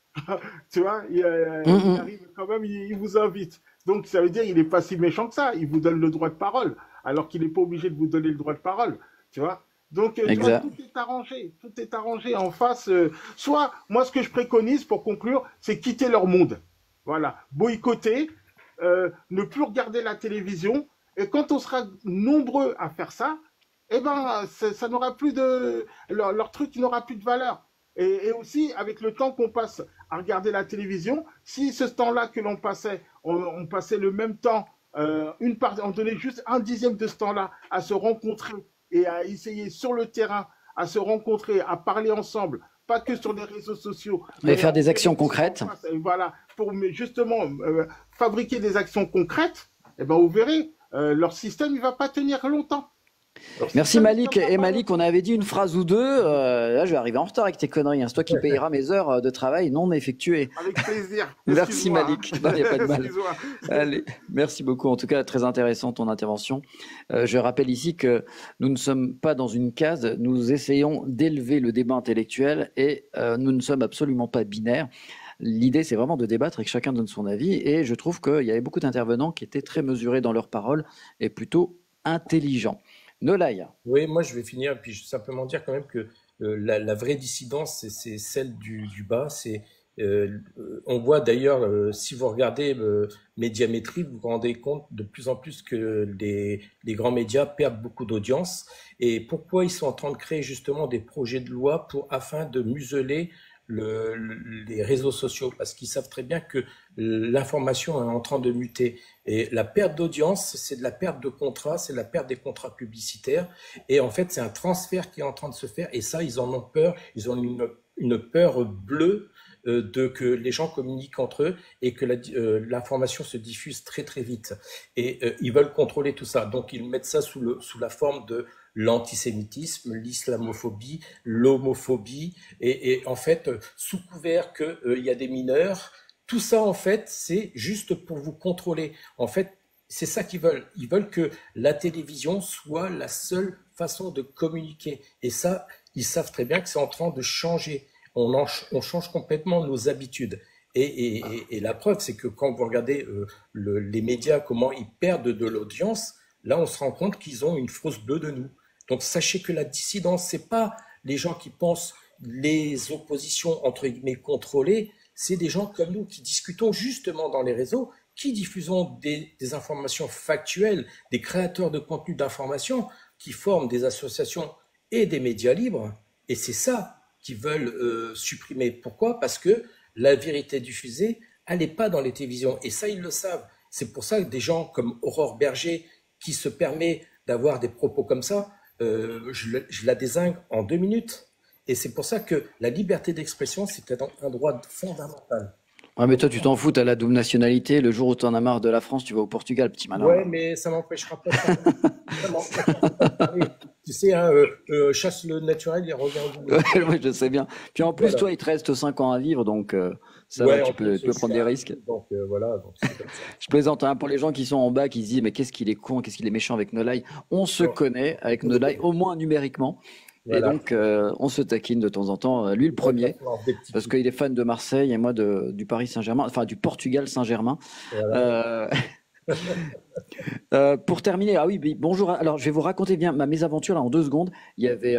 Tu vois, il arrive quand même, il vous invite. Donc ça veut dire qu'il n'est pas si méchant que ça. Il vous donne le droit de parole, alors qu'il n'est pas obligé de vous donner le droit de parole. Tu vois. Donc tu vois, tout est arrangé. Tout est arrangé en face. Soit, moi ce que je préconise pour conclure, c'est quitter leur monde. Voilà. Boycotter, ne plus regarder la télévision. Et quand on sera nombreux à faire ça, eh ben, ça n'aura plus leur truc n'aura plus de valeur. Et aussi, avec le temps qu'on passe à regarder la télévision, si ce temps-là que l'on passait, on passait le même temps, on donnait juste 1/10 de ce temps-là à se rencontrer et à essayer sur le terrain, à se rencontrer, à parler ensemble, pas que sur les réseaux sociaux. Et faire des actions concrètes. Voilà, pour justement fabriquer des actions concrètes, eh ben, vous verrez, leur système, il va pas tenir longtemps. Merci Malik. Et Malik, on avait dit une phrase ou deux. Là, je vais arriver en retard avec tes conneries. Hein. C'est toi qui payeras mes heures de travail non effectuées. Avec plaisir. Merci Malik. Il n'y a pas de mal. Allez, merci beaucoup. En tout cas, très intéressant ton intervention. Je rappelle ici que nous ne sommes pas dans une case. Nous essayons d'élever le débat intellectuel et nous ne sommes absolument pas binaires. L'idée, c'est vraiment de débattre et que chacun donne son avis. Et je trouve qu'il y avait beaucoup d'intervenants qui étaient très mesurés dans leurs paroles et plutôt intelligents. Nolaya. Oui, moi je vais finir et puis je vais simplement dire quand même que la vraie dissidence, c'est celle du bas, c'est On voit d'ailleurs, si vous regardez Médiamétrie, vous vous rendez compte de plus en plus que les grands médias perdent beaucoup d'audience. Et pourquoi ils sont en train de créer justement des projets de loi afin de museler les réseaux sociaux, parce qu'ils savent très bien que l'information est en train de muter. Et la perte d'audience, c'est de la perte de contrats, c'est de la perte des contrats publicitaires. Et en fait, c'est un transfert qui est en train de se faire. Et ça, ils en ont peur. Ils ont une peur bleue de que les gens communiquent entre eux et que l'information se diffuse très très vite. Et ils veulent contrôler tout ça. Donc ils mettent ça sous la forme de l'antisémitisme, l'islamophobie, l'homophobie, et en fait, sous couvert qu'il y a des mineurs, tout ça en fait, c'est juste pour vous contrôler. En fait, c'est ça qu'ils veulent. Ils veulent que la télévision soit la seule façon de communiquer. Et ça, ils savent très bien que c'est en train de changer. On change complètement nos habitudes. Et la preuve, c'est que quand vous regardez les médias, comment ils perdent de l'audience, là, on se rend compte qu'ils ont une fausse bleue de nous. Donc, sachez que la dissidence, c'est pas les gens qui pensent les oppositions, entre guillemets, contrôlées, c'est des gens comme nous qui discutons justement dans les réseaux, qui diffusons des informations factuelles, des créateurs de contenu d'information qui forment des associations et des médias libres. Et c'est ça qu'ils veulent supprimer. Pourquoi? Parce que la vérité diffusée, elle n'est pas dans les télévisions. Et ça, ils le savent. C'est pour ça que des gens comme Aurore Berger, qui se permet d'avoir des propos comme ça, je la désingue en 2 minutes. Et c'est pour ça que la liberté d'expression, c'est un droit fondamental. Ouais, mais toi, tu t'en fous, t'as la double nationalité. Le jour où t'en as marre de la France, tu vas au Portugal, petit malin. Ouais, mais ça m'empêchera pas de parler. Tu sais, hein, chasse le naturel et revient au boulot. Ouais, je sais bien. Puis en plus, Voilà. toi, il te reste 5 ans à vivre, donc ça Ouais, va, tu en peux, plus, tu peux je prendre suis des risques. donc voilà, donc c'est comme ça. Je plaisante, hein, pour les gens qui sont en bas, qui se disent, mais qu'est-ce qu'il est con, qu'est-ce qu'il est méchant avec Nolai. On se Non, connaît avec Nolai, au moins numériquement. Et voilà. donc, on se taquine de temps en temps. Lui, le premier, parce qu'il est fan de Marseille et moi du Paris Saint-Germain, enfin du Portugal Saint-Germain. Voilà. Pour terminer, ah oui, bonjour. Alors, je vais vous raconter bien ma mésaventure là en 2 secondes. Il y avait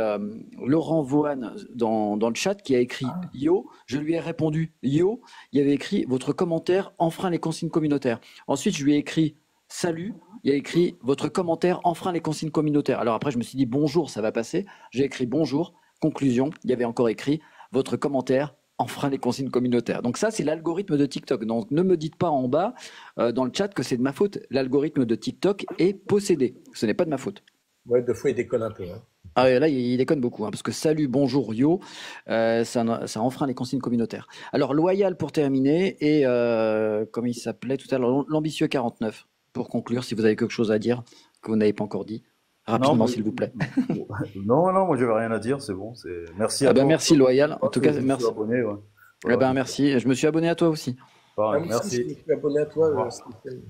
Laurent Vaughan dans le chat qui a écrit Yo. Je lui ai répondu Yo. Il avait écrit votre commentaire enfreint les consignes communautaires. Ensuite, je lui ai écrit Salut. Il a écrit votre commentaire enfreint les consignes communautaires. Alors après, je me suis dit bonjour, ça va passer. J'ai écrit bonjour. Conclusion. Il y avait encore écrit votre commentaire enfreint les consignes communautaires. Donc ça, c'est l'algorithme de TikTok. Donc ne me dites pas en bas dans le chat que c'est de ma faute. L'algorithme de TikTok est possédé. Ce n'est pas de ma faute. Ouais, 2 fois, il déconne un peu. Hein. Ah ouais, là, il déconne beaucoup, hein, parce que salut, bonjour, yo, ça enfreint les consignes communautaires. Alors, Loyal pour terminer, et comme il s'appelait tout à l'heure, l'ambitieux 49, pour conclure, si vous avez quelque chose à dire que vous n'avez pas encore dit, rapidement, s'il vous plaît. Non, moi j'avais rien à dire, c'est bon. Merci à Ah ben, toi. merci, Loyal. En tout cas, Je me suis merci. abonné, ouais. Eh Voilà, ben, merci. Je me suis abonné à toi aussi. pareil, Moi aussi, je me merci. suis abonné à Au toi, revoir. Stéphane.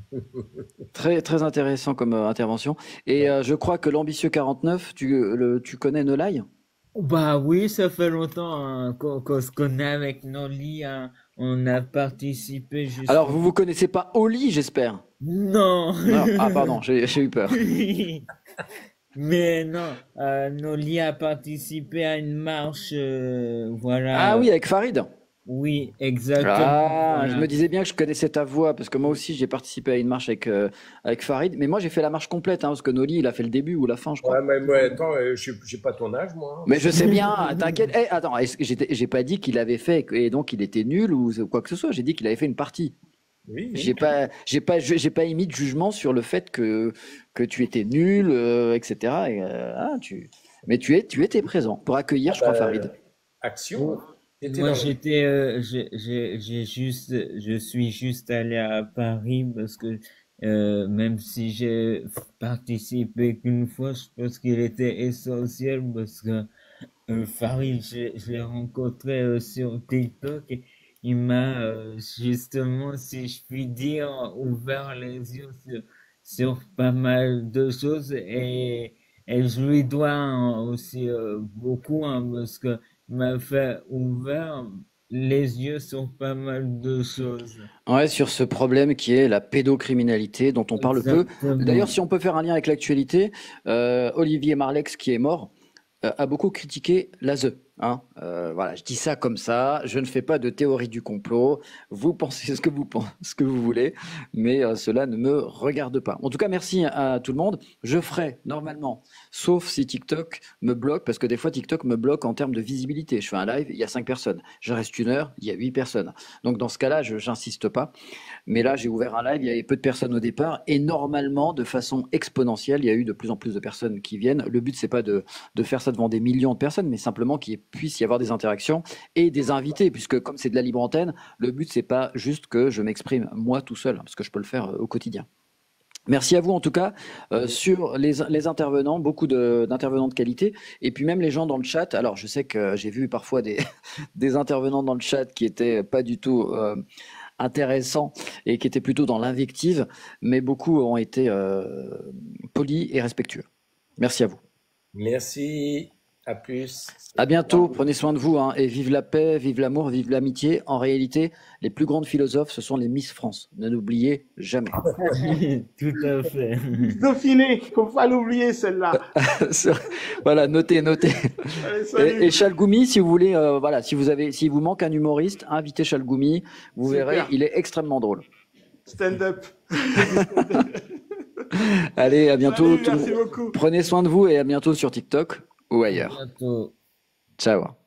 Très, très intéressant comme intervention. Et je crois que l'ambitieux 49, tu connais Nolai? Bah oui, ça fait longtemps hein, qu'on se connaît avec Noli. Hein. On a participé Alors, justement. vous connaissez pas Oli, j'espère? Non. Non. Ah, pardon, j'ai eu peur. Mais non, Noli a participé à une marche, Ah voilà. oui, avec Farid. Oui, exactement. Ah, je Voilà. me disais bien que je connaissais ta voix, parce que moi aussi j'ai participé à une marche avec Farid, mais moi j'ai fait la marche complète, hein, parce que Noli il a fait le début ou la fin, je crois. Ouais, mais moi, attends, j'ai pas ton âge, moi. Hein. Mais je sais bien, t'inquiète. Eh, attends, j'ai pas dit qu'il avait fait et donc il était nul ou quoi que ce soit, j'ai dit qu'il avait fait une partie. Oui, J'ai pas émis de jugement sur le fait que tu étais nul, etc. Mais tu étais présent pour accueillir, je crois, Farid. Action. Moi, je suis juste allé à Paris parce que même si j'ai participé qu'une fois, je pense qu'il était essentiel parce que Farid, je l'ai rencontré sur TikTok et il m'a justement, si je puis dire, ouvert les yeux sur pas mal de choses et je lui dois aussi beaucoup hein, parce que m'a fait ouvert les yeux sur pas mal de choses. Ouais, sur ce problème qui est la pédocriminalité dont on parle peu. Exactement. D'ailleurs, si on peut faire un lien avec l'actualité, Olivier Marleix, qui est mort, a beaucoup critiqué l'ASE. Hein, voilà, je dis ça comme ça. Je ne fais pas de théorie du complot. Vous pensez ce que vous voulez, mais cela ne me regarde pas. En tout cas, merci à tout le monde. Je ferai normalement, sauf si TikTok me bloque, parce que des fois TikTok me bloque en termes de visibilité. Je fais un live, il y a 5 personnes. Je reste 1 heure, il y a 8 personnes. Donc dans ce cas-là, j'insiste pas. Mais là, j'ai ouvert un live, il y avait peu de personnes au départ, et normalement, de façon exponentielle, il y a eu de plus en plus de personnes qui viennent. Le but, c'est pas de faire ça devant des millions de personnes, mais simplement qu'il puisse y avoir des interactions et des invités, puisque comme c'est de la libre antenne, le but, c'est pas juste que je m'exprime moi tout seul, parce que je peux le faire au quotidien. Merci à vous en tout cas sur les intervenants, beaucoup d'intervenants de qualité, et puis même les gens dans le chat. Alors je sais que j'ai vu parfois des intervenants dans le chat qui étaient pas du tout intéressants et qui étaient plutôt dans l'invective, mais beaucoup ont été polis et respectueux. Merci à vous. Merci, à plus. À bientôt, prenez soin de vous, hein, et vive la paix, vive l'amour, vive l'amitié. En réalité, les plus grandes philosophes, ce sont les Miss France. Ne l'oubliez jamais. Tout à fait. Dauphiné, faut pas l'oublier celle-là. Voilà, notez. Allez, salut. Et Chalgoumi, si vous voulez, voilà, si vous manque un humoriste, invitez Chalgoumi. Vous Super. verrez, il est extrêmement drôle. Stand-up. Allez, à bientôt. Salut, merci beaucoup. Prenez soin de vous et à bientôt sur TikTok ou ailleurs. À bientôt. Ciao.